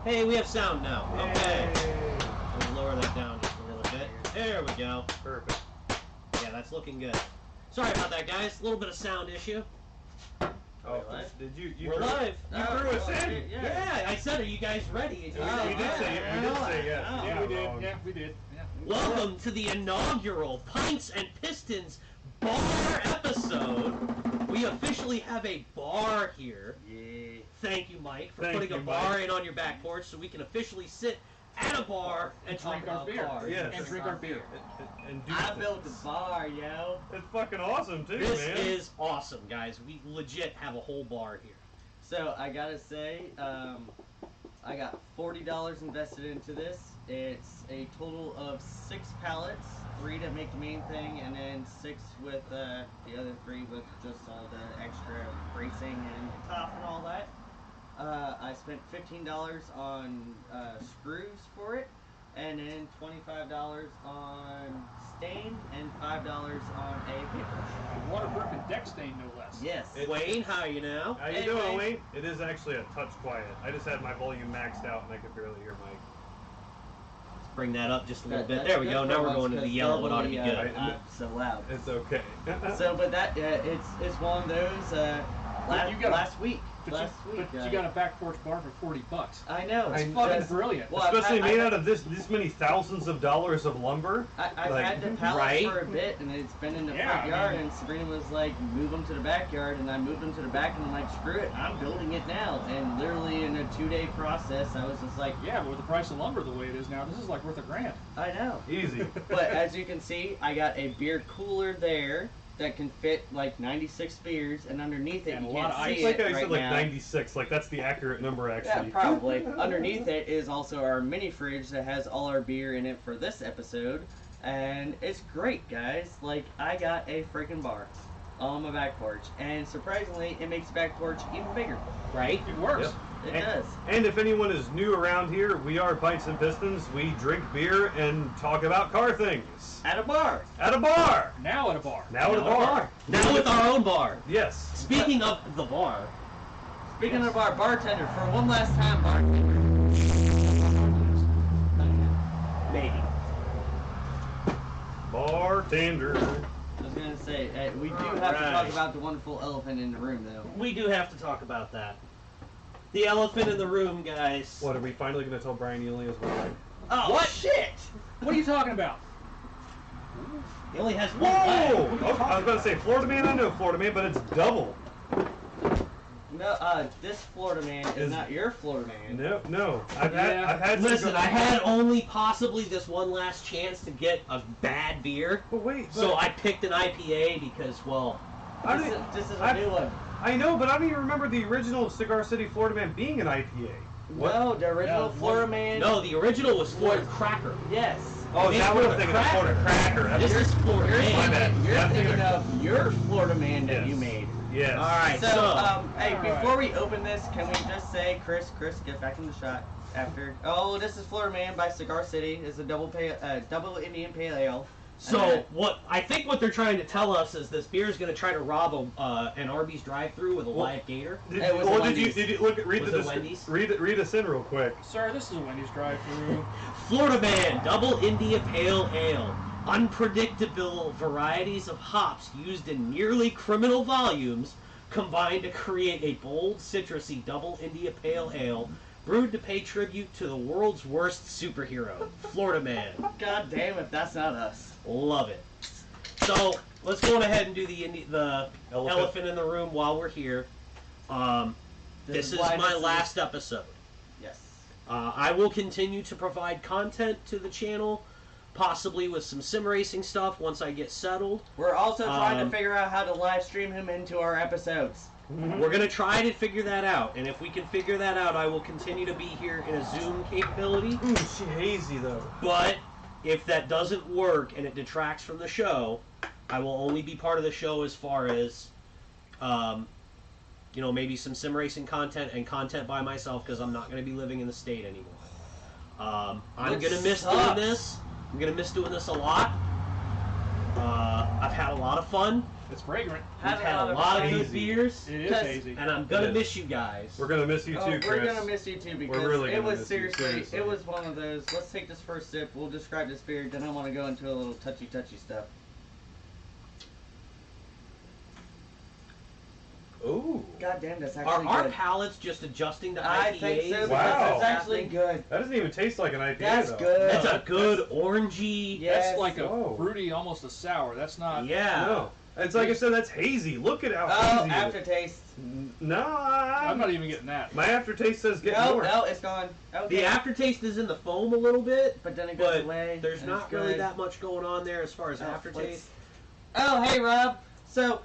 Hey, we have sound now. Okay. We'll lower that down just a little bit. There we go. Perfect. Yeah, that's looking good. Sorry about that, guys. A little bit of sound issue. Oh, live? did you? We're live. You threw us in. Yeah, I said, are you guys ready? And you We said, did say yeah. we did say yes. Yeah, we did. Wrong. Yeah, we did. Yeah. Welcome to the inaugural Pints and Pistons bar episode. We officially have a bar here. Yeah. Thank you, Mike, for Thank putting you, a bar Mike. in on your back porch so we can officially sit at a bar and talk Drink our about beer. bars. Yes. And drink our beer. And do I built things. a bar, yo. It's fucking awesome too, This man. is awesome, guys. We legit have a whole bar here. So I gotta say, I got $40 invested into this. It's a total of 6 pallets, 3 to make the main thing, and then 6 with the other 3 with just all the extra bracing and top and all that. I spent $15 on screws for it, and then $25 on stain and $5 on a paper. Waterproof and deck stain, no less. Yes. Wayne, how are you now? How you Hey, doing, Wayne. Wayne? It is actually a touch quiet. I just had my volume maxed out and I could barely hear Mike. Let's bring that up just a little bit. That's There we good go. for Now we're once, going to the 'cause yellow. It ought to be normally, good. I'm so loud. It's okay. So, but that it's one of those But you got- last week. But, Last you, week. but you got a back porch bar for $40. I know. It's I- fucking that's- brilliant. Well, I've Especially had- made I've- out of this many thousands of dollars of lumber. I've like, had the pallet right? for a bit, and it's been in the Yeah, front I yard. mean- And Sabrina was like, "Move them to the backyard," and I moved them to the back, and I'm like, "Screw it, I'm building it now." And literally in a 2-day process, I was just like, Yeah, but with the price of lumber the way it is now, this is like worth $1,000. "I know." Easy. But as you can see, I got a beer cooler there that can fit like 96 beers, and underneath it, And you a lot can't of see ice. It's like it I right said, like now. 96. Like that's the accurate number, Yeah, actually. probably. Underneath it is also our mini fridge that has all our beer in it for this episode. And it's great, guys. Like, I got a freaking bar on my back porch. And surprisingly, it makes the back porch even bigger. Right? It works. Yep. It and, does. And if anyone is new around here, we are Pints and Pistons. We drink beer and talk about car things At a bar. at a bar. Now at a bar. Now at a bar. Now with our own bar. Yes. Speaking of the bar, Speaking of our bartender, for one last time, bartender. maybe. Bartender. I was going to say, we do have to Alright. talk about the wonderful elephant in the room, though. We do have to talk about that. The elephant in the room, guys. What are we finally going to tell Brian Ely as well? Oh, What? shit! What are you talking about? He only has one Whoa! leg. Oh, I was about to say Florida Man. I know Florida Man, but it's double. No, this Florida man is Is- not your Florida man. No. I've Yeah. had. Listen, I had only possibly this one last chance to get a bad beer, But wait. so I picked an IPA because, well, I This don't- is a I- new one. I know, but I don't even remember the original Cigar City Florida Man being an IPA. What? No, the original Yeah, Florida one- man. no, the original was Florida Cracker. Yes. Oh, is that what I'm thinking of? Florida Cracker. This is Florida You're, Man. My bad. you're Yeah, I'm thinking thinking of your Florida man that Yes. you made. Yes. All right, So, so, hey, Alright. before we open this, can we just say, Chris, get back in the shot after. Oh, this is Florida Man by Cigar City. It's a double Indian Pale Ale. so what I think what they're trying to tell us is this beer is going to try to rob an Arby's drive-through with a Well, live gator. Did, It was well, Wendy's. did you look at read Was the it Wendy's? read us in real quick? Sir, this is a Wendy's drive-thru. Florida Man Double India Pale Ale. Unpredictable varieties of hops used in nearly criminal volumes combined to create a bold, citrusy Double India Pale Ale brewed to pay tribute to the world's worst superhero, Florida Man. God damn if that's not us. Love it. So let's go on ahead and do the elephant in the room while we're here. This is why my this is- last episode. Yes. I will continue to provide content to the channel, possibly with some sim racing stuff once I get settled. We're also trying to Um, figure out how to live stream him into our episodes. We're going to try to figure that out, and if we can figure that out, I will continue to be here in a Zoom capability. Ooh, she hazy though. But if that doesn't work and it detracts from the show, I will only be part of the show as far as, maybe some sim racing content and content by myself because I'm not going to be living in the state anymore. I'm Which going to miss sucks. doing this. I'm going to miss doing this a lot. I've had a lot of fun. It's fragrant. We've had a lot of good Hazy. beers. It is Yes. hazy. And I'm gonna It is. miss you guys. We're gonna miss you too, Chris. We're gonna miss you too because really it gonna was miss you, seriously, it seriously. was one of those. Let's take this first sip. We'll describe this beer, then I want to go into a little touchy stuff. Ooh. God damn, that's Are actually our good. palates just adjusting to IPAs? I think so. Wow. Because it's actually good. That doesn't even taste like an IPA That's though. good. That's a good orangey. Yes. That's like a Oh. fruity, almost a sour. That's not. Yeah. No. It's like I said, that's hazy. Look at how Oh, hazy. aftertaste. No, I'm not even getting that. My aftertaste says get No, more. no, it's gone. Okay. The aftertaste is in the foam a little bit, But then it goes but away. there's and not it's really good. that much going on there as far as Oh, aftertaste. Oh, hey, Rob. So,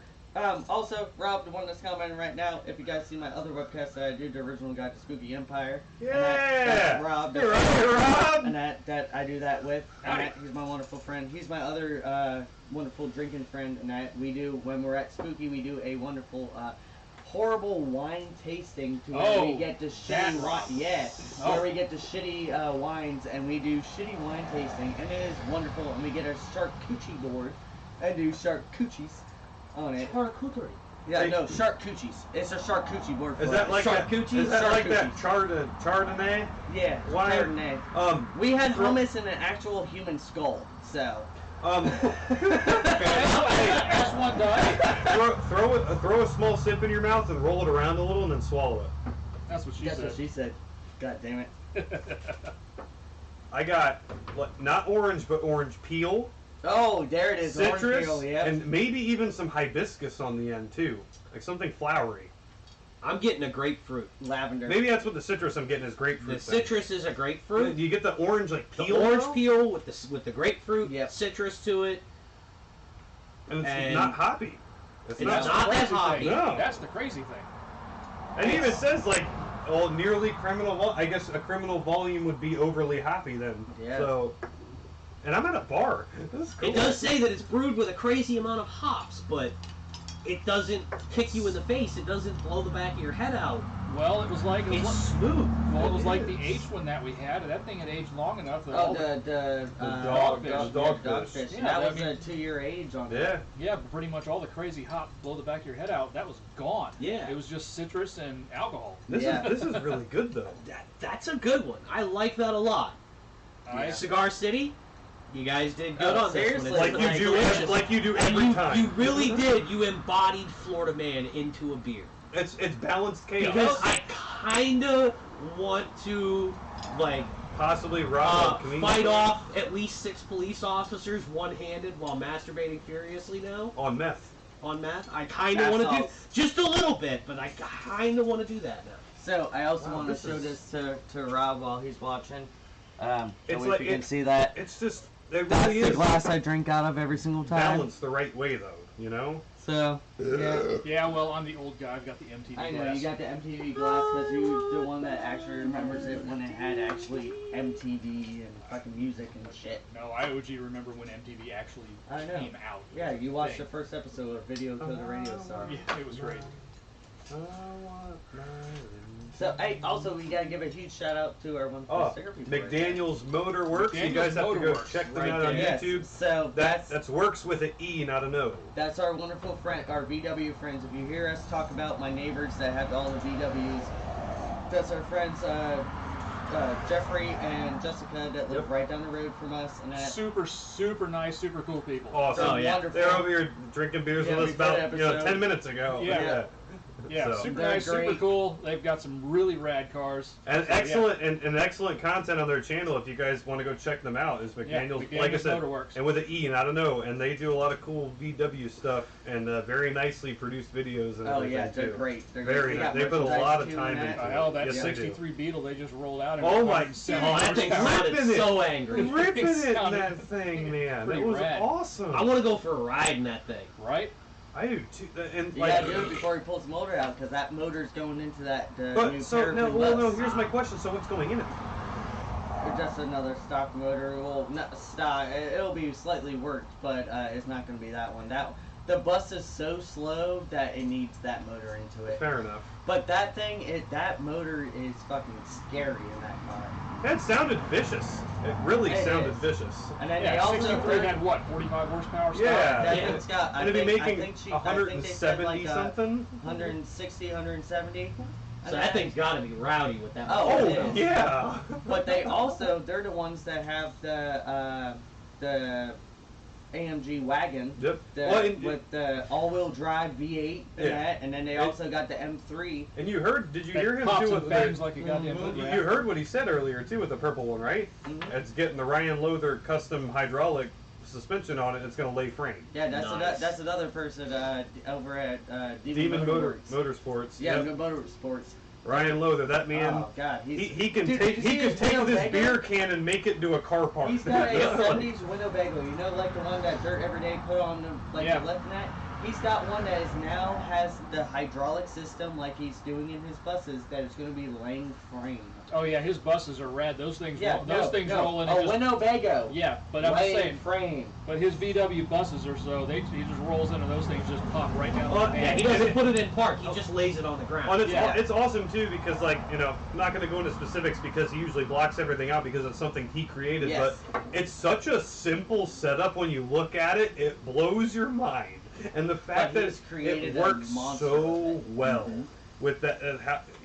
also, Rob, the one that's commenting right now, if you guys see my other webcast that I do, the original guide to Spooky Empire. Yeah. And that's Rob. You're right, Rob. And that I do that with. And Howdy. he's my wonderful friend. He's my other wonderful drinking friend. And we do, when we're at Spooky, we do a wonderful, horrible wine tasting to where we Oh, get the that shitty wine. Rob. Yeah, Oh. where we get the shitty wines and we do shitty wine tasting. And it is wonderful. And we get our charcuterie board and do charcuteries on it. Charcuterie. Yeah, Hey. no, charcuteries. It's a charcuterie board. Is for that it. like that? Charcuterie? Is that like that Charcuterie. Chardonnay? Yeah, Why- Chardonnay. We had throw- hummus and an actual human skull, so. That's one done. throw a small sip in your mouth and roll it around a little and then swallow it. That's what she That's said. what she said. God damn it. I got not orange but orange peel, Oh, there it is. citrus, Orange peel, yep. and maybe even some hibiscus on the end too, like something flowery. I'm getting a grapefruit. lavender. Maybe that's what the citrus I'm getting is grapefruit. The thing. citrus is a Do grapefruit. you get the orange like The peel? orange though? peel with the grapefruit, Yep. citrus to it. and it's and- not hoppy. It's That's not the that crazy hoppy. thing. No. That's the crazy thing. And it even says like, oh, nearly criminal. I guess a criminal volume would be overly hoppy then. Yeah. So, and I'm at a bar. This is cool. It does say that it's brewed with a crazy amount of hops, but it doesn't kick you in the face. It doesn't blow the back of your head out. Well, it was like It's smooth. well, it was It like the is. H one that we had, and that thing had aged long enough that Oh, all the dogfish. Dogfish. Yeah, Yeah, that I was mean- a 2-year age on Yeah. that. yeah, but pretty much all the crazy hop blow the back of your head out. That was gone. Yeah. It was just citrus and alcohol. This Yeah. is really good though. That's a good one. I like that a lot. I- Cigar City, you guys did good Oh, on this one. seriously? It's Like you do, delicious. like you do And every you, time. you really did. You embodied Florida Man into a beer. It's balanced chaos. Because I kinda want to like Possibly rob. fight off at least 6 police officers one-handed while masturbating furiously now on meth. on meth. I kinda want to do Assaults. just a little bit, but I kinda want to do that now. So, I also Wow, want to this show is- this to Rob while he's watching. It's If like- you can it- see that. It's just it That's really the is glass I drink out of every single time. balanced the right way though. You know. So, yeah. Yeah, well, I'm the old guy. I've got the MTV I know, glass. you got the MTV glass because you're the one that actually remembers it when it had actually MTV and fucking music and shit. No, I OG remember when MTV actually I know. came out. Yeah, you watched the Thing. first episode of Video Kill the Radio Star. Yeah, it was great. So, hey, also, we gotta give a huge shout out to our one Oh, sticker people. right there. McDaniel's Motor Works. You McDaniel's guys have to go Motor Works, check them right out on there. Yes, YouTube. so That's works with an E, not an O. That's our wonderful friend, our VW friends. If you hear us talk about my neighbors that have all the VWs, that's our friends Jeffrey and Jessica that live Yep. right down the road from us. And that, Super, super nice, super cool people. Awesome. Oh, yeah. wonderful. They're over here drinking beers Yeah, with we us did about episode. 10 minutes ago. Yeah. Yeah, So- super They're nice, super great. cool. They've got some really rad cars. And So, yeah. excellent and excellent content on their channel. If you guys want to go check them out, is McDaniel's, McDaniel's like I said, Motorworks. and with an E, not an O. And they do a lot of cool VW stuff and very nicely produced videos and oh everything yeah, they're too. great. They're Very great. nice. got They put a merchandise lot of too time and into that. it. Hell, that Yes, they do. 63 Beetle they just rolled out. And Oh my Oh, that thing horsepower. sounded Ripping it. so angry. Ripping it in sounded that thing, man. pretty That was rad. awesome. I want to go for a ride in that thing. Right? I do too. And You like, gotta do it before he pulls the motor out because that motor's going into that new but so no, Peregrine well, no. bus. Here's my question. So what's going in it? It's just another stock motor. Well, not stock. It'll be slightly worked, but it's not going to be that one. The bus is so slow that it needs that motor into it. Fair enough. But that thing, that motor is fucking scary in that car. That sounded vicious. It really It sounded is. vicious. And then they Yeah, also 63 had what, 45 horsepower? Scott? Yeah. That Yeah. thing's got. And it'd be making I think they said 170 like something. 160, 170. So that thing's got to be rowdy with that. Oh, Oh, it is. yeah. But they're the ones that have the AMG wagon. Yep. With the all-wheel drive V8 in Yeah. that, and then they also got the M3. And you heard? Did you That hear him pops too? and With bangs the, like a goddamn Mhm. boot you rack. heard what he said earlier too with the purple one, right? Mhm. It's getting the Ryan Lother custom hydraulic suspension on it. It's going to lay frame. Yeah, Nice. that's another person over at Demon Motorworks. Motorsports. Yeah, Yep. Motorsports. Ryan Lother, that man. Oh God, He can Dude, take did you see his this Winnebago? beer can and make it into a car park. He's got a 70s Winnebago. You know, like the one that Dirt Everyday put on the Yeah. the left net. He's got one that is now has the hydraulic system like he's doing in his buses that is going to be laying frame. Oh yeah, his buses are rad. Those things, Yeah, those things roll in. And just, Winnebago. yeah, but I'm just Laying saying. frame. But his VW buses are so he just rolls into those things, just pop right down. Well, the Yeah, van. he doesn't put it in park. He just lays it on the ground. Well, Yeah. it's awesome too because, like, you know, I'm not going to go into specifics because he usually blocks everything out because it's something he created. Yes. But it's such a simple setup when you look at it, it blows your mind. And the fact But that he's created it a works monster so with it. well with that,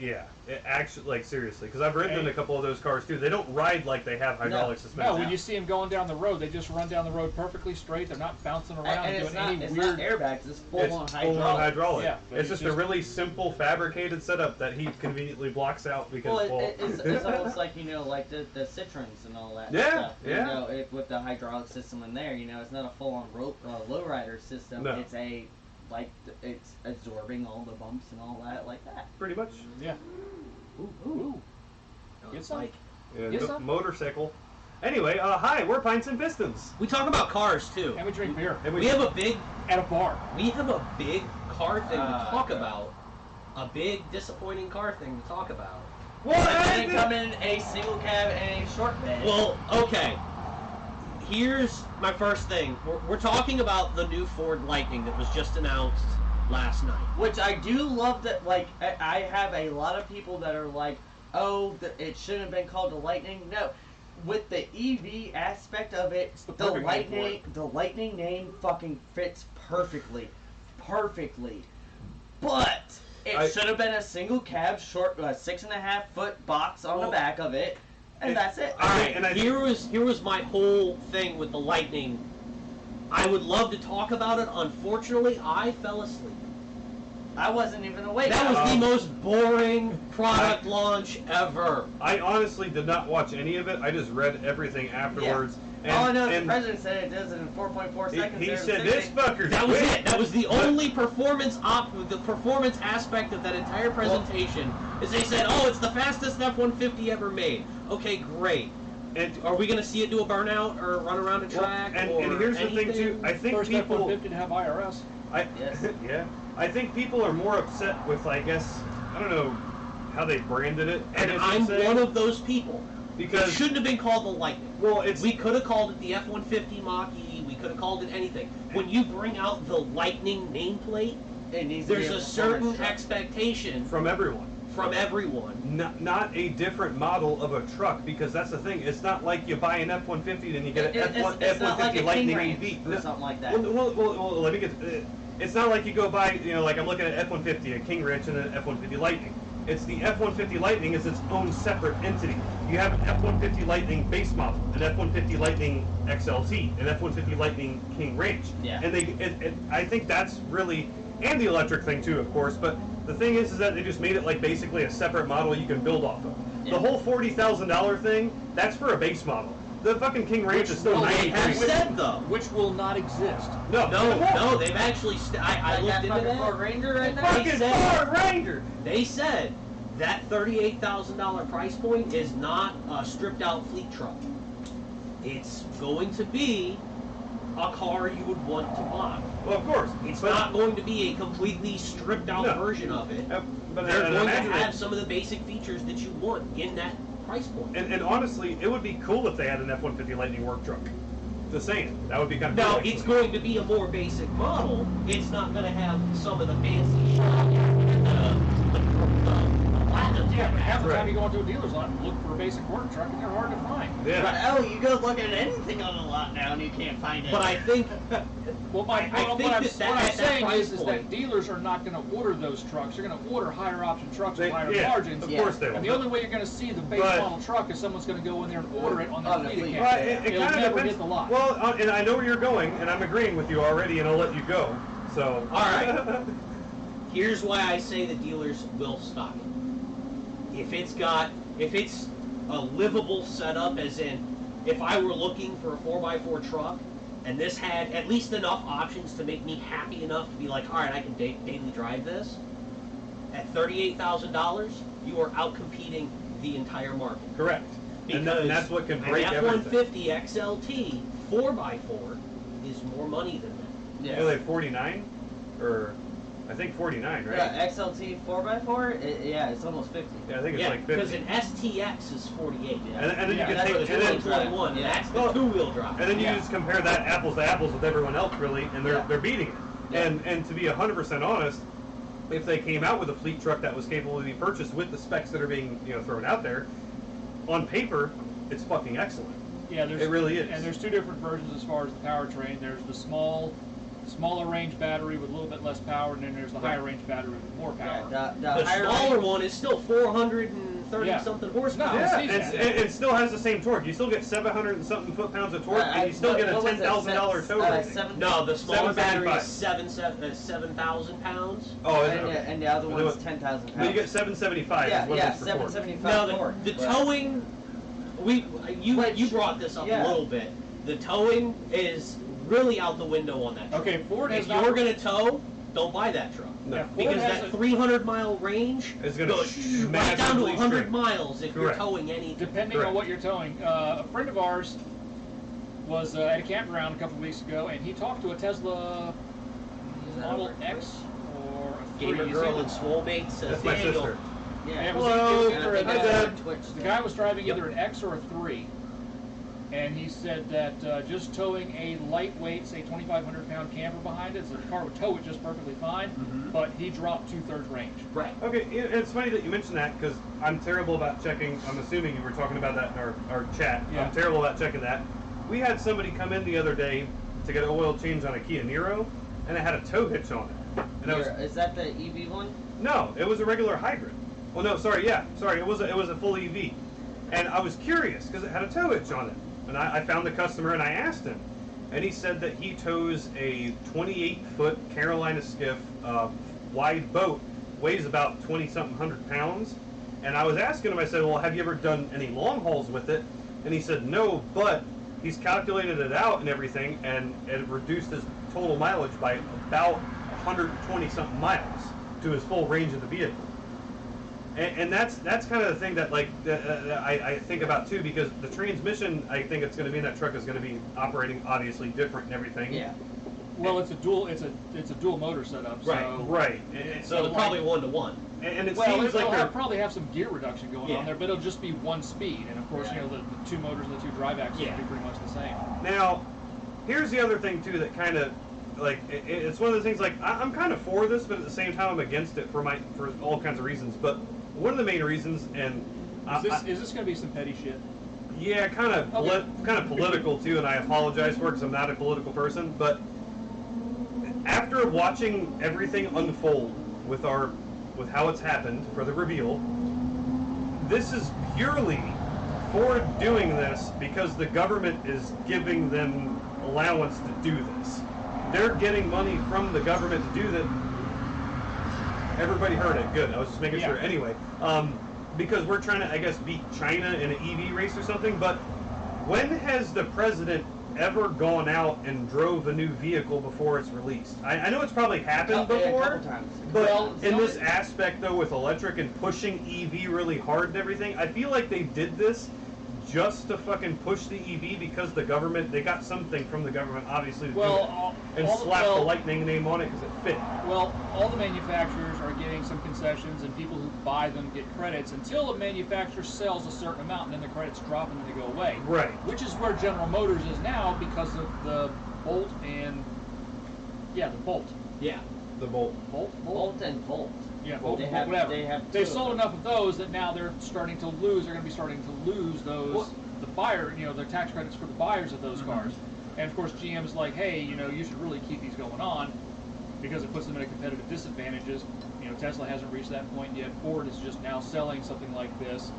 yeah, it actually, like, seriously, because I've ridden in a couple of those cars too. They don't ride like they have hydraulic suspension. No, when you see them going down the road, they just run down the road perfectly straight. They're not bouncing around And doing any it's weird. not airbags. It's full It's on full-on hydraulic. hydraulic. Yeah, but it's just a really simple fabricated setup that he conveniently blocks out because Well, it's almost like, you know, like the Citroens and all that Yeah, stuff. yeah. You know, with the hydraulic system in there, you know, it's not a full-on lowrider system. No. It's it's absorbing all the bumps and all that like that. pretty much. Yeah. Ooh. No, Get it's some. like Yeah, Yes, sir. motorcycle. Anyway, hi, we're Pints and Pistons. we talk about cars too. And we drink beer And We have a big at a bar. car thing to talk God. about. A big disappointing car thing to talk about. What? It didn't come in a single cab and a short bed. Well, okay. Here's my first thing. We're talking about the new Ford Lightning that was just announced last night. Which I do love that, like, I have a lot of people that are like, oh, it shouldn't have been called the Lightning. No. With the EV aspect of it, the perfect name for the Lightning name fucking fits perfectly. Perfectly. But it should have been a single cab, short, 6.5 foot box on the back of it, and that's it. All right, and I- here was my whole thing with the Lightning. I would love to talk about it. Unfortunately, I fell asleep. I wasn't even awake. That was the most boring product launch ever. I honestly did not watch any of it. I just read everything afterwards. And, All I know is the and president said it does it in 4.4 seconds. he there said, in "This 60." fucker's That was quick." it. That was the only performance aspect of that entire presentation. Is they said, "Oh, it's the fastest F-150 ever made." Okay, great. And, Are we gonna see it do a burnout or run around a well, track? and or here's the thing too. anything? I think First people. F-150 to have IRS. Yes. Yeah. I think people are more upset with, I guess, I don't know how they branded it. I And guess I'm you'd say, one of those people. because It shouldn't have been called the Lightning. well, it's We could have called it the F-150 Mach-E. We could have called it anything. When you bring out the Lightning nameplate, It needs to be there's a performance certain truck. expectation from everyone. from everyone. Not a different model of a truck, because that's the thing. It's not like you buy an F-150 and you get an It's not like a F-150 Lightning King Ranch EV. or something like that. Well, let me get. It's not like you go buy, you know, like I'm looking at F-150, a King Ranch, and an F-150 Lightning. It's the F-150 Lightning is its own separate entity. You have an F-150 Lightning base model, an F-150 Lightning XLT, an F-150 Lightning King Ranch. Yeah. And I think that's really, and the electric thing too, of course. But the thing is that they just made it like basically a separate model you can build off of. Yeah. The whole $40,000 thing, that's for a base model. The fucking King Ranch is still Well, they have 93. said though. Which will not exist. No, they've actually. I Like looked that into fucking that. Ford Ranger right there. Fucking said- Ford Ranger. They said that $38,000 price point is not a stripped out fleet truck. It's going to be a car you would want to buy. Well, of course. It's But- not going to be a completely stripped out No. version of it. But They're and going to imagine have it- some of the basic features that you want in that price point. And honestly, it would be cool if they had an F-150 Lightning work truck. Just saying, that would be kind of Now, cool. it's going to be a more basic model. It's not going to have some of the fancy shit, the platinum Yeah, but half the time Right. you go into a dealer's lot and look for a basic work truck, and they're hard to find. Yeah. But oh, you go look at anything on the lot now and you can't find it. But I think Well, I think what I'm that saying at that price is point- that dealers are not going to order those trucks. They're going to order higher option trucks with higher Yeah, margins. of Yeah. course they will. And the only way you're going to see the base But- model truck is someone's going to go in there and order it on On their the fleet fleet. account. Well, it It'll kind of never depends. hit the lot. Well, and I know where you're going, and I'm agreeing with you already, and I'll let you go. So. All right. Here's why I say the dealers will stock it. If it's a livable setup, as in, if I were looking for a 4x4 truck, and this had at least enough options to make me happy enough to be like, all right, I can daily drive this, at $38,000, you are out competing the entire market. Correct. And Because that's what can an break everything. F-150 XLT 4x4 is more money than that. Yes. Yeah, like 49, or I think 49, right? Yeah, XLT 4x4. Yeah, it's almost 50. Yeah, I think it's Yeah, like because 50. an STX is 48. Yeah. And then Yeah, you that's can what take, it's and then, really- 21, Yeah. that's the Well, two-wheel drive. and then you Yeah. just compare that apples to apples with everyone else, really, and they're Yeah. beating it. Yeah. And to be 100% honest, if they came out with a fleet truck that was capable to be purchased with the specs that are being thrown out there, on paper, it's fucking excellent. Yeah, there's, It really is. And there's two different versions as far as the powertrain. There's the smaller range battery with a little bit less power, and then there's the higher range battery with more power. Yeah, The higher smaller range- one is still 430 Yeah. something horsepower. No, Yeah, see and that. it still has the same torque. You still get 700 and something foot-pounds of torque, and you still get a what was it? $10,000 tow rating. No, the smaller battery is 775. 7,000 pounds. Oh, is and, it? and the other Well, one's 10,000 pounds. But you get 775 yeah, is what yeah, it's for torque. 775 Now torque. the but- towing, you Which- brought this up yeah. a little bit. The towing is really out the window on that truck. Okay, Ford has If not. you're gonna tow, don't buy that truck. No. Yeah, Ford Because has that a- 300-mile range It's gonna goes right down to massively 100 shrink. miles if you're Correct. towing anything. Depending Correct. on what you're towing. A friend of ours was at a campground a couple of weeks ago, and he talked to a Tesla Model X or a 3. Gamer He's Girl either- and Swolmate says That's my Daniel. sister. Yeah. it was Hello. either I an think Hi, X- that's Deb. on Twitch. The guy was driving Yep. either an X or a 3, and he said that just towing a lightweight, say 2,500 pound camper behind it, so the car would tow it just perfectly fine, Mhm. but he dropped 2/3 range. Right. Okay, it's funny that you mentioned that because I'm terrible about checking. I'm assuming you were talking about that in our chat. Yeah. I'm terrible about checking that. We had somebody come in the other day to get an oil change on a Kia Niro, and it had a tow hitch on it. And I was Is that the EV one? no, it was a regular hybrid. Well, no, sorry, it was a full EV, and I was curious because it had a tow hitch on it, and I found the customer and I asked him, and he said that he tows a 28-foot Carolina skiff wide boat, weighs about 20-something hundred pounds, and I was asking him, I said, well, have you ever done any long hauls with it? And he said no, but he's calculated it out and everything, and it reduced his total mileage by about 120-something miles to his full range of the vehicle. And that's kind of the thing that I think about too, because the transmission I think it's going to be in that truck is going to be operating obviously different and everything. Yeah. Well, it's a dual motor setup. Right, So, Right. So they're probably 1-to-1. And it Well, seems like it'll they're probably have some gear reduction going Yeah. on there, but it'll just be one speed, and of course, Yeah. the two motors and the two drive axles Yeah. will be pretty much the same. Now, here's the other thing too that kind of it's one of those things like I'm kind of for this, but at the same time I'm against it for all kinds of reasons. But one of the main reasons, and Is this going to be some petty shit? yeah, kind of Okay. kind of political too, and I apologize for it because I'm not a political person. But after watching everything unfold with how it's happened for the reveal, this is purely Ford doing this because the government is giving them allowance to do this. They're getting money from the government to do that. Everybody heard it. Good. I was just making sure. Yeah. Anyway, because we're trying to, I guess, beat China in an EV race or something. But when has the president ever gone out and drove a new vehicle before it's released? I know it's probably happened Yeah, a before. couple times. But Well, in the this aspect, though, with electric and pushing EV really hard and everything, I feel like they did this just to fucking push the EV because the government, they got something from the government, obviously, to do it. And slap the Lightning name on it because it fit. Well, all the manufacturers are getting some concessions, and people who buy them get credits until a manufacturer sells a certain amount, and then the credits drop and then they go away. Right. Which is where General Motors is now because of the Bolt and the Bolt. Yeah. The Bolt. Bolt. Bolt and Bolt. Yeah, Well, they have- whatever. they have They've two of sold them. enough of those that now they're starting to lose. They're going to be starting to lose those. Well- The buyer, the tax credits for the buyers of those Mm-hmm. cars. And of course, GM's like, hey, you should really keep these going on because it puts them in a competitive disadvantages. Tesla hasn't reached that point yet. Ford is just now selling something like this.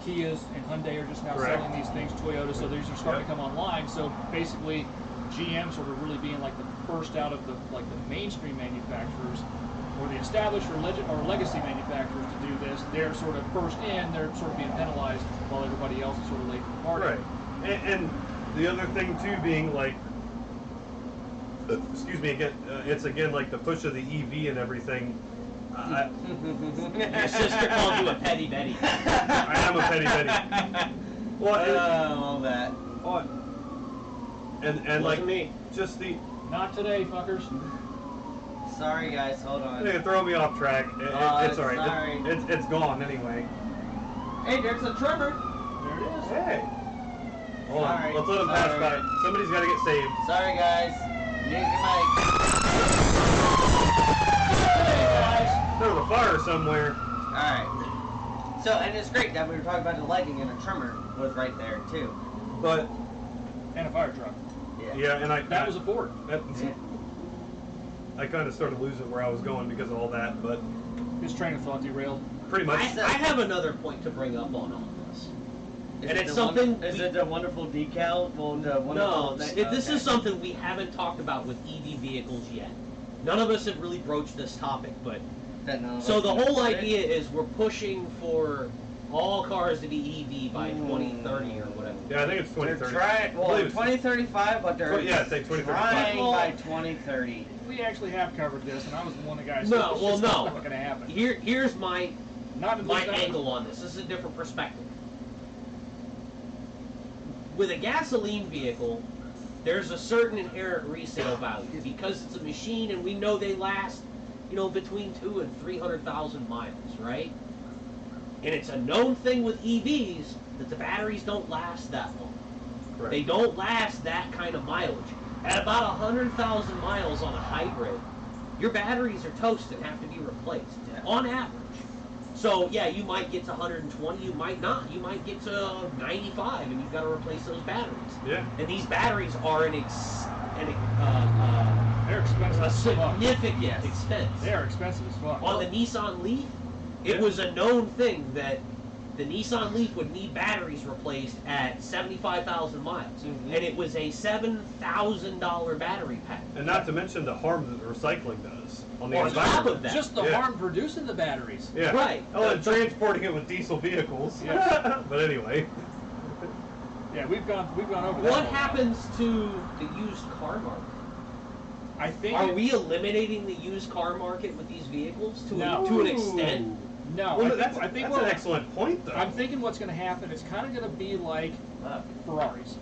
Kias and Hyundai are just now Correct. selling these things. Toyota, so these are starting Yep. to come online. So basically, GM sort of really being like the first out of the mainstream manufacturers, or the established or legacy manufacturers to do this. They're sort of first in. They're sort of being penalized while everybody else is sort of late to the party. Right. And the other thing too being like, excuse me again, it's again like the push of the EV and everything. Your sister called you a petty Betty. I am a petty Betty. Well, all that. and like Wasn't me. just the Not today, fuckers. Sorry, guys. Hold on. they throw me off track. It's all right. sorry. It's gone anyway. Hey, there's a tremor. There it is. Hey. Hold on. Sorry, Let's let them pass sorry. by. Somebody's got to get saved. Sorry, guys. Mute your mic. Hey, guys. There's a fire somewhere. All right. So, and it's great that we were talking about the lighting, and a tremor was right there too. But And a fire truck. yeah, and That was a Ford. Yeah. I kind of started losing where I was going because of all that, but His train of thought derailed. pretty much. I have another point to bring up on all this. Is And it it's the something Is we- it the wonderful decal? Well, the wonderful. No, this is something we haven't talked about with EV vehicles yet. None of us have really broached this topic, but so the whole idea is we're pushing for all cars to be EV by 2030 or whatever. Yeah, I think it's They're 2030. trying. I Well, believe it's- 2035, but they're Yeah, it's like 2035. trying by 2030. We actually have covered this, and I was one of the guys. No, that it's well, just no. not going to happen. Here's my Not in my this angle on this. This is a different perspective. With a gasoline vehicle, there's a certain inherent resale value because it's a machine, and we know they last, between 200,000 and 300,000 miles, right? And it's a known thing with EVs that the batteries don't last that long. Correct. They don't last that kind of mileage. At about 100,000 miles on a hybrid, your batteries are toast and have to be replaced, Yeah. on average. So, yeah, you might get to 120, you might not. You might get to 95, and you've got to replace those batteries. Yeah. And these batteries are They're a expensive as fuck. significant Yes. expense. They are expensive as fuck. On the Nissan Leaf, it Yeah. was a known thing that the Nissan Leaf would need batteries replaced at 75,000 miles. Mhm. And it was a $7,000 battery pack. And not to mention the harm that the recycling does on the On top environment. of that. Just the Yeah. harm producing the batteries. Yeah. Right. Oh, and transporting it with diesel vehicles. Yes. But anyway. Yeah, we've gone over that. What whole happens to the used car market? lot. I think. Are we eliminating the used car market with these vehicles to, No. to an extent? No, Well, I that's think an excellent point, though. I'm thinking what's going to happen. It's kind of going to be like Ferraris.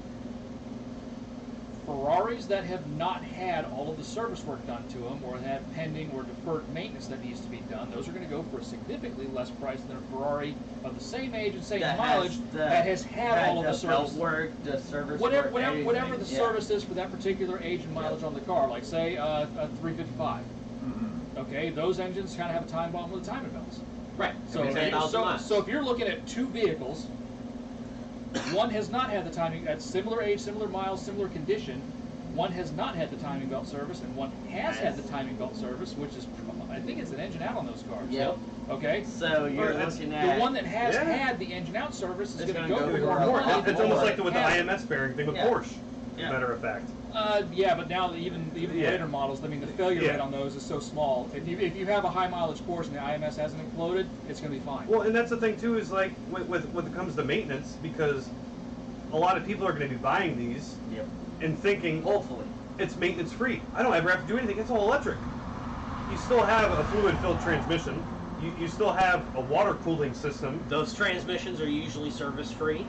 Ferraris that have not had all of the service work done to them, or have pending or deferred maintenance that needs to be done, those are going to go for a significantly less price than a Ferrari of the same age and same That mileage has that has had all of the belt service. work, the service Whatever, work, whatever, whatever the everything. service is for that particular age and mileage on the car, like say a 355. Mm-hmm. Okay, those engines kind of have a time bomb with the timing belts. Right. So, Every 10,000 miles. so if you're looking at two vehicles, one has not had the timing at similar age, similar miles, similar condition. One has not had the timing belt service, and one has had the timing belt service, which is, I think it's an engine out on those cars. Yep. Okay. So you're Well, looking at The one that has Yeah. had the engine out service is It's going gonna to go go for for more a money. lot than It's almost one like with the that has- IMS bearing thing with Yeah. Porsche, as Yeah. a matter of fact. Yeah, but now even Yeah. later models, I mean, the failure Yeah. rate on those is so small. If you have a high mileage Porsche and the IMS hasn't imploded, it's going to be fine. Well, and that's the thing too, is like when it comes to maintenance, because a lot of people are going to be buying these Yep. and thinking, Hopefully. it's maintenance free. I don't ever have to do anything. It's all electric. You still have a fluid-filled transmission. You still have a water cooling system. Those transmissions are usually service free.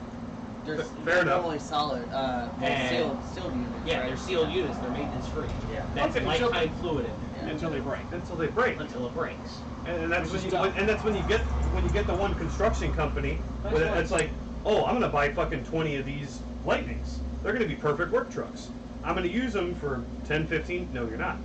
They're, Fair they're enough. normally solid, And- sealed units. Yeah, right? they're sealed units. They're maintenance free. Yeah. That's Okay, lifetime fluid in Yeah. Until they break. Until they break. there until it breaks. And that's Which when is you dumb. and that's when you get the one construction company That's where why it's like, oh, I'm gonna buy fucking 20 of these Lightnings. They're gonna be perfect work trucks. I'm gonna use them for 10, 15. No, you're not.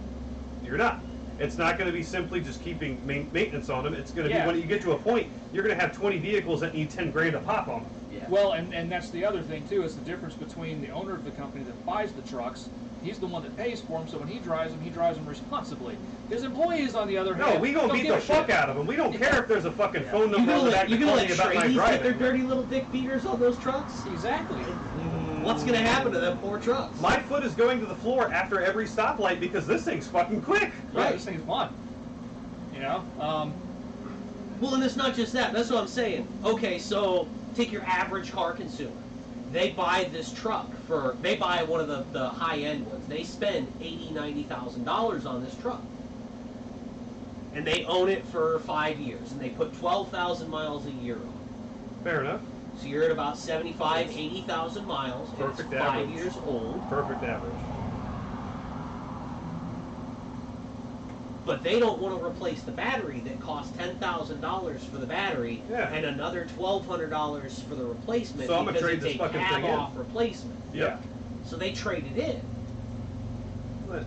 You're not. It's not going to be simply just keeping maintenance on them. It's going to Yeah. be when you get to a point, you're going to have 20 vehicles that need 10 grand a pop on them. Yeah. Well, and that's the other thing too, is the difference between the owner of the company that buys the trucks. He's the one that pays for them, so when he drives them responsibly. His employees, on the other hand, No, we gonna don't beat give the a fuck shit. out of them. We don't care if there's a fucking Yeah. phone You number gonna on the let, back you to gonna call let me about my tradies get their driving. dirty little dick beaters on those trucks? Exactly. What's gonna happen to them poor trucks? My foot is going to the floor after every stoplight because this thing's fucking quick. Yeah, Right. this thing's fun. You know. Well, and it's not just that. That's what I'm saying. Okay, so take your average car consumer. They buy this truck they buy one of the high-end ones. They spend $80,000-$90,000 on this truck. And they own it for 5 years. And they put 12,000 miles a year on it. Fair enough. So you're at about 75, 80,000 miles. And Perfect it's 5 average. years old. Perfect average. But they don't want to replace the battery that costs $10,000 for the battery Yeah. and another $1,200 for the replacement So I'm gonna because trade it's this a fucking thing in. cab-off replacement. Yeah. So they trade it in. But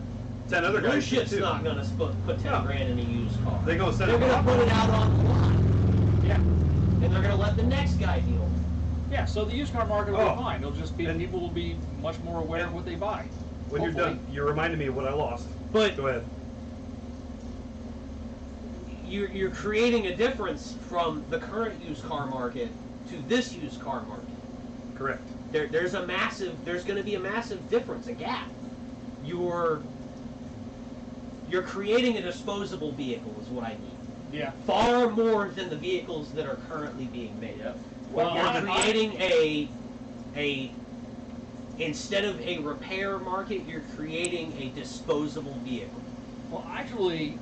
10 other Blue guys do ship's too. not going to put 10 No. grand in a used car. They gonna send They're it going to off. put it out on the lot. Yeah. And they're going to let the next guy deal with it. Yeah. So the used car market will Oh. be fine. It'll just be And- people will be much more aware of what they buy. When you're Hopefully. done, you reminded me of what I lost. But Go ahead. you're creating a difference from the current used car market to this used car market. Correct. There's going to be a massive difference, a gap. You're creating a disposable vehicle is what I mean. Yeah. Far more than the vehicles that are currently being made. Yep. Well, You're creating a instead of a repair market, you're creating a disposable vehicle. Well, actually,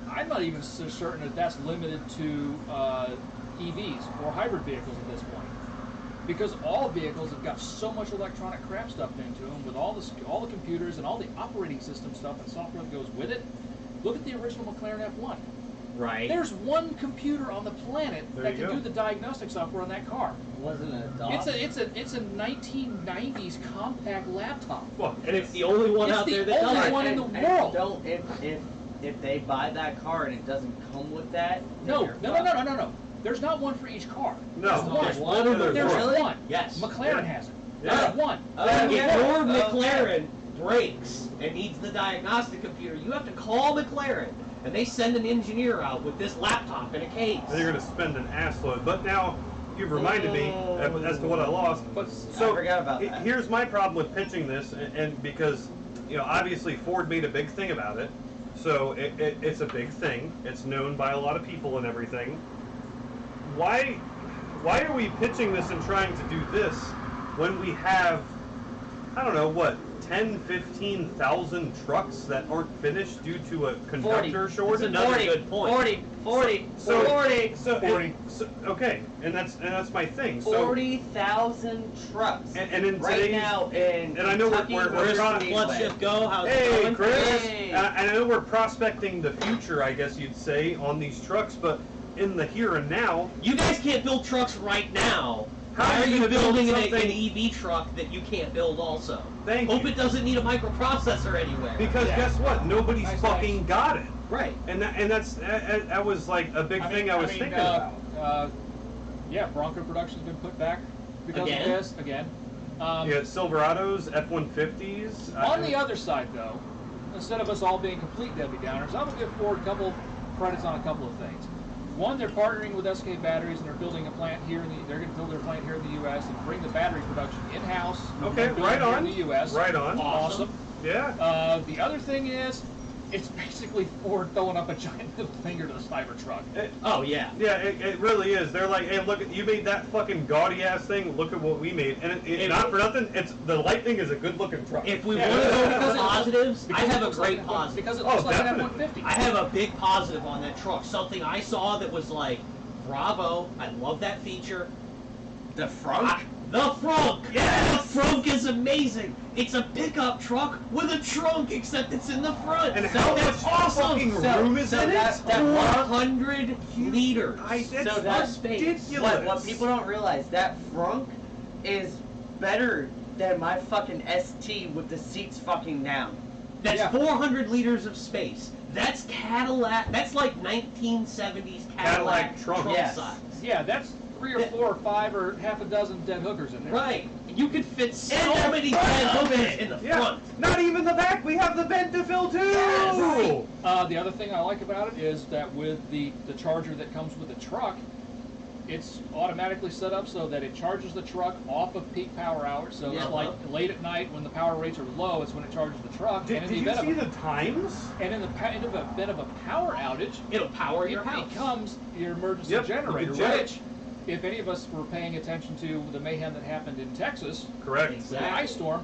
I'm not even so certain that that's limited to EVs or hybrid vehicles at this point, because all vehicles have got so much electronic crap stuffed into them with all the computers and all the operating system stuff and software that goes with it. Look at the original McLaren F1. Right. There's one computer on the planet There that you can go. do the diagnostic software on that car. Wasn't it a DOS? It's a 1990s compact laptop. Well, and it's the only one It's out the there that only does it. one in the And world. Don't if they buy that car and it doesn't come with that. then No, you're no, no, fucked. no, no, no. There's not one for each car. No, There's There's one. one in the There's world. one. Yes. McLaren Yeah. has it. Yeah. There's one. Oh, If yeah. your Oh, McLaren breaks and needs the diagnostic computer, you have to call McLaren, and they send an engineer out with this laptop in a case. And you're going to spend an assload. But now you've reminded me as to what I lost. But So I forgot about that. Here's my problem with pitching this, and because obviously Ford made a big thing about it, so it's a big thing. It's known by a lot of people and everything. Why are we pitching this and trying to do this when we have, I don't know, what, 10, 15,000 trucks that aren't finished due to a conductor shortage? That's another good point. 40. So, okay, and that's my thing. So 40,000 trucks. and in right today's now in and I know Kentucky, we're Where's trying the to- clutch Speedway. shift go? How's it Hey, going? Chris. Hey. I know we're prospecting the future, I guess you'd say, on these trucks, but in the here and now, You guys can't build trucks right now. How Why are are you you gonna build building an something- EV truck that you can't build also? Thank Hope you. it doesn't need a microprocessor anywhere. because Yeah. guess what? Nobody's Nice, fucking nice. got it. Right. And that was like a big thing I was thinking about. Yeah, Bronco production's been put back because Again? of this again. You got Silverados, F-150s. On the other side, though, instead of us all being complete Debbie Downers, I'm gonna give Ford a couple credits on a couple of things. One, they're partnering with SK Batteries and they're building a plant here they're going to build their plant here in the U.S. and bring the battery production in-house. Okay, and build right it here on. in the U.S. Right on. Awesome. Yeah. The other thing is, it's basically Ford throwing up a giant middle finger to the Cybertruck. Oh yeah. Yeah, it really is. They're like, hey, look, you made that fucking gaudy ass thing. Look at what we made, and If- not for nothing. The Lightning is a good looking truck. If we Yeah, want to go because for it- positives, I because have it a looks great like positive. Because it Oh, looks like an definitely. F-150. I have a big positive on that truck. Something I saw that was like, bravo, I love that feature. The front. The frunk! Yeah, the frunk is amazing! It's a pickup truck with a trunk, except it's in the front. And so how that's much awesome! fucking So- room is so in that- it? that 400 liters. That's So that- ridiculous. What people don't realize, that frunk is better than my fucking ST with the seats fucking down. That's Yeah. 400 liters of space. That's Cadillac. That's like 1970s Cadillac trunk. Yes. size. Yeah, that's 3 or 4 or 5 or half a dozen dead hookers in there. Right. You could fit so In the many front dead of hookers it. in the Yeah. front. Not even the back. We have the vent to fill too. Yes. Right. The other thing I like about it is that with the charger that comes with the truck, it's automatically set up so that it charges the truck off of peak power hours. So Yeah. it's like late at night when the power rates are low, it's when it charges the truck. Did you see the times? And in the event of a power outage, It'll power your it house. becomes your emergency Yep, generator, you can jet which, if any of us were paying attention to the mayhem that happened in Texas, Correct. the Exactly. ice storm,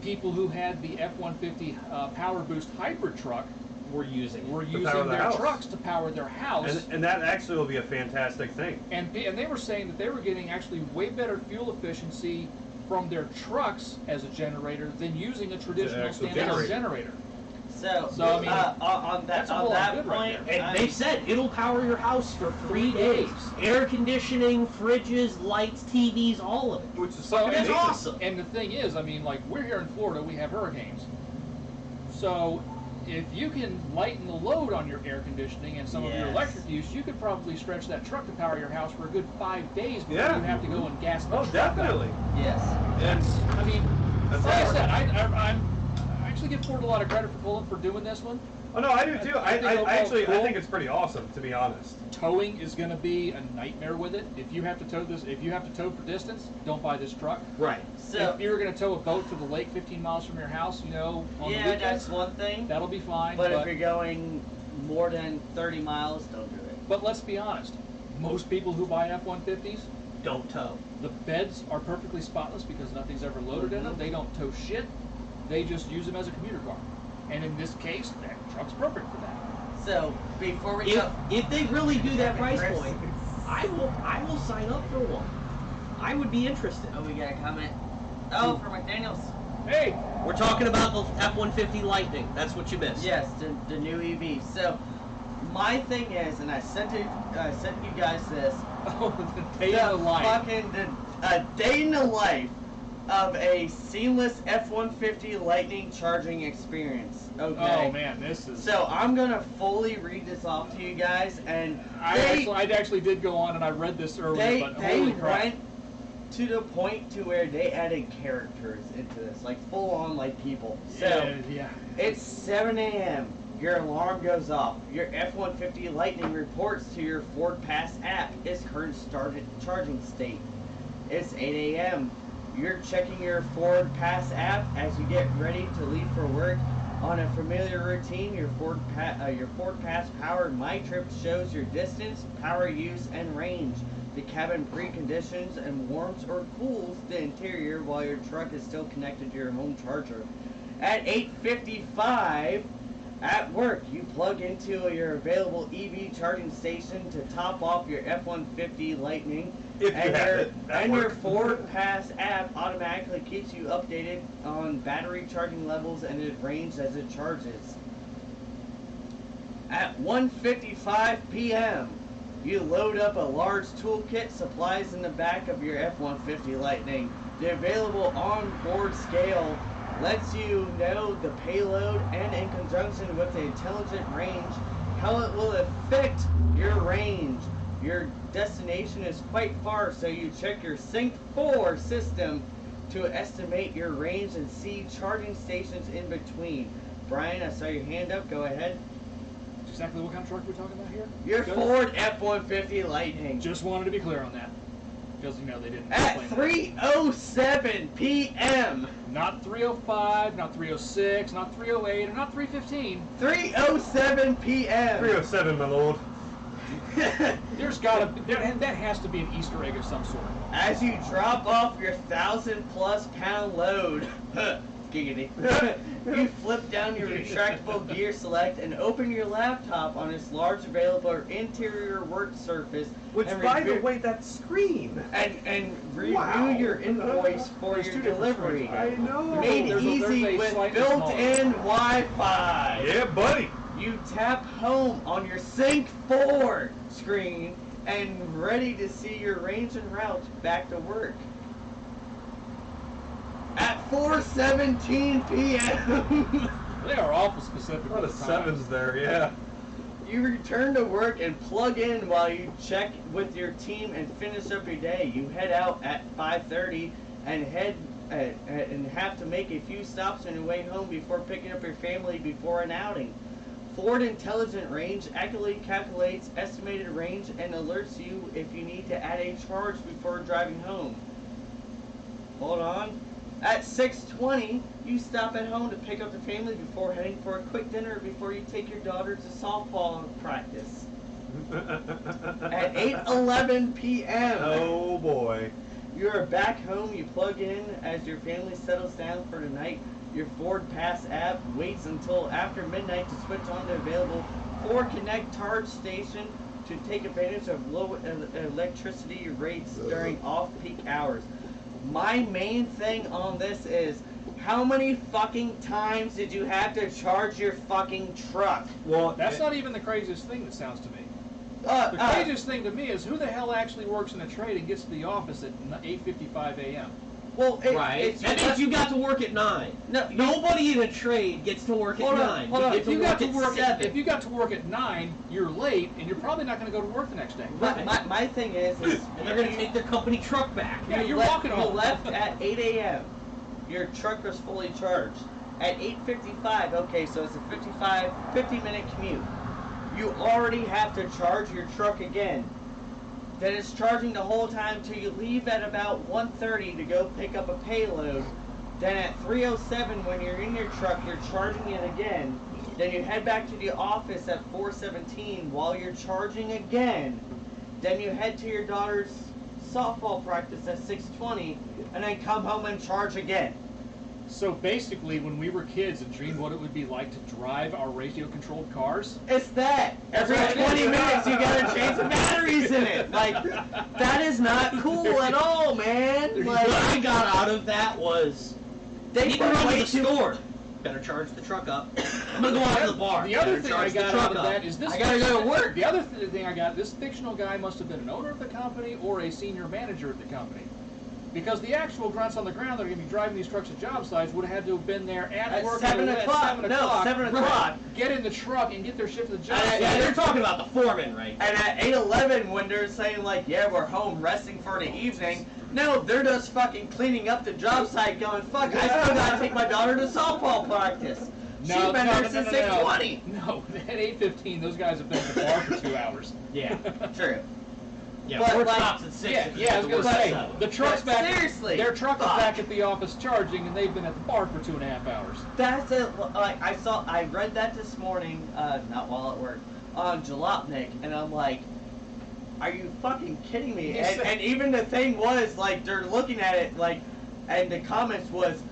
people who had the F-150 Power Boost hybrid truck We're using. were To using power their their house. trucks to power their house. And that actually will be a fantastic thing. And they were saying that they were getting actually way better fuel efficiency from their trucks as a generator than using a traditional actual standalone generator. generator. So, So, I mean, on that that's a whole lot good right point, there. And they said it'll power your house for 3 days. Air conditioning, fridges, lights, TVs, all of it. Which is So fucking It's and- amazing. awesome. And the thing is, I mean, like, we're here in Florida, we have hurricanes. So if you can lighten the load on your air conditioning and some of your Yes. electric use, you could probably stretch that truck to power your house for a good 5 days before Yeah. you have to go and gas the Oh, truck up. definitely. yes. That's, I mean, That's like I awesome. said, I actually give Ford a lot of credit for doing this one. Oh no, I do too. I think I overall actually cool. I think it's pretty awesome, to be honest. Towing is going to be a nightmare with it. If you have to tow for distance, don't buy this truck. Right. So, If you're going to tow a boat to the lake 15 miles from your house, you know, on yeah, the weekends, that's one thing. that'll be fine. But if you're going more than 30 miles, don't do it. But let's be honest, most people who buy F-150s, Don't tow. the beds are perfectly spotless because nothing's ever loaded in them. Mhm. They don't tow shit. They just use them as a commuter car. And in this case, that truck's perfect for that. So, before we If go, if they really do that price Chris. point, I will sign up for one. I would be interested. oh, we got a comment. Oh, for McDaniels. Hey! We're talking about the F-150 Lightning. That's what you missed. Yes, the new EV. So, my thing is, and I sent you guys this. Oh, the day of the life. Fucking a day in the life of a seamless F-150 Lightning charging experience. Okay. Oh man, this is. So I'm gonna fully read this off to you guys, and I actually did go on and I read this earlier, but they holy crap. went to the point to where they added characters into this, like full on like people. So yeah. it's 7 a.m. Your alarm goes off. Your F-150 Lightning reports to your Ford Pass app its current started charging state. It's 8 a.m. You're checking your Ford Pass app as you get ready to leave for work. On a familiar routine, your Ford Pass powered My Trip shows your distance, power use, and range. The cabin preconditions and warms or cools the interior while your truck is still connected to your home charger. At 8:55 at work, you plug into your available EV charging station to top off your F-150 Lightning. If you and have your, it at and your work. Ford Pass app automatically keeps you updated on battery charging levels and its range as it charges. At 1:55 p.m., you load up a large toolkit supplies in the back of your F-150 Lightning. The available on-board scale lets you know the payload and, in conjunction with the intelligent range, how it will affect your range. Your destination is quite far, so you check your Sync 4 system to estimate your range and see charging stations in between. Brian, I saw your hand up. Go ahead. Exactly what kind of truck we're talking about here? Your Good. Ford F-150 Lightning. Just wanted to be clear on that. Because, you know, they didn't At explain that. 3:07 p.m. Not 305, not 306, not 308, or not 315. 3:07 p.m. 307, my lord. There's gotta be, that has to be an Easter egg of some sort. As you drop off your 1,000+ pound load, giggity, you flip down your retractable gear select and open your laptop on its large available interior work surface. Which, and by the review- way, that screen. and review Wow. your invoice for There's your two different delivery. I know. Made There's easy a with slightly built-in Wi-Fi. Yeah, buddy. You tap home on your Sync 4 screen and ready to see your range and route back to work. At 4:17 p.m. They are awful specific. A lot of with the sevens times. there, yeah. You return to work and plug in while you check with your team and finish up your day. You head out at 5:30 and and have to make a few stops on your way home before picking up your family before an outing. Ford Intelligent Range accurately calculates estimated range and alerts you if you need to add a charge before driving home. Hold on. At 6:20, you stop at home to pick up the family before heading for a quick dinner before you take your daughter to softball practice. At 8:11 p.m. Oh boy. You are back home, you plug in as your family settles down for the night. Your Ford Pass app waits until after midnight to switch on the available Ford Connect charge station to take advantage of low electricity rates during off-peak hours. My main thing on this is, how many fucking times did you have to charge your fucking truck? Well, That's not even the craziest thing that sounds to me. The craziest thing to me is who the hell actually works in a trade and gets to the office at 8:55 a.m. Well, Right. And if you got to work at 9. No, Nobody in a trade gets to work Hold at on, 9. hold on. You If get you to got work to at work 7. if you got to work at 9, you're late, and you're probably not going to go to work the next day. my thing is And they're going to take their company truck back. Yeah, you're left, walking you home. left at 8 a.m. Your truck was fully charged. At 8:55, okay, so it's a 50-minute commute. You already have to charge your truck again. Then it's charging the whole time till you leave at about 1:30 to go pick up a payload. Then at 3:07, when you're in your truck, you're charging it again. Then you head back to the office at 4:17 while you're charging again. Then you head to your daughter's softball practice at 6:20, and then come home and charge again. So basically, when we were kids and dreamed what it would be like to drive our radio-controlled cars, It's that. Every That's what it 20 is. minutes you gotta change the batteries in it. Like, that is not cool at all, man. What I Like, got out of that was, they people put run way to the too... store. Better charge the truck up. I'm going to go out to the bar. the other Better thing I charge the got truck out of up. that is this. I gotta go to work. The other thing I got, this fictional guy must have been an owner of the company or a senior manager at the company. Because the actual grunts on the ground that are going to be driving these trucks at job sites would have had to have been there at At work 7 at o'clock. 7 No, o'clock. 7 Right. o'clock. Get in the truck and get their shit to the job And- site. Yeah, they're talking about the foreman right now. And at 8:11, when they're saying, like, yeah, we're home resting for the evening, no, they're just fucking cleaning up the job site going, fuck, I still gotta take my daughter to softball practice. She's been there since 6:20. No, at 8:15, those guys have been at the bar for 2 hours. Yeah. True. Yeah, But, Ford like- stops at 6. Yeah, I was gonna say the truck's But back. seriously, Their truck is fuck. back at the office charging, and they've been at the bar for 2.5 hours. That's it. Like, I read that this morning, not while at work, on Jalopnik, and I'm like, are you fucking kidding me? And even the thing was, like, they're looking at it, like, and the comments was,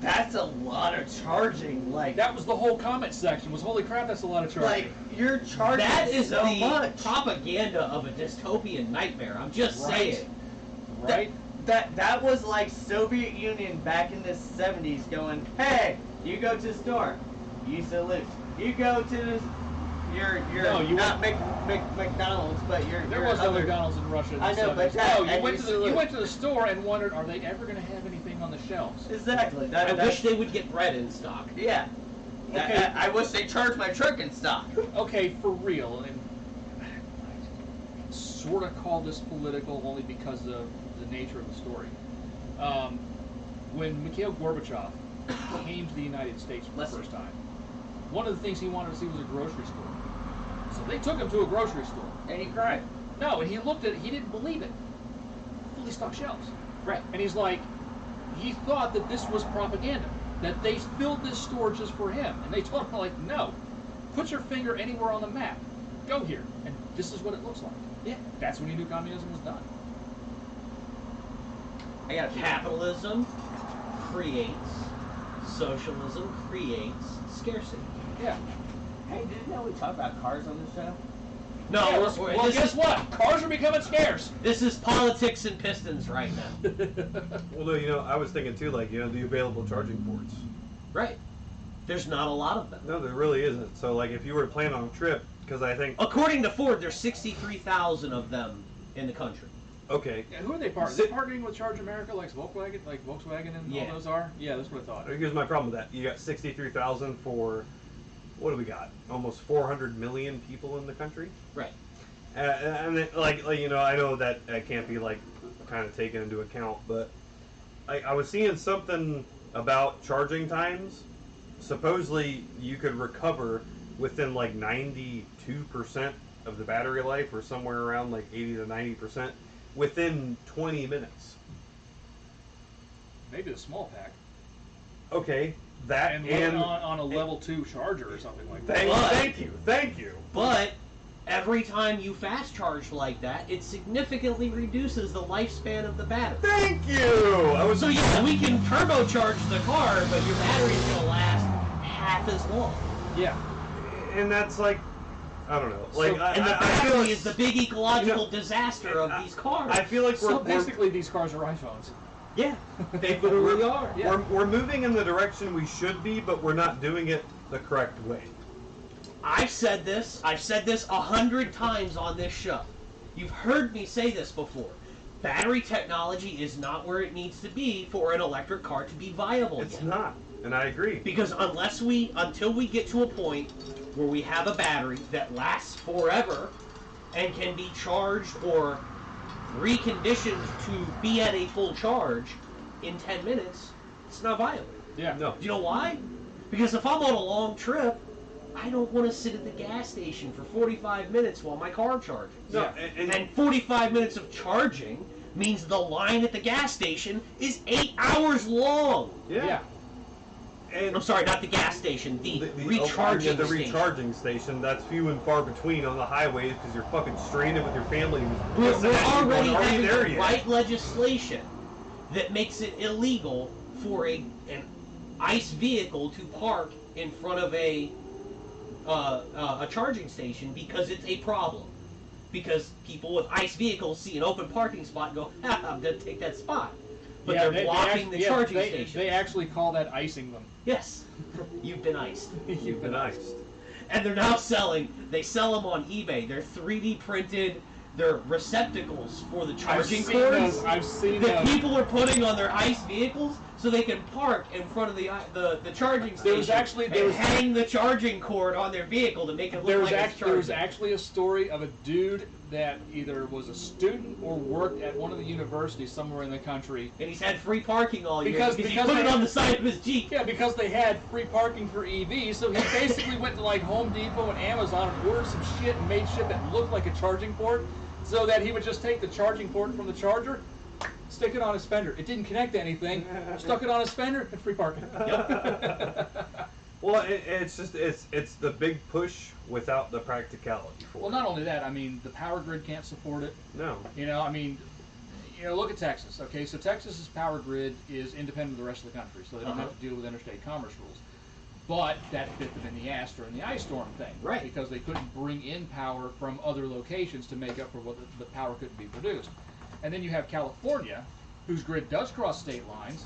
that's a lot of charging. Like, That was the whole comment section. Was holy crap, that's a lot of charging. like you're charging That is so the much. propaganda of a dystopian nightmare. I'm just Right. saying. Right? That was like Soviet Union back in the 70s going, hey, you go to the store, you salute. You go to the, you're No, you not McDonald's, but you're There you're was no other, McDonald's in Russia. In the I know, 70s. but that- no, you and went you to the you salute. went to the store and wondered, are they ever going to have anything on the shelves? Exactly. I That, wish they would get bread in stock. yeah. Okay. I wish they charged my truck in stock. Okay, for real, and I sort of call this political only because of the nature of the story. When Mikhail Gorbachev came to the United States for Bless the him. first time, one of the things he wanted to see was a grocery store. So they took him to a grocery store. And he cried. No, and he looked at it, he didn't believe it. Fully stocked shelves. Right. And he's like, he thought that this was propaganda, that they filled this store just for him. And they told him, like, no, put your finger anywhere on the map. Go here. And this is what it looks like. Yeah. That's when he knew communism was done. I got Capitalism creates, socialism creates scarcity. Yeah. Hey, did you know we talk about cars on the show? No, Yeah, we're- well, this guess is, what? Cars are becoming scarce. This is politics and pistons right now. Well, no, you know, I was thinking too, like, you know, the available charging ports. Right. There's not a lot of them. No, there really isn't. So, like, if you were to plan on a trip, because I think, According to Ford, there's 63,000 of them in the country. Okay. Yeah, who are they partnering? Are they partnering with Charge America, like Volkswagen and Yeah. all those are? Yeah, that's what I thought. Here's my problem with that. You got 63,000 for, what do we got? Almost 400 million people in the country. Right. And it, like you know, I know that can't be like kind of taken into account, but I was seeing something about charging times. Supposedly, you could recover within like 92% of the battery life, or somewhere around like 80 to 90% within 20 minutes. Maybe the small pack. Okay, that And on a level 2 charger or something like that. Thank you. But every time you fast charge like that, it significantly reduces the lifespan of the battery. Thank you. So yeah, we can turbocharge the car, but your battery's gonna last half as long. Yeah. And that's like, I don't know. Like, So- I and the I feel battery like, is the big ecological you know, disaster of these cars. I feel like So we're basically, these cars are iPhones. Yeah, they literally are. Yeah. we're moving in the direction we should be, but we're not doing it the correct way. I've said this 100 times on this show. You've heard me say this before. Battery technology is not where it needs to be for an electric car to be viable It's yet. not, and I agree. Because until we get to a point where we have a battery that lasts forever and can be charged or reconditioned to be at a full charge in 10 minutes, it's not viable. Yeah. No. Do you know why? Because if I'm on a long trip, I don't want to sit at the gas station for 45 minutes while my car charges. No, Yeah. And 45 minutes of charging means the line at the gas station is 8 hours long. Yeah. And I'm sorry, not the gas station, the the recharging the station. recharging station, that's few and far between on the highways because you're fucking stranded with your family. We're Listen, you already aren't having there the yet. right legislation that makes it illegal for an ICE vehicle to park in front of a charging station because it's a problem. Because people with ICE vehicles see an open parking spot and go, ha, I'm going to take that spot. But Yeah, they're blocking the charging they, station. They actually call that icing them. Yes, you've been iced. You've been iced. And they're now they sell them on eBay. They're 3D printed, they're receptacles for the charging cords. I've seen That those. people are putting on their ICE vehicles so they can park in front of the charging station There was hang the charging cord on their vehicle to make it look like it's There was charging. actually a story of a dude that either was a student or worked at one of the universities somewhere in the country. And he's had free parking all year Because- because he because put it they- on the side of his Jeep. Yeah, because they had free parking for EVs, so he basically went to like Home Depot and Amazon and ordered some shit and made shit that looked like a charging port, so that he would just take the charging port from the charger, stick it on his fender. It didn't connect to anything. Stuck it on his fender and free parking. Well, it's just it's the big push without the practicality for Well, it. not only that, I mean, the power grid can't support it. No. You know, I mean, look at Texas. Okay, so Texas's power grid is independent of the rest of the country, so they don't have to deal with interstate commerce rules. But that bit them in the ass during the ice storm thing, Right. Because they couldn't bring in power from other locations to make up for what the power couldn't be produced. And then you have California, whose grid does cross state lines,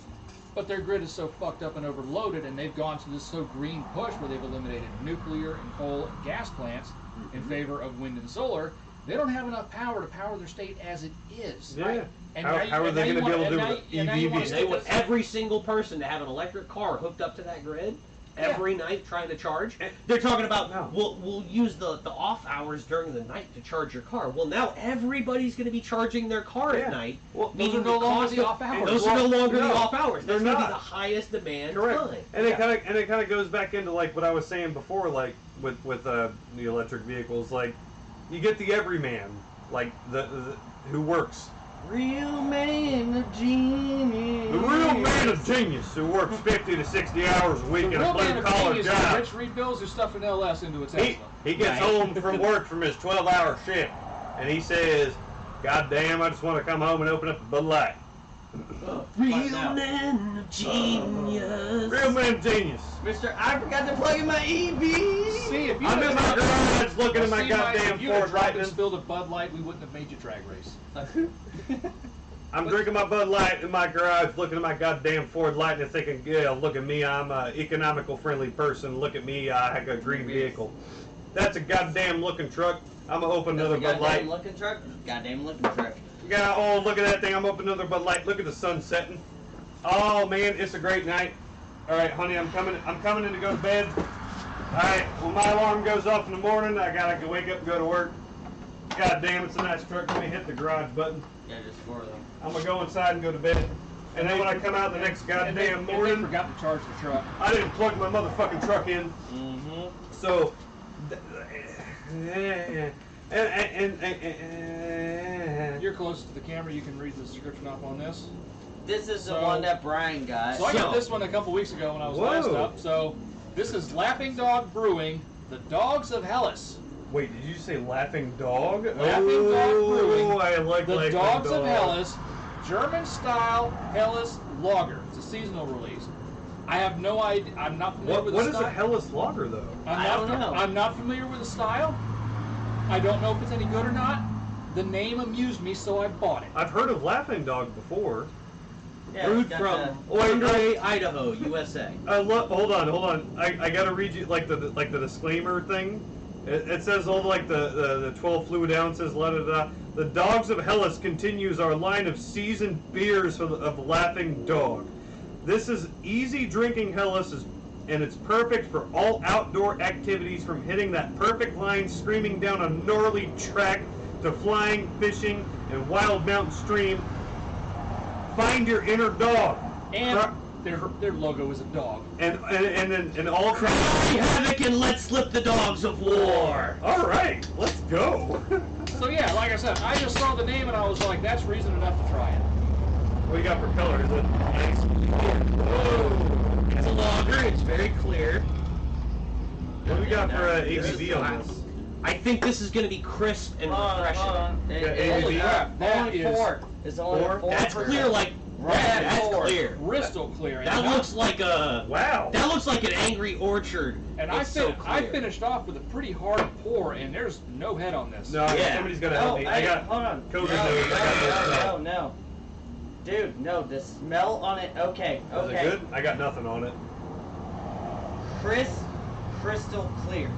but their grid is so fucked up and overloaded, and they've gone to this so green push where they've eliminated nuclear and coal and gas plants in favor of wind and solar. They don't have enough power to power their state as it is. Yeah. Right? And How- now you- how are and they now you gonna be wanna- able to and do now- it? and now you wanna EVs? They stick want this- every single person to have an electric car hooked up to that grid every night trying to charge. They're talking about, No. we'll use the off hours during the night to charge your car. Well, now everybody's going to be charging their car Yeah. at night. Well, meaning those are no the longer cost the of- off hours. Those are no longer No, the off hours. they're That's going to be not. the highest demand Correct. time. And it kind of goes back into like what I was saying before, like with the electric vehicles, like you get the everyman, like the who works. Real man of genius. The real man of genius who works 50 to 60 hours a week The in real a man blue of collar genius is job. Rich Reed Bills who stuff an LS into a Tesla. He gets Right. home from work from his 12-hour shift, and he says, "God damn, I just want to come home and open up a Bud Light." Real now. man of genius. Real man of genius. Mister, I forgot to plug in my EV. See, if you I'm in my garage looking at my See, goddamn if you had Ford dropped and Lightning. spilled a Bud Light, we wouldn't have made you drag race. I'm drinking my Bud Light in my garage, looking at my goddamn Ford Lightning, thinking, yeah, look at me, I'm an economical friendly person. Look at me, I have a green vehicle. That's a goddamn looking truck. I'm gonna open another Bud Goddamn Light. looking truck. Goddamn looking truck. God, oh, look at that thing. I'm opening another Bud Light. Look at the sun setting. Oh, man, it's a great night. All right, honey, I'm coming in to go to bed. All right, when my alarm goes off in the morning, I got to wake up and go to work. God damn, it's a nice truck. Let me hit the garage button. Yeah, just 4 of them. I'm going to go inside and go to bed. And then when I come out the next goddamn morning, They forgot to charge the truck. I didn't plug my motherfucking truck in. Mm-hmm. So, You're closest to the camera. You can read the description off on this. This is the So- one that Brian got. So I got So- this one a couple weeks ago when I was Whoa. last up. So this is Laughing Dog Brewing, the Dogs of Hellas. wait, did you say Laughing Dog? Laughing Dog Brewing, I like The Laughing Dogs Dog. of Hellas, German style Hellas Lager. It's a seasonal release. I have no idea. I'm not familiar with What the is style. a Hellas Lager, though? I don't know. I'm not familiar with the style. I don't know if it's any good or not. The name amused me, so I bought it. I've heard of Laughing Dog before. Yeah, Brewed it's got from the- Andre, Idaho, USA. Hold on. I gotta read you like the disclaimer thing. It says all like the 12 fluid ounces. La da da. The Dogs of Hellas continues our line of seasoned beers of Laughing Dog. This is easy drinking Hellas and it's perfect for all outdoor activities, from hitting that perfect line screaming down a gnarly track to flying, fishing, and wild mountain stream. Find your inner dog. And their logo is a dog. And all Cry havoc and let slip the dogs of war. All right, let's go. So yeah, like I said, I just saw the name and I was like, that's reason enough to try it. What you got for color? Is it nice? Whoa. It's a lager. It's very clear. What do we got for This is ABV on this? I think this is going to be crisp and Hold on, refreshing. hold on. Yeah, Holy crap, that only is 4. It's only Four? 4. That's clear, like Right, that's forward. clear. crystal clear. And That I- looks like a Wow. that looks like an Angry Orchard. And It's I clear. finished off with a pretty hard pour, and there's no head on this. No, Yeah. somebody's got to help me. I hey, got hold on. COVID no, nose. I got no smell. no. Dude, no, the smell on it, okay. Is it good? I got nothing on it. Crisp, crystal clear.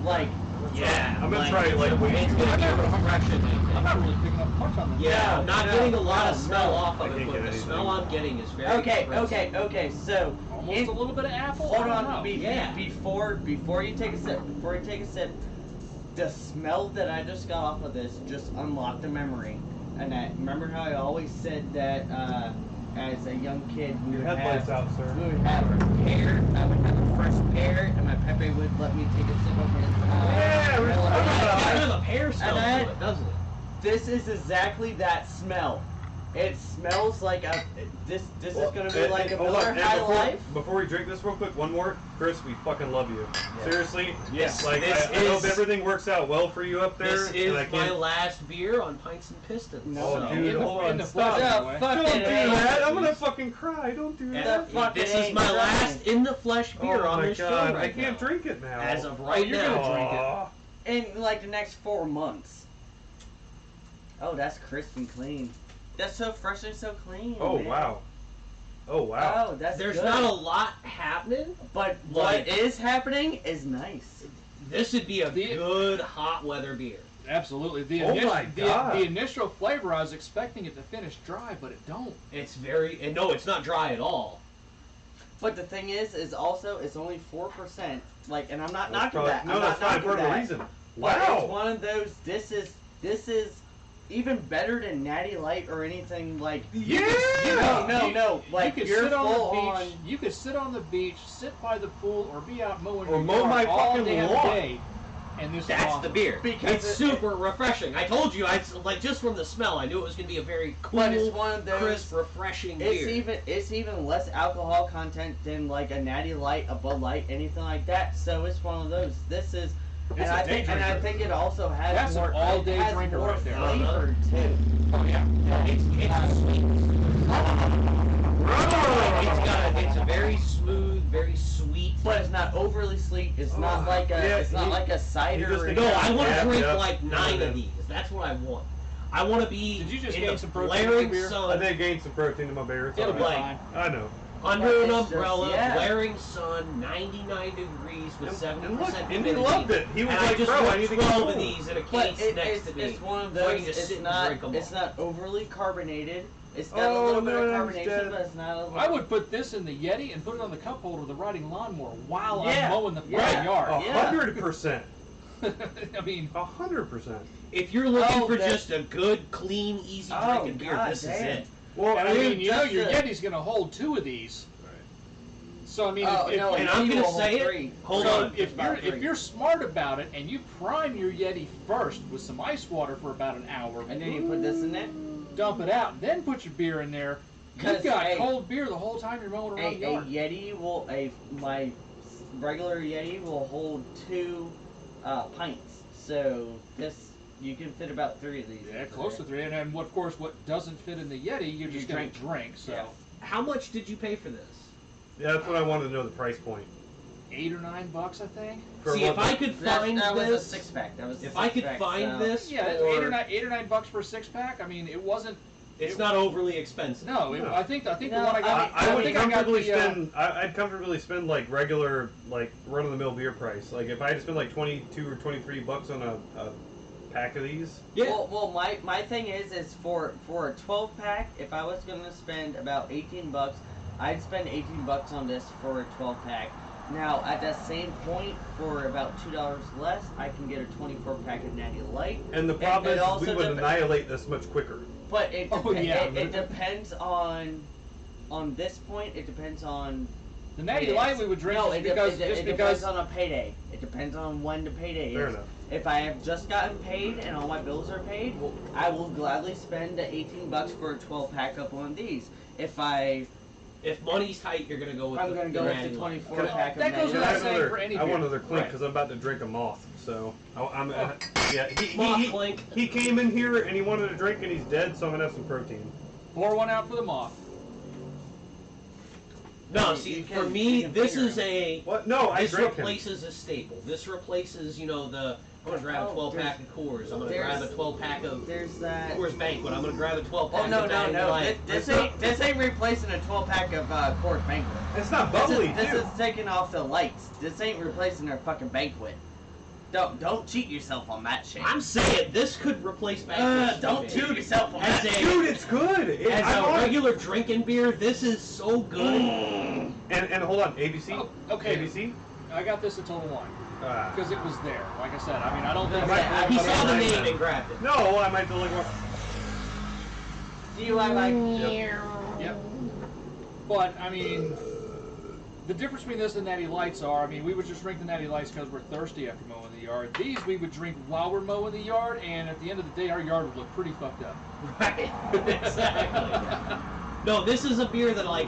Like, Yeah, I'm gonna try it like it's way gonna be refreshing. I'm not really picking up much on this. Yeah, No, I'm not no, getting a lot of no, smell no. off I of it, can't but get the anything. smell I'm getting is very okay, crisp. okay, so, Almost a little bit of apple. hold I don't on, know. Yeah. before you take a sip, the smell that I just got off of this just unlocked a memory. And remember how I always said that, as a young kid, we Your would headlights have, out, sir. we would have a pear, I would have a fresh pear, and my Pepe would let me take a sip of his, Yeah, we're melon. talking It's about kind that. of a pear smell And to it, doesn't it? This is exactly that smell. It smells like a. This is gonna be like a hold Miller on, and High Life. Before we drink this real quick, one more. Chris, we fucking love you. Seriously. Yes, Like, this I hope is- everything works out well for you up there. This is and I my can't. last beer on Pints and Pistons. No, Oh, so- dude, in the- hold in on. the Stop. flesh, No, anyway. fuck Don't do it, ain't. that. I'm gonna fucking cry. Don't do And that. fuck this it is ain't my done. last in the flesh beer Oh on my this show god, right I can't now. drink it now. As of right you're now. gonna drink it. Aw. In like the next 4 months. Oh, that's crisp and clean. That's so fresh and so clean. Oh man. wow. Oh wow. Oh, that's There's good. not a lot happening. But like- what is happening is nice. This would be a The- good hot weather beer. Absolutely. The Oh initial, my God. The initial flavor, I was expecting it to finish dry, but it don't. It's very and no, it's not dry at all. But the thing is also it's only 4%. Like, and I'm not That's knocking probably- that. No, I'm that's not fine. knocking Part of the that. reason. But it's Wow. one of those. This is even better than Natty Light or anything like. Yeah. No. Like you could you're sit on full the on. beach. You could sit on the beach, sit by the pool, or be out mowing Or your mow yard my all fucking damn lawn. day. And this is That's awesome. the beer. Because It's super refreshing. I told you, like just from the smell, I knew it was going to be a very cool, But it's one of those. crisp, refreshing It's beer. even less alcohol content than like a Natty Light, a Bud Light, anything like that. So it's one of those. This is. It's And a I day think drinker. it also has That's an more. all-day it has drinker more right there. flavor too. Oh yeah. It's sweet. It's a very smooth, very sweet. But it's not overly sweet. It's not like a. Yeah, it's not you- like a you cider. just or think- No, I want to Yeah, drink yeah. like 9 Yeah. of these. That's what I want. I want to be Did you just in gain the some protein in blaring your beer? sun. I did gain some protein in my beer. It's It'll all be right. like- fine. I know. Under an It's just- umbrella, yeah. blaring sun, 99 degrees with 70% and look, humidity. and he loved it. He was and like, I just bro, want I need to 12 get of cold. these in a But case next to me. it's one of so I those. can just It's sit and not. drink 'em It's all. not overly carbonated. It's got Oh, a little bit no, of no, carbonation, Dad. but it's not a. I would put this in the Yeti and put it on the cup holder of the riding lawnmower while Yeah, I'm mowing the front yeah. yard. Yeah. 100%. I mean, 100%. If you're looking Oh, for that- just a good, clean, easy Oh, drinking beer, God this is damn. it. Well, I mean, you know just your the- Yeti's going to hold 2 of these. So I mean, Oh, if, no, and and I'm you gonna will hold say it. 3. Hold so on. if About you're 3. if you're smart about it and you prime your Yeti first with some ice water for about an hour, And then you put this in there. dump it out, then put your beer in there. You've 'Cause, got hey, cold beer the whole time you're mowing around the A yard. Yeti will my regular Yeti will hold 2 pints. So this you can fit about 3 of these. Yeah, into close to there. 3. And then, of course, what doesn't fit in the Yeti, you're You just going to drink. So Yeah. How much did you pay for this? Yeah, that's what I wanted to know, the price point. $8 or $9, I think. For See, if what- I could find that was a this, 6-pack. That was a if I could 6-pack, find so- this, Yeah, it's for, $8 or $9 for a 6-pack. I mean, it wasn't. it's not overly expensive. No, No. I think the No, one I got. I would think I got comfortably the, spend. I'd comfortably spend like regular, like run-of-the-mill beer price. Like if I had to spend like 22 or 23 bucks on a pack of these. Yeah. Well, my thing is for a 12-pack, if I was gonna spend about 18 bucks, I'd spend 18 bucks on this for a 12-pack. Now, at that same point, for about $2 less, I can get a 24-pack of Natty Light. And the problem it is also we would dep- annihilate this much quicker. But it Oh, yeah. it depends on this point. It depends on The Natty Yes. Light we would drink No, just it, because. it, just it because depends on a payday. It depends on when the payday Fair is. enough. If I have just gotten paid and all my bills are paid, I will gladly spend the 18 bucks for a 12-pack of one of these. If If money's tight, you're gonna go with I'm the, gonna the go with Natty the Light. 24-pack of That goes Natty without I Light. saying for any want beer. another clink Right. because I'm about to drink a moth. So I'm Oh. yeah. Moth clink. He came in here and he wanted a drink and he's dead, so I'm gonna have some protein. Pour one out for the moth. No, You see, can- for you me, can this figure is him. a. What? No, I This drank him. replaces a staple. This replaces, I'm gonna grab a Oh, 12-pack of Coors. I'm gonna there's- grab a 12-pack of There's that. Coors Banquet. I'm gonna grab a 12-pack Oh no of no Natty no! Light. This ain't replacing a 12-pack of Coors Banquet. It's not This bubbly is, this too. is taking off the lights. This ain't replacing their fucking banquet. Don't cheat yourself on that shit. I'm saying this could replace Banquet. for Don't me. cheat yourself on As that. a- Dude, it's good. As I'm a on it. regular drinking beer, this is so good. And hold on, ABC. Oh, okay. ABC. I got this at Total Wine Ah. because it was there. Like I said, I mean, I don't think. Yeah, He but saw the I- name and grabbed it. No, I might have to look. Do you like? Yep. But I mean, the difference between this and Natty Lights are, I mean, we would just drink the Natty Lights because we're thirsty after mowing the yard. These we would drink while we're mowing the yard, and at the end of the day, our yard would look pretty fucked up. Right. Exactly. No, this is a beer that I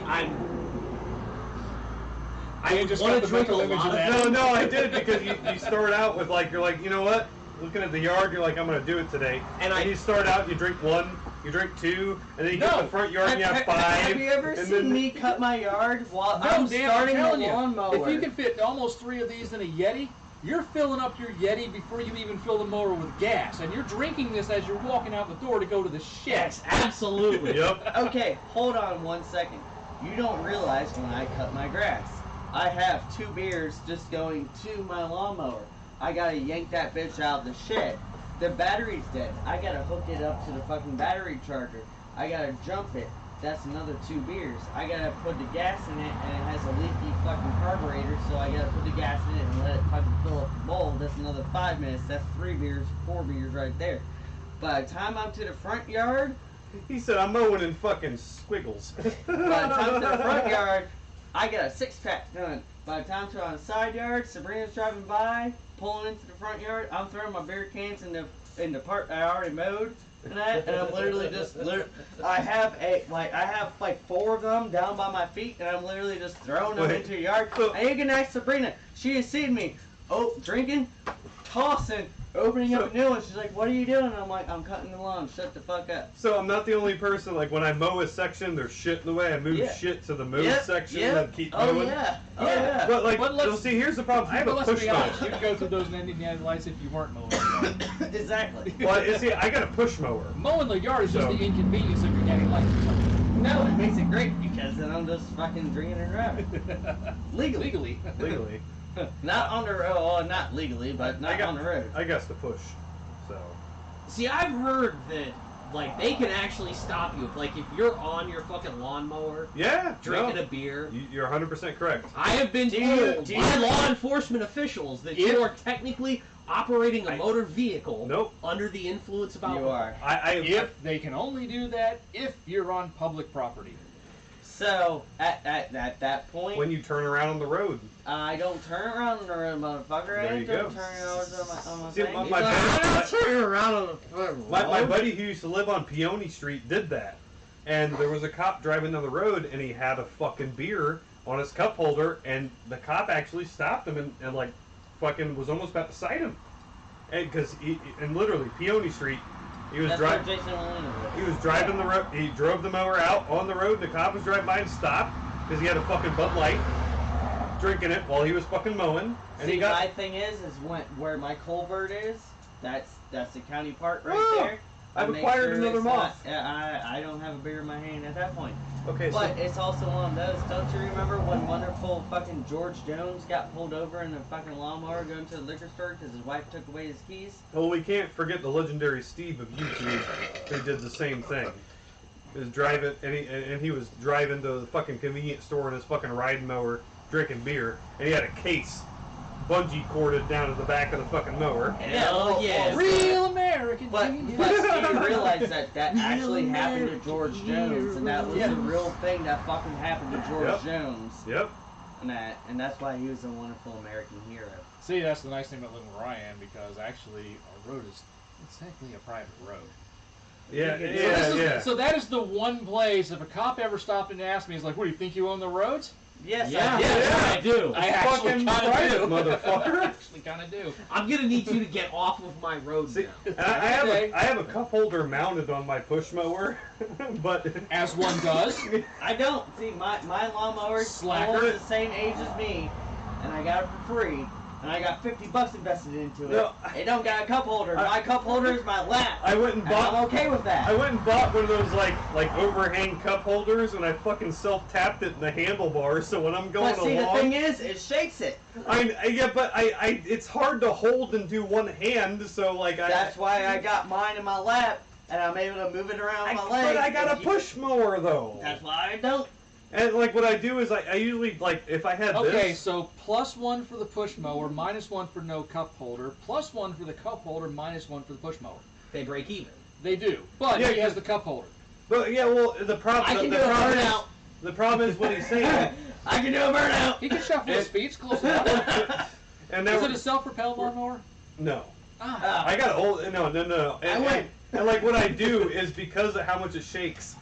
You would just want got to the drink a mental lot image of of that. that. No, I did because you start out with like you're like, you know what? Looking at the yard, you're like, I'm gonna do it today. And you start out, you drink one, you drink two, and then you get No. to the front yard and you have five. Have you ever and seen then me cut my yard while No, I'm Dan, starting I'm telling the you, lawnmower? if you can fit almost 3 of these in a Yeti, you're filling up your Yeti before you even fill the mower with gas, and you're drinking this as you're walking out the door to go to the shed. Yes, absolutely. Yep. Okay, hold on 1 second. You don't realize when I cut my grass, I have 2 beers just going to my lawnmower. I gotta yank that bitch out of the shed. The battery's dead. I gotta hook it up to the fucking battery charger. I gotta jump it. That's another 2 beers. I gotta put the gas in it, and it has a leaky fucking carburetor, so I gotta put the gas in it and let it fucking fill up the bowl. That's another 5 minutes. That's 3 beers, 4 beers right there. By the time I'm to the front yard, He said I'm mowing in fucking squiggles. by the time to the front yard, I got a 6-pack done. By the time to on the side yard, Sabrina's driving by, pulling into the front yard. I'm throwing my beer cans in the part I already mowed, and I'm literally just I have like 4 of them down by my feet, and I'm literally just throwing them Wait. into the yard. And you can ask Sabrina. She has seen me, drinking, tossing, opening up a new one. She's like, "What are you doing?" And I'm like, "I'm cutting the lawn. Shut the fuck up." So I'm not the only person. Like when I mow a section, there's shit in the way. I move Yeah. shit to the move Yep, section yep. and keep Oh mowing. yeah. Oh Yeah. yeah. But like, But let's- you'll see, here's the problem. I have a But let's push be honest, mower. you'd go through those Natty Lights if you weren't mowing the yard. Exactly. Well, you see, I got a push mower. Mowing the yard is just So- the inconvenience of your Natty Lights. No, it makes it great because then I'm just fucking drinking and driving. Legally. Legally. Not on the road. Oh, not legally, but not on the road. I guess the push. So. See, I've heard that, like, they can actually stop you. Like, if you're on your fucking lawnmower Yeah. drinking a beer. You're 100% correct. I have been told by law enforcement officials that you are technically operating a motor vehicle under the influence of alcohol. You are. If they can only do that if you're on public property. So, at that point... When you turn around on the road. I don't turn around on the road, motherfucker. There I you don't go. turn over on my See, thing. My buddy who used to live on Peony Street did that. And there was a cop driving down the road, and he had a fucking beer on his cup holder, and the cop actually stopped him and like, fucking was almost about to cite him. Because and literally, Peony Street, he was driving. He was driving the road. He drove the mower out on the road. The cop was driving by and stopped because he had a fucking Bud Light, drinking it while he was fucking mowing. And See, he got. my thing is where my culvert is. That's the county park right there. I've I make acquired sure another it's moth. I don't have a beer in my hand at that point. Okay, But so it's also one of those. Don't you remember when wonderful fucking George Jones got pulled over in a fucking lawnmower going to the liquor store because his wife took away his keys? well, we can't forget the legendary Steve of YouTube who did the same thing. He was driving, and he was driving to the fucking convenience store in his fucking riding mower, drinking beer, and he had a case bungee corded down to the back of the fucking mower. Hell yeah. Real American But genius. do you realize that actually happened to George Jones, and that was a real thing that fucking happened to George Jones, Yep. and that's why he was a wonderful American hero. See, that's the nice thing about living where I am, because actually our road is technically a private road. Yeah. So that is the one place, if a cop ever stopped and asked me, he's like, what, do you think you own the roads? Yes, Yeah, I did. I do. I actually fucking kind of private, do. motherfucker. I actually kind of do. I'm gonna need you to get off of my road See, now. and I have a cup holder mounted on my push mower, but As one does. I don't. See, my lawnmower's Slacker. almost the same age as me, and I got it for free, and I got $50 invested into it. No, It don't got a cup holder. My cup holder is my lap. I went and And I'm bought. okay with that. I went and bought one of those like overhang cup holders, and I fucking self tapped it in the handlebars. So when I'm going But see, along, the thing is, it shakes it. it's hard to hold and do one hand. So like That's why I got mine in my lap, and I'm able to move it around my leg. But I got a push mower though. That's why I don't. And like what I do is I usually like if I had Okay, this. so +1 for the push mower, -1 for no cup holder, +1 for the cup holder, -1 for the push mower. They break even. They do, but Yeah, he has the cup holder. But yeah, well the problem. I can the do a problem is, burnout. the problem is what he's saying. I can do a burnout. He can shuffle his feet, it's close enough. And Is now it a self-propelled lawnmower? no. Ah. I got old. No. And, I went- and like what I do is because of how much it shakes.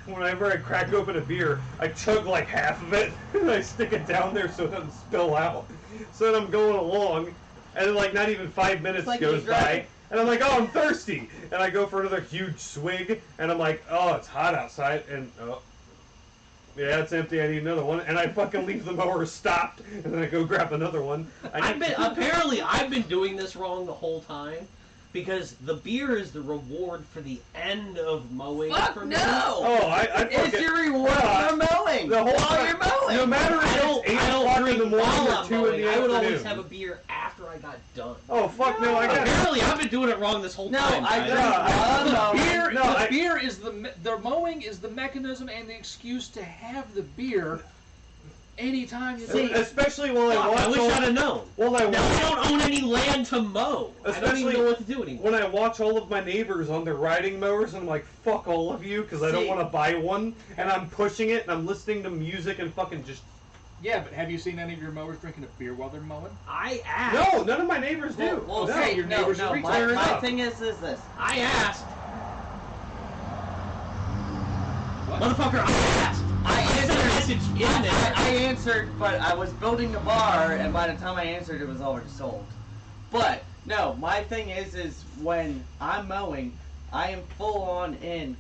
Whenever I crack open a beer, I chug like half of it and I stick it down there so it doesn't spill out. So then I'm going along, and then like not even 5 minutes like goes you driving. by, and I'm like, oh, I'm thirsty, and I go for another huge swig, and I'm like, oh, it's hot outside, and yeah, it's empty. I need another one, and I fucking leave the mower stopped, and then I go grab another one. Apparently I've been doing this wrong the whole time, because the beer is the reward for the end of mowing Fuck for me. no! Oh, I It's fucking, your reward for mowing. the whole while time, you're mowing. no matter I if don't, it's 8 I don't o'clock in drink the morning while or I'm 2 in mowing. the I would always afternoon. have a beer after I got done. Oh fuck no! I got Apparently I've been doing it wrong this whole No, time. I guys. drink Yeah, while I'm mowing. No, Beer is the mowing is the mechanism and the excuse to have the beer anytime you See, especially while I Fuck, watch. I wish I'd have known. While I Now I watch, don't own any land to mow. I don't Especially even know what to do anymore. when I watch all of my neighbors on their riding mowers, and I'm like, fuck all of you, because I don't See- want to buy one, and I'm pushing it, and I'm listening to music and fucking just. Yeah, but have you seen any of your mowers drinking a beer while they're mowing? I asked. No, none of my neighbors do. Well, no. okay, your neighbors no, are my retiring up. thing is this. I asked. What? Motherfucker, I asked. I sent a message in there. I answered, but I was building the bar, and by the time I answered, it was already sold. But no, my thing is when I'm mowing, I am full on in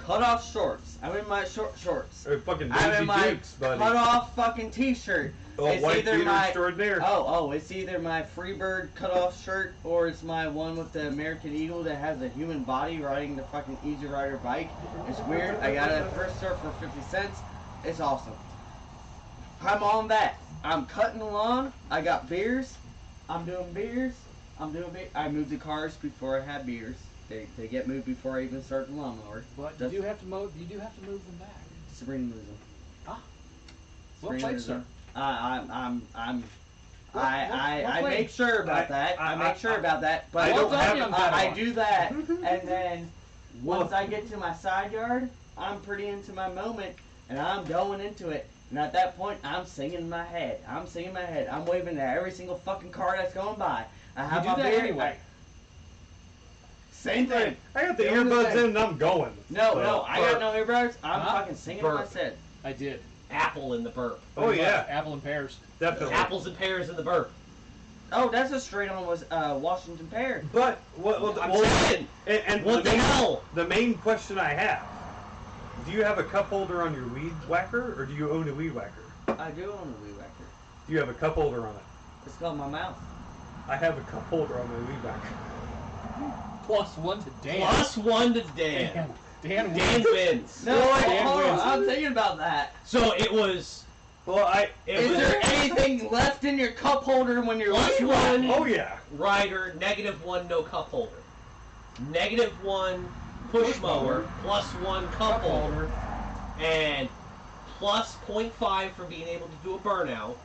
cut off shorts. I'm in my short shorts. Or fucking I'm Daisy in my Dukes, buddy. cut off fucking t-shirt. Oh, It's white either beater my extraordinaire. it's either my Freebird cut off shirt or it's my one with the American Eagle that has a human body riding the fucking Easy Rider bike. It's weird. I got it at Thrift Store for 50 cents. It's awesome. I'm on that. I'm cutting the lawn. I got beers. I'm doing beers. I moved the cars before I had beers. They get moved before I even start the lawnmower. But you do have to move them back. Sabrina moves them. Ah. Well Sabrina played, moves sir. them. I well make played. sure about that. I make sure about that. But I don't have- I do that, and then once I get to my side yard, I'm pretty into my moment, and I'm going into it. And at that point, I'm singing in my head. I'm waving at every single fucking car that's going by. I have You do my that beer. anyway. Same thing. I got the Don't do earbuds that. in and I'm going. No, So, I got no earbuds. I'm Huh? fucking singing in my Burp. head. I did. Apple in the burp. Oh Pretty much. yeah, Apple and pears. definitely. Apples and pears in the burp. Oh, that's a straight on was Washington pear. But I'm saying, and what the hell? The main question I have: do you have a cup holder on your weed whacker, or do you own a weed whacker? I do own a weed whacker. Do you have a cup holder on it? It's called my mouth. I have a cup holder on my weed whacker. +1 to Dan. +1 to Dan. Dan Dan wins. wins. No, Dan hold on. wins. I'm thinking about that. So it was. Well, It Is was there anything left in your cup holder when you're +1 leaving? oh yeah. rider, -1 no cup holder. -1 push mower, +1 cup holder, and plus 0.5 for being able to do a burnout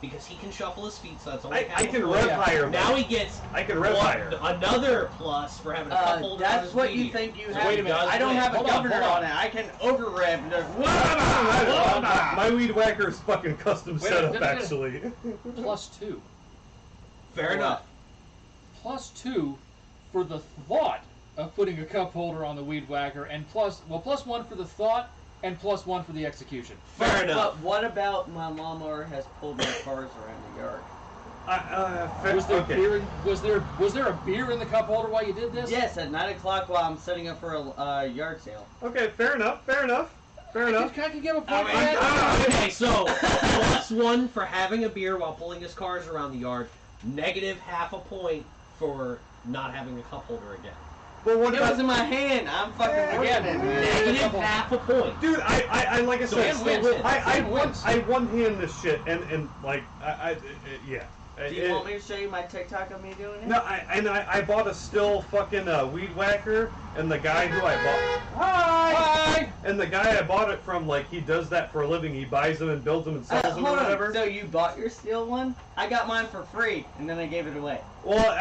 because he can shuffle his feet, so that's only half I a can point. rev yeah. higher. Now he gets I can rev higher. another plus for having a cup holder on That's his what weed you eater. think you So have. he does I don't win. have a Hold on, governor hold on on. it. I can over rev. My weed whacker is fucking custom Wait, setup, wait, actually. +2. Fair enough. +2 for the thought of putting a cup holder on the weed whacker, and +1 for the thought, and +1 for the execution. Fair enough. But what about my lawnmower has pulled my cars around the yard? Was there okay. beer? Was there a beer in the cup holder while you did this? Yes, at 9 o'clock while I'm setting up for a yard sale. Okay, fair enough. Fair enough. Can I give a point for that? Okay, so +1 for having a beer while pulling his cars around the yard, -0.5 point for not having a cup holder again. Well, what It was about, in my hand. I'm fucking Again, working it. -0.5 point. dude? I like I So said, Dan wins. I one hand this shit, and like yeah. Do you want me to show you my TikTok of me doing it? No, I bought a still fucking weed whacker, and the guy who I bought. Hi. And the guy I bought it from, like, he does that for a living. He buys them and builds them and sells them or Hold on. whatever. So you bought your steel one? I got mine for free, and then I gave it away. Well,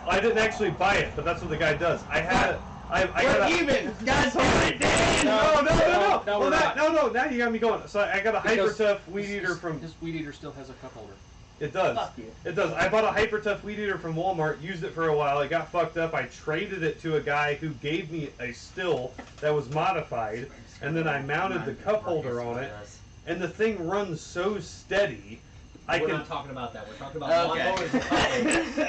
I didn't actually buy it, but that's what the guy does. I had I We're got a, even. God Sorry, damn it, Dan. No. No, Well, we're that, not. no, now you got me going. So I got a Because hyper tough weed eater from. His weed eater still has a cup holder. It does. Fuck you. It does. I bought a hyper tough weed eater from Walmart. Used it for a while. It got fucked up. I traded it to a guy who gave me a still that was modified, and then I mounted the cup holder on it. And the thing runs so steady. We're not talking about that. We're talking about Okay. lawnmowers and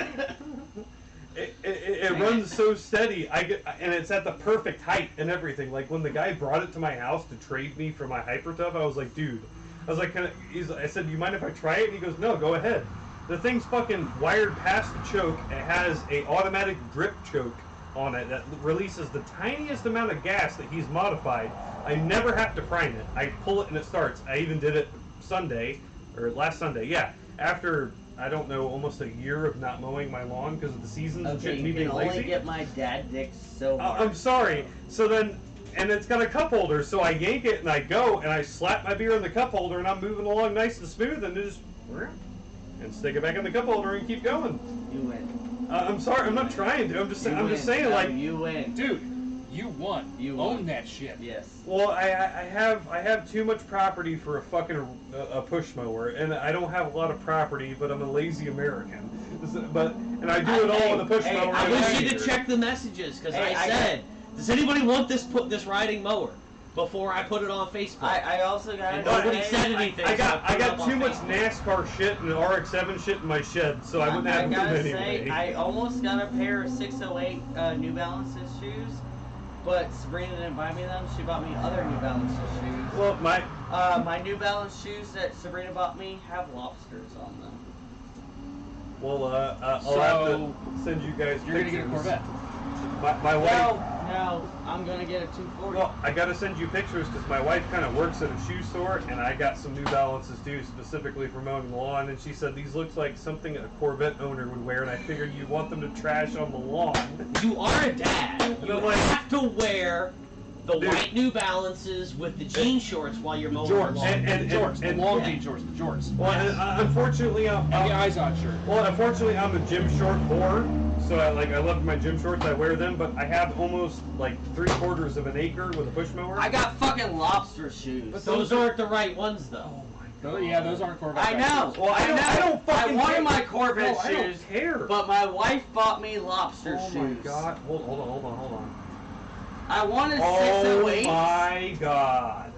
cup holders. It runs so steady. And it's at the perfect height and everything. Like when the guy brought it to my house to trade me for my hyper tough, I was like, dude. I was like, I said, you mind if I try it? And he goes, no, go ahead. The thing's fucking wired past the choke. It has a automatic drip choke on it that releases the tiniest amount of gas that he's modified. I never have to prime it. I pull it and it starts. I even did it last Sunday. Yeah, after I don't know, almost a year of not mowing my lawn because of the seasons and shit, Okay, and me you can being only lazy. get my dad dick so hard. I'm sorry. So then, and it's got a cup holder, so I yank it and I go and I slap my beer in the cup holder and I'm moving along nice and smooth and just and stick it back in the cup holder and keep going. You win. I'm sorry, I'm not trying to. I'm just saying, No, like, you win. Dude, you won. You own won. that shit. Yes. well, I have too much property for a fucking a push mower, and I don't have a lot of property, but I'm a lazy American. And I do it all with a push mower. I and a wish weed you to eater. check the messages because Hey, I said, does anybody want this riding mower? Before I put it on Facebook. I also got And to nobody say, said anything. I so got put it up on too much Facebook. NASCAR shit and RX-7 shit in my shed, so I wouldn't have I them gotta anyway. say, I almost got a pair of 608 New Balances shoes, but Sabrina didn't buy me them. She bought me other New Balance shoes. Well, My New Balance shoes that Sabrina bought me have lobsters on them. I'll So, have to send you guys You're gonna pictures. get a Corvette. My wife. No, I'm gonna get a 240. Well, I gotta send you pictures because my wife kind of works at a shoe store, and I got some New Balances too, specifically for mowing the lawn. And she said these looks like something a Corvette owner would wear, and I figured you'd want them to trash on the lawn. You are a dad. You I'm like- have to wear the Dude. white New Balances with the jean shorts while you're mowing Jorts. the lawn. And- the jorts. and- the long yeah. jean shorts. The jorts. Well, unfortunately, And the Izod shirt. unfortunately, I'm a gym short whore, so I love my gym shorts. I wear them, but I have almost like 3/4 of an acre with a push mower. I got fucking lobster shoes. But those aren't the right ones, though. Oh my god. Yeah, those aren't Corvette. I know. Well, I don't fucking I wanted care. my Corvette No, I don't shoes, care. but my wife bought me lobster Oh shoes. my god. Hold on. I wanted Oh 608s, my god.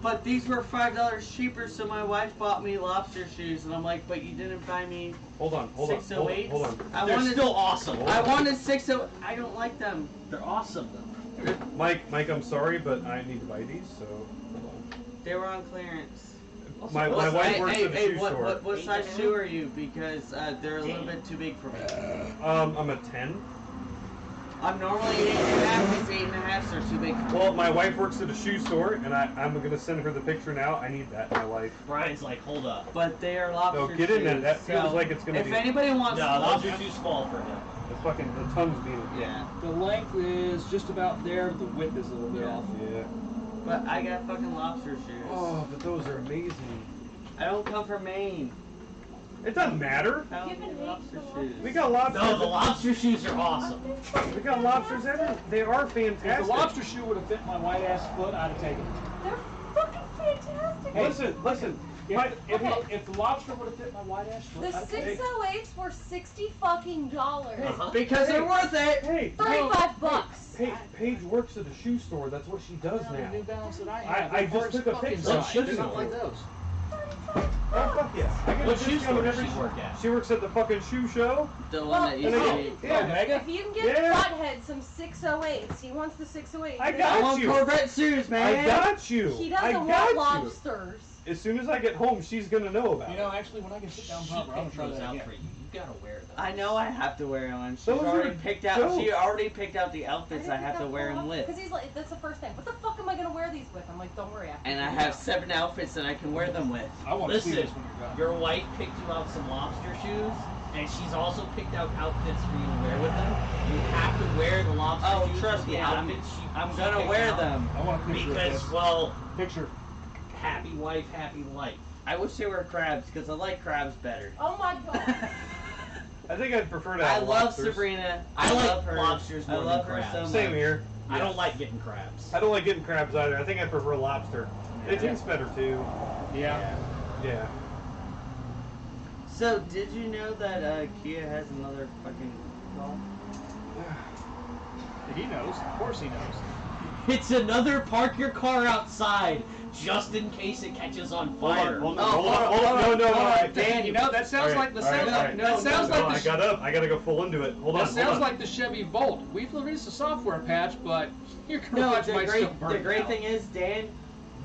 but these were $5 cheaper, so my wife bought me lobster shoes, and I'm like, but you didn't buy me Hold on. 608s. Hold on. I They're wanted, still awesome. I wanted 60. I don't like them. They're awesome, though. Mike, I'm sorry, but I need to buy these, so hold on. They were on clearance. My wife works at a shoe store. What size shoe are you? Because they're a little bit too big for me. I'm a 10. I'm normally 8.5. These 8.5s are too big. Well, my wife works at a shoe store, and I'm gonna send her the picture now. I need that in my life. Brian's like, hold up. But they are lobster No, get shoes. in there. That feels so like it's gonna if be. anybody wants No, lobster, those are too small for him. The tongue's being. yeah. The length is just about there. The width is a little bit Yeah. off. Yeah. But I got fucking lobster shoes. Oh, but those are amazing. I don't come from Maine. It doesn't matter. I don't get lobster shoes. We got lobsters. No, the lobster shoes are awesome. We got lobsters everywhere. They are If fantastic. the lobster shoe would have fit my white ass foot, I'd have taken it. They're fucking fantastic. Hey, Listen. If the lobster would have fit my white ass foot, The I'd have taken it. 608s were $60 fucking dollars. Uh-huh. Because they're worth it. Hey, $35. Paige works at a shoe store. That's what she does The New now. Balance that I have. I they're just hard took a fucking picture. size. What shoes They're not are like they? those. Oh fuck yes. I get a What shoe discount store on does every she work at? She works at the fucking shoe show. The Well, one that you if Oh, you- see. yeah. Mega? If you can get Yeah. Butthead some 608s, he wants the 608s. I I got want you. Corvette shoes, man. I got you. He I doesn't got want you. lobsters. As soon as I get home, she's gonna know about You it. know, actually, when I can sit down She proper, I'm picked try those that out again. for you. You gotta wear them. I know I have to wear them. She's Those already are picked out. dope. She already picked out the outfits I have to wear them with. Because he's like, that's the first thing. What the fuck am I gonna wear these with? I'm like, don't worry. I can And I figure it have out. 7 outfits that I can wear them with. I want to see Listen, this when you're done. your wife picked you out some lobster shoes, and she's also picked out outfits for you to wear with them. You have to wear the lobster Oh, shoes trust with me, the I'm outfits I'm she gonna picked wear out. them. I want a picture of Because, this. well, Picture. happy wife, happy life. I wish they were crabs because I like crabs better. Oh my god. I think I'd prefer to I have love lobsters. Sabrina. I like love her. lobsters I more love than her so crabs. much. Same here. I don't like getting crabs. I don't like getting crabs either. I think I prefer lobster. It tastes better too. Yeah. Yeah. So, did you know that Kia has another fucking call? He knows. Of course he knows. It's another park your car outside, just in case it catches on fire. Hold Oh, on. hold on, No. hold on. I- Dan, You know, that sounds like the sound. That sounds No, like I the. got up. I gotta go full into it. Hold on. That hold sounds on. like the Chevy Bolt. We've released a software patch, but your No, garage the might still great, burn the great out. thing is, Dan,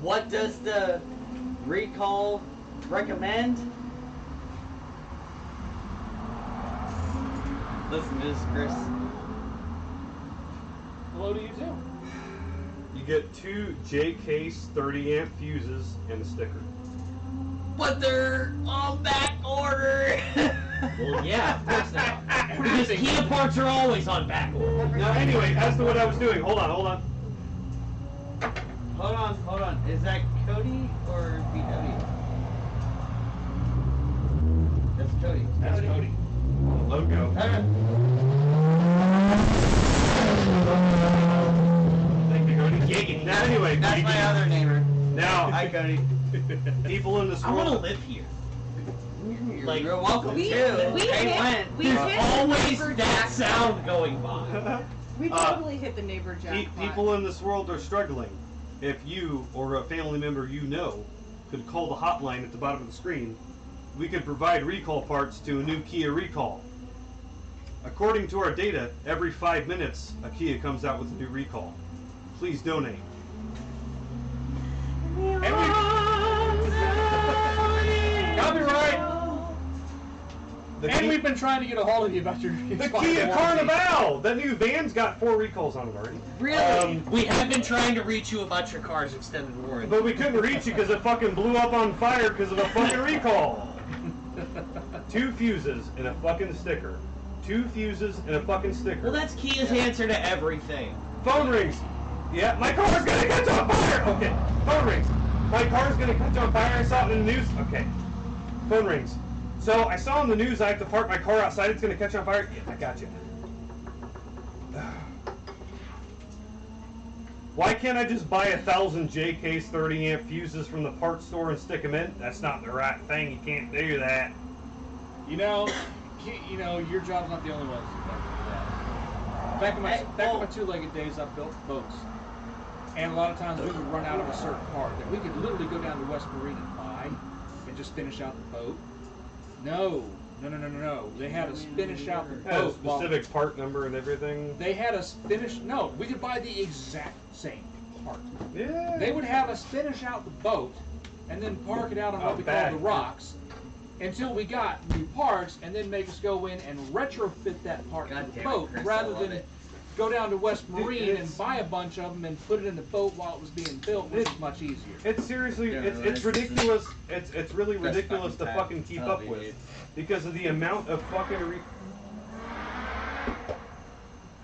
what does the recall recommend? Listen to this, Chris. Hello to you too. You get 2 J-Case 30 amp fuses and a sticker. But they're on back order. Well, yeah, of course not. Because Kia parts are always on back order. Now, anyway, as to what I was doing, hold on. Hold on. Is that Cody or BW? That's Cody. That's Cody. Logo. Thank you, Cody. Gigging. Now, anyway, That's my other neighbor. now, Hi, Cody. people in this I want to world. live here. Like, you're welcome We- too. we Hey, hit- when? we There's hit always neighbor that jackpot. sound going by. We totally hit the neighbor jackpot. People in this world are struggling. If you or a family member you know could call the hotline at the bottom of the screen, we could provide recall parts to a new Kia recall. According to our data, every 5 minutes a Kia comes out with a new recall. please donate. Copyright. The And Kia- we've been trying to get a hold of you about your the expired Kia warranty. Carnival! That new van's got 4 recalls on it already. Really? We have been trying to reach you about your car's extended warranty. But we couldn't reach you because it fucking blew up on fire because of a fucking recall. 2 fuses and a fucking sticker. 2 fuses and a fucking sticker. Well, that's Kia's answer to everything. Phone rings. Yeah, my car's gonna catch on fire! Okay, phone rings. My car's gonna catch on fire. I saw it in the news. Okay, phone rings. So I saw in the news I have to park my car outside. It's gonna catch on fire. Yeah, I got you. Why can't I just buy 1,000 JK's 30 amp fuses from the parts store and stick them in? That's not the right thing. You can't do that. You know, your job's not the only one that's affected with that. Back in my two-legged days, I built boats, and a lot of times we would run out of a certain part that we could literally go down to West Marine and buy, and just finish out the boat. No. They had us finish out the It has a boat. while- specific part number and everything. They had us finish. No, we could buy the exact same part. Yeah. They would have us finish out the boat, and then park it out on what Oh, we bad. call the rocks, until we got new parts, and then make us go in and retrofit that part God to the damn it, boat, Chris, I rather love than it. go down to West Dude, Marine it's- and buy a bunch of them and put it in the boat while it was being built, which is much easier. It's seriously, Yeah, it's this is- ridiculous. It's really Best ridiculous to fucking fucking keep tab up I've with made. because of the amount of fucking.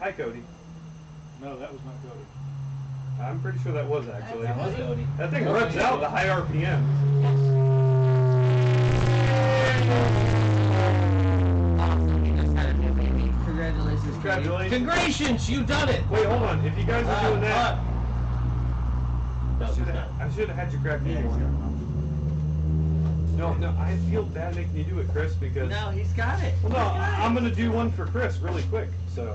Hi, Cody. No, that was not Cody. I'm pretty sure that was actually. That was Cody. That thing Okay. revs out the high RPM. Awesome, you just had a new baby. Congratulations, Cody. Congratulations. Congratulations, you've done it! Wait, hold on. If you guys are doing that, No, I should have had you grab me one. No, I feel bad making you do it, Chris, because. No, he's got it. Well, no, I'm gonna do one for Chris really quick. So.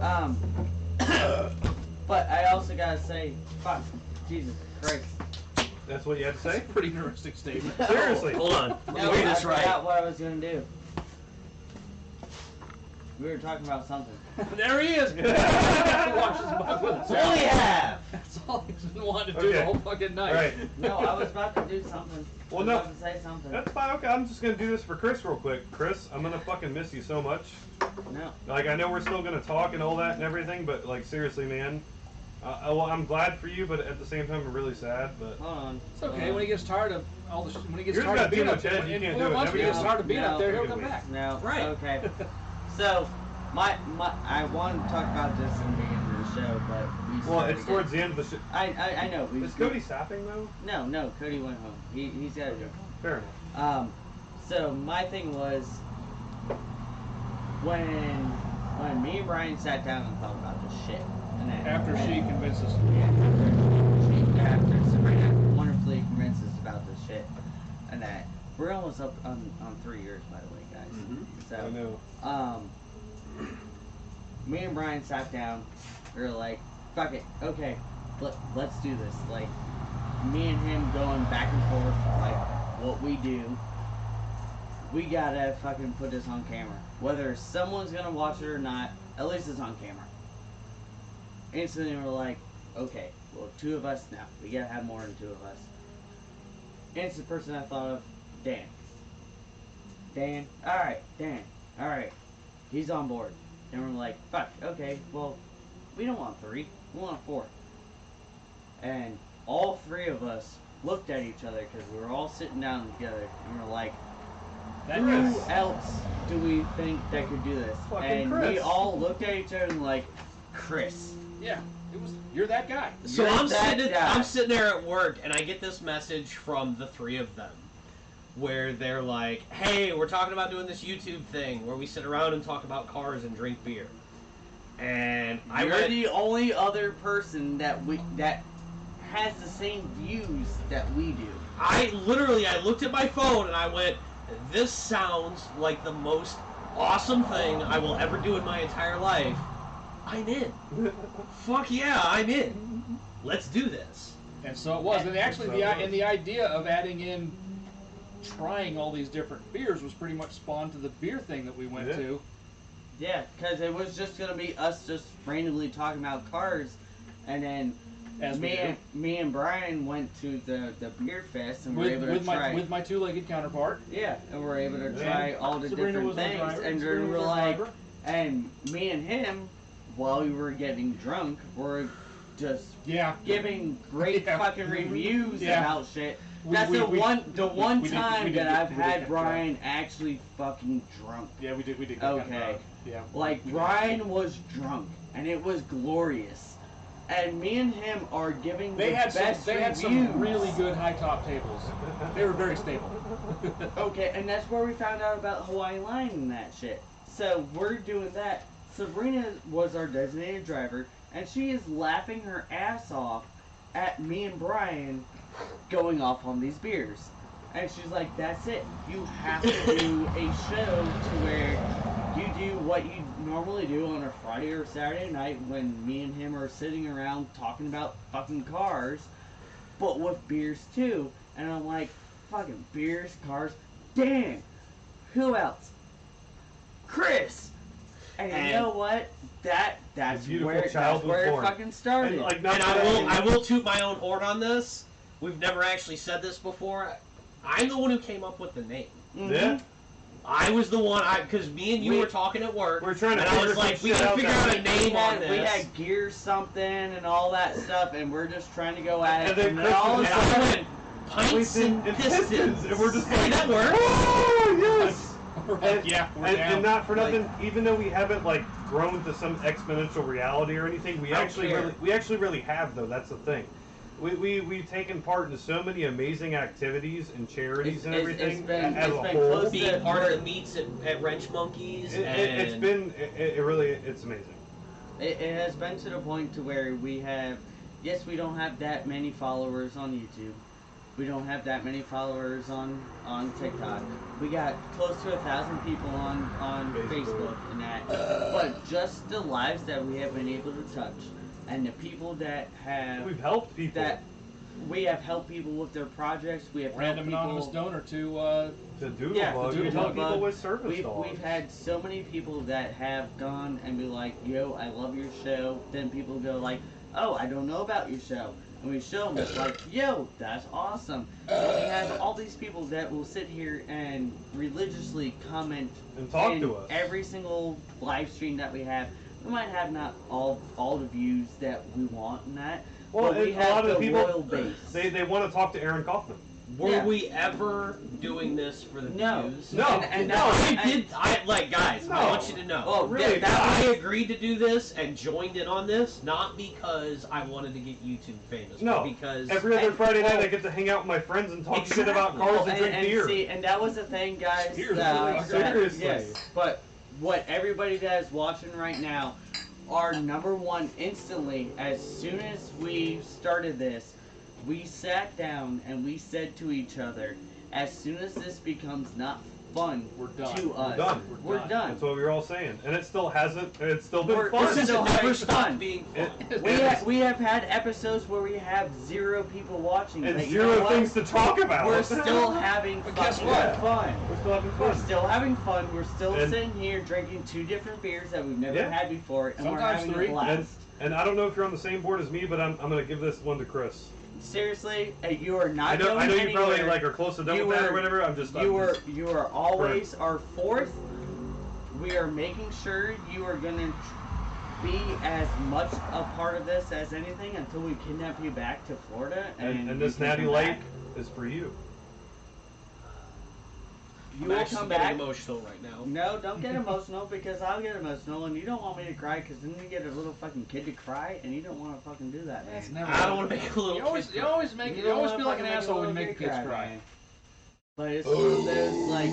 But I also gotta say, fuck, Jesus Christ. That's what you had to say. Pretty interesting statement. Seriously. Hold on. Let me No, get I this right. forgot what I was gonna do. We were talking about something. There he is. Watch his mouth. What do we have? That's all he's been wanting to do the Okay. whole fucking night. All right. No, I was about to do something. Well, I no. was about to say something. That's fine. Okay, I'm just gonna do this for Chris real quick. Chris, I'm gonna fucking miss you so much. No. Like, I know we're still gonna talk and all that and everything, but like, seriously, man. Well, I'm glad for you, but at the same time, I'm really sad. But Hold on. It's okay. When he gets tired of all the, when he gets Yours tired got of being too up much there, head, you in can't 4 do it. months when he Never gets go. tired of being up there, he'll Never come go. back. No. Right. Okay. So, I want to talk about this in the beginning of the show, but we well, started it's towards the end of the show. I know. Is Cody stopping though? No, Cody went home. He's got to go. Fair enough. So my thing was when me and Brian sat down and thought about this shit, and then After she convinces us. after Sabrina wonderfully convinced us about this shit, and that we're almost up on 3 years, by the way, guys. Mhm. So I know. me and Brian sat down. We were like, fuck it, okay, let's do this. Like, me and him going back and forth, like what we do. We gotta fucking put this on camera. Whether someone's gonna watch it or not, at least it's on camera. Instantly we're like, okay, well, 2 of us now. We gotta have more than 2 of us. Instant person I thought of, Dan. Alright, Dan. Alright. He's on board. And we're like, fuck, okay, well, we don't want 3. We want 4. And all 3 of us looked at each other because we were all sitting down together and we're like, That who is, else do we think that could do this? Fucking And we Chris. all looked at each other and like, Chris. yeah, you're that guy. So You're I'm that sitting, guy. I'm sitting there at work, and I get this message from the 3 of them, where they're like, "Hey, we're talking about doing this YouTube thing where we sit around and talk about cars and drink beer." And I You're went, the only other person that has the same views that we do. I looked at my phone and I went, "This sounds like the most awesome thing I will ever do in my entire life. I'm in. Fuck yeah, I'm in. Let's do this." And so it was. And actually, the idea of adding in trying all these different beers was pretty much spawned to the beer thing that we went Yeah. to. Yeah, because it was just gonna be us just randomly talking about cars, and then As we do. me and Brian went to the beer fest and were With, able to with try. my my two-legged counterpart. Yeah, and we're able to Yeah. try all the Sabrina different was our things, driver, and Sabrina then was we're our like, driver. and me and him, while we were getting drunk, were just Yeah. giving great Yeah. fucking reviews Yeah. about shit. We- That's we- the we- one we did- time we did that get- I've we did had get Brian actually fucking drunk. Yeah, we did. Get Okay. kind of drunk. Yeah. Like Brian was drunk, and it was glorious. And me and him are giving They the had best some. They had reviews. some really good high top tables. They were very stable. Okay, and that's where we found out about Hawaii Line and that shit. So we're doing that. Sabrina was our designated driver, and she is laughing her ass off at me and Brian going off on these beers. And she's like, that's it. You have to do a show to where you do what you normally do on a Friday or Saturday night when me and him are sitting around talking about fucking cars, but with beers too. And I'm like, fucking beers, cars, damn. Who else? Chris. And you And- know what? That's The beautiful where child was it born. fucking started. And, like, not And that- I will toot my own horn on this. We've never actually said this before. I'm the one who came up with the name. Mhm. Yeah. I was the one, because me and you We- were talking at work. We're trying to and I figure was like, some we shit gotta out figure that out a name on We this. had gear something and all that stuff, and we're just trying to go at it. And then And then all of And a I sudden, went, pints and pistons. and we're just Hey, like, that works. oh yes. We're like, And, yeah, we're and, down. and not for Like- nothing, even though we haven't like grown to some exponential reality or anything, we I don't actually care. really have though. That's the thing. We've taken part in so many amazing activities and charities and everything as a been whole. close Being to part of where- the meets at Wrench Monkeys. It's and been it really it's amazing. it has been to the point to where we have, yes, we don't have that many followers on YouTube. We don't have that many followers on TikTok. We got close to 1,000 people on Facebook and that. But just the lives that we have been able to touch, and the people that have We've helped people that we have helped people with their projects. We have Random helped anonymous people. donor to to Doodlebug. Yeah, We Doodlebug. help people with service We've dogs. had so many people that have gone and be like, yo, I love your show. Then people go like, oh, I don't know about your show. And we show them, it's like, yo, that's awesome. And we have all these people that will sit here and religiously comment and talk in to us. every single live stream that we have. We might have not all the views that we want in that, Well, but we and a have lot of the the people loyal base. they want to talk to Aaron Kaufman. Were Yeah. we ever doing this for the No. views? No. And No, that- I did. I like guys. I No. want you to know. Well, Really, yeah, that I was- agreed to do this and joined in on this not because I wanted to get YouTube famous, No, but because Every other And- Friday night, well- I get to hang out with my friends and talk shit Exactly. about cars and drink beer. See, and that was the thing, guys. Seriously. Yes, but what everybody that is watching right now, our number one instantly, as soon as we started this, we sat down and we said to each other, as soon as this becomes not fun We're done. to We're us, done. we're We're done. That's what we were all saying, and it still hasn't. It's still been We're- fun. we're this still has never having stopped fun. being fun. We have had episodes where we have 0 people watching, and but you know zero what? things to talk about. We're still having But guess fucking what? fun. We're still having We're fun. still having fun. We're still And- sitting here drinking 2 different beers that we've never Yeah. had before, and we're Sometimes having 3. a blast. And I don't know if you're on the same board as me, but I'm gonna give this one to Chris. Seriously, you are not I know going you probably anywhere. like are close to done You with that or were- whatever. I'm You are always our fourth. We are making sure you are gonna be as much a part of this as anything until we kidnap you back to Florida. and you this can natty come light back. is for you. You I'm will actually come getting back. emotional right now. No, don't get emotional because I'll get emotional, and you don't want me to cry because then you get a little fucking kid to cry, and you don't want to fucking do that, man. That's never. I don't want to make a little. You always, kid you cry. always make. You don't always wanna feel like an fucking make a asshole when you little make the kid kids cry. man. But it's one of those like.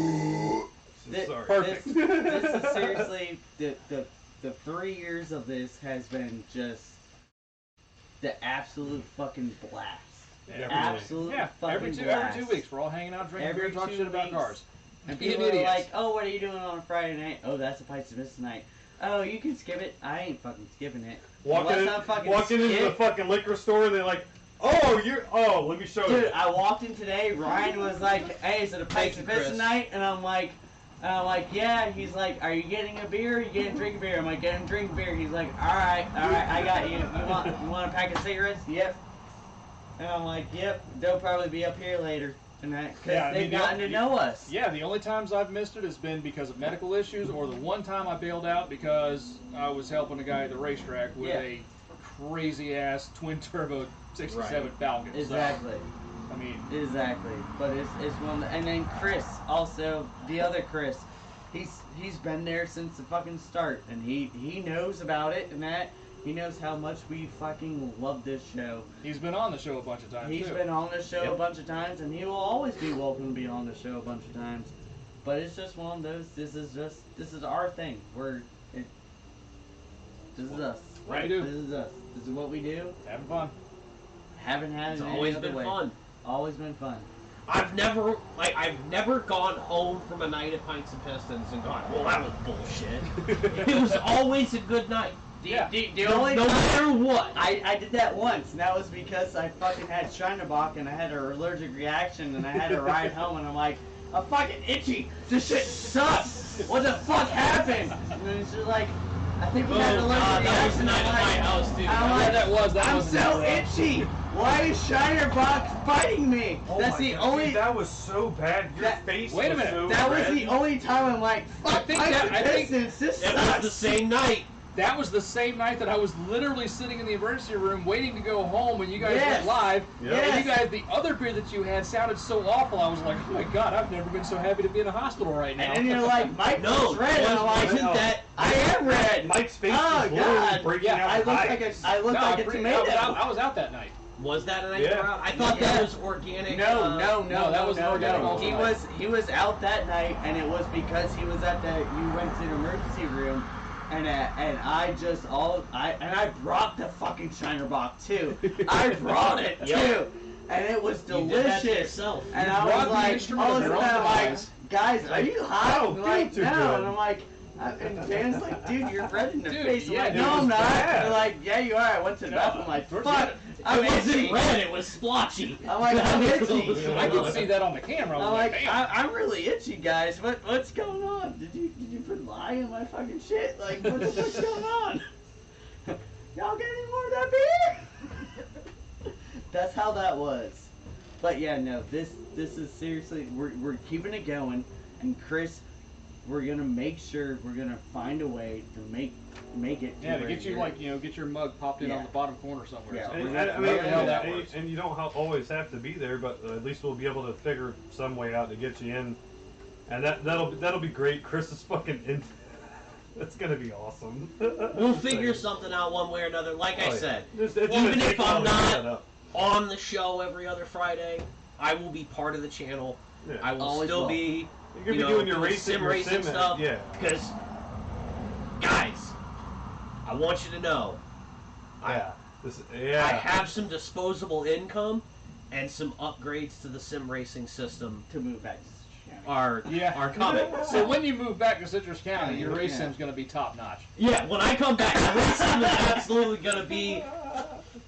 Thi- Sorry. This, this is seriously the 3 years of this has been just the absolute fucking blast. Yeah, Absolute Yeah, fucking every blast. 2 weeks we're all hanging out drinking beer, Every talking 2 shit about weeks. cars. And Being people are idiots. like, "Oh, what are you doing on a Friday night? Oh, that's a Pints of Miss night. Oh, you can skip it. I ain't fucking skipping it. Walking into the fucking liquor store and they're like, oh, let me show Dude, you. I walked in today. Ryan was like, "Hey, is it a Pints of Thank you, Miss Chris. night?" And I'm like, And I'm like, yeah. He's like, are you getting a beer? Or you getting drink a beer? I'm like, getting drink a beer. He's like, all right, I got you. You want a pack of cigarettes? Yep. And I'm like, yep. They'll probably be up here later. And that, because they've gotten to know us. Yeah, the only times I've missed it has been because of medical issues, or the one time I bailed out because I was helping a guy at the racetrack with a crazy ass twin turbo '67 Falcon. Exactly. So, I mean, exactly. But it's one. And then Chris, also the other Chris, he's been there since the fucking start, and he knows about it and that. He knows how much we fucking love this show. he's been on the show a bunch of times. He's too. been on the show a bunch of times, and he will always be welcome to be on the show a bunch of times. But it's just one of those. This is our thing. This is us. Right. This is us. This is what we do. Having fun. Haven't had It's it any always other been way. fun. Always been fun. I've never gone home from a night at Pints and Pistons and gone, well, that was bullshit. It was always a good night. Yeah. The only No time matter what. I did that once, and that was because I fucking had Shinerbach and I had an allergic reaction, and I had to ride home, and I'm like, I'm fucking itchy. This shit sucks. What the fuck happened? And then it's just like, I think we had an Oh, allergic God, that was reaction. the night I'm at my like, house, dude. I'm Yeah, like, that I'm wasn't so bad. itchy. Why is Shinerbach biting me? Oh That's my the God, only. dude, that was so bad. Your That- face Wait a was minute, so That was red. the only time I'm like, fuck think Pints that- and I think- Pistons. This It was sucks. the same night. That was the same night that I was literally sitting in the emergency room waiting to go home when you guys Yes. went live. Yep. And you Yes. guys, the other beer that you had sounded so awful. I was like, oh my god, I've never been so happy to be in a hospital right now. And then you're like, Mike No, was red, and I'm like, wasn't that? I am red. Mike's face Oh, was literally God. breaking Yeah, out. I look in like hives. I look No, like a I tomato. was out that night. Was that a night Yeah. you were out? I thought Yeah. that was organic. No, that was an organic no. also He night. was out that night, and it was because he was at you went to the emergency room, and I brought the fucking Shinerbach too. I brought it too, Yep. and it was You did that to delicious. yourself. And You I brought was the like, instrument all of of a your sudden own I'm like, device. guys, are you hot? Oh, And they're like, too no. good. And I'm like, and Dan's like, dude, you're red in the Dude, face. I'm yeah, like, dude, no, it was I'm not. bad. And they're like, yeah, you are. I went to the No, bathroom. I'm like, towards fuck. the end. I'm It wasn't itchy. red, it was splotchy. I'm like, I'm itchy. I could see that on the camera. I was I'm like, damn. I'm really itchy, guys. What's going on? Did you put lye in my fucking shit? Like, what the fuck's going on? Y'all get any more of that beer? That's how that was. But yeah, no, this is seriously, we're keeping it going, and Chris, we're gonna make sure we're gonna find a way to make it. Yeah, to where get you you're- get your mug popped in Yeah. on the bottom corner somewhere. Yeah. So And, we're I gonna- mean, wherever the hell that and, works. and you don't always have to be there, but at least we'll be able to figure some way out to get you in, and that'll be great. Chris is fucking in. That's gonna be awesome. We'll figure something out one way or another. Like I Oh, yeah. said, It's even gonna take if a while I'm to get not set up. on the show every other Friday, I will be part of the channel. Yeah. I will Always still will. be, You're gonna you be know, doing your racing, sim racing stuff. Yeah. Because, guys, I want you to know, Yeah. I have some disposable income and some upgrades to the sim racing system to move back. are coming. So when you move back to Citrus County, your race Yeah. sim's going to be top notch. Yeah, when I come back, the racing is absolutely going to be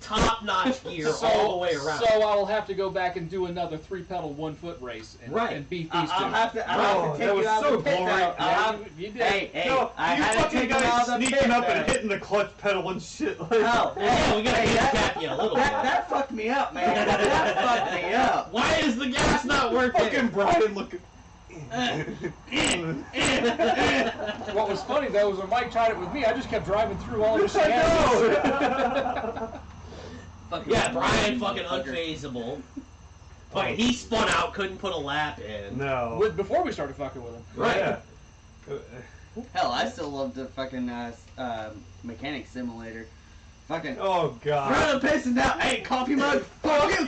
top-notch gear all the way around. So I will have to go back and do another 3-pedal 1-foot race and, Right. and beat these two. I'll have to Oh, take that you was out so of the pit boring. now. Yeah, you did. Hey, No, I you had to fucking take you out guys of the sneaking pit up there. and hitting the clutch pedal and shit. Like, Oh, Yeah, we gotta hey, handicap you a little bit. that fucked me up, man. That fucked me up. Why is the gas not working? fucking Brian looking. What was funny though was when Mike tried it with me, I just kept driving through all of his I shenanigans. know. Fucking Yeah, Brian fucking fucker. unfazable. Fucking he spun out, couldn't put a lap in. No. Before we started fucking with him. Right. Yeah. Hell, I still love the fucking mechanic simulator. Fucking. Oh god. Run the piston down. Hey, coffee mug. Fuck you,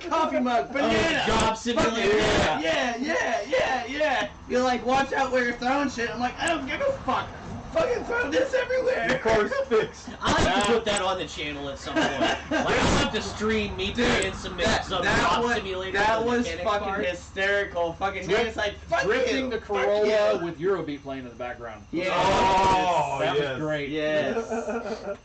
coffee mug. Banana. job simulator. Yeah. You're like, watch out where you're throwing shit. I'm like, I don't give a fuck. Fucking throw this everywhere. Your car's fixed. I like to put that on the channel at some point. Like, I'll have to stream me playing some job simulator. that for the was mechanic fucking part. hysterical. Fucking Dan's like, fuck Drifting you. the fuck Corolla you. with Eurobeat playing in the background. Yeah. Oh, that yes. was great. Yes.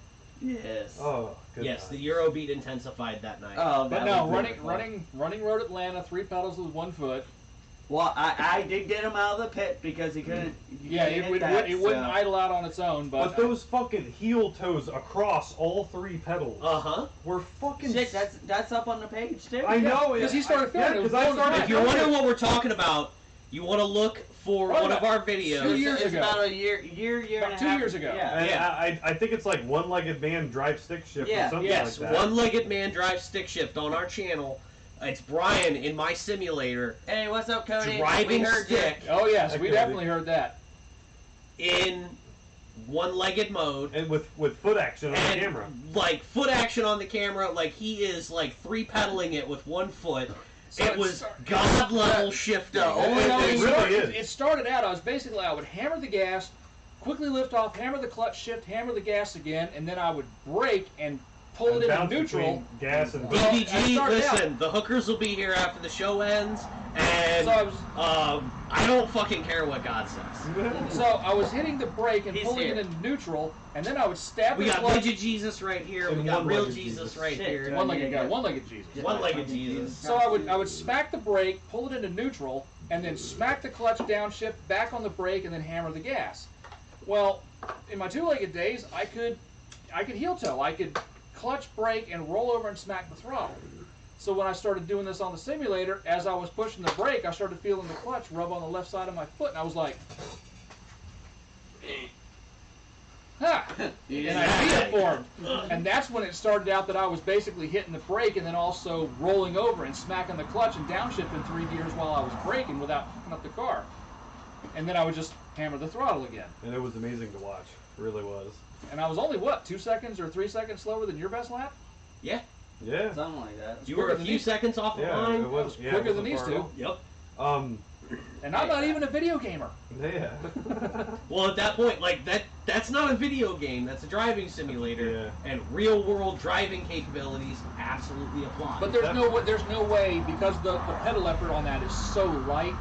Yes. Oh, good. Yes, night. the Eurobeat intensified that night. Oh, But that no, was really fun. running Road Atlanta, 3 pedals with 1 foot Well, I did get him out of the pit because he couldn't. Yeah, it wouldn't idle out on its own, But those fucking heel toes across all 3 pedals were fucking. Shit, that's up on the page too. I know. because he started filming. Yeah, it was 'cause I going started If you're wondering what we're talking about, you want to look for Probably one of our about 2 videos. years It's ago. about a year About and a 2 half. years ago. Yeah. And Yeah. I think it's like one-legged man drive stick shift Yeah. or something Yes, like that. one-legged man drives stick shift on our channel. It's Brian in my simulator Hey, what's up, Cody? driving We heard you. stick Oh yes, I we could definitely heard that. in one-legged mode. And with foot action on the And camera. like foot action on the camera, like he is like 3-pedaling it with 1 foot. So It it's- was god level shifting. only It thing- really is. It started out, I would hammer the gas, quickly lift off, hammer the clutch shift, hammer the gas again, and then I would brake and pull it into Bounce neutral. between gas and Well, I DBG, started out- listen, the hookers will be here after the show ends, and So I was- I don't fucking care what God says. So I was hitting the brake and He's pulling here. it into neutral, and then I would stab We the got clutch. Midget Jesus right here. We And got real one-legged Jesus Jesus. right Shit, here. John. One-legged guy, one-legged Jesus. One-legged Jesus. So I would smack the brake, pull it into neutral, and then smack the clutch downshift, back on the brake, and then hammer the gas. Well, in my 2-legged days, I could heel toe. I could clutch, brake, and roll over and smack the throttle. So when I started doing this on the simulator, as I was pushing the brake, I started feeling the clutch rub on the left side of my foot, and I was like, ha! And I feel it formed. And that's when it started out that I was basically hitting the brake and then also rolling over and smacking the clutch and downshifting 3 gears while I was braking without fucking up the car. And then I would just hammer the throttle again. And it was amazing to watch. It really was. And I was only, what, 2 seconds or 3 seconds slower than your best lap? Yeah, Yeah. Something like that. you were a quicker than few these- seconds off the Yeah, line. it was quicker it than wasn't these far two. at all. Yep. And I'm not even a video gamer. Yeah. Well, at that point, like that's not a video game. That's a driving simulator, and real-world driving capabilities absolutely apply. But there's no way, because the pedal effort on that is so light,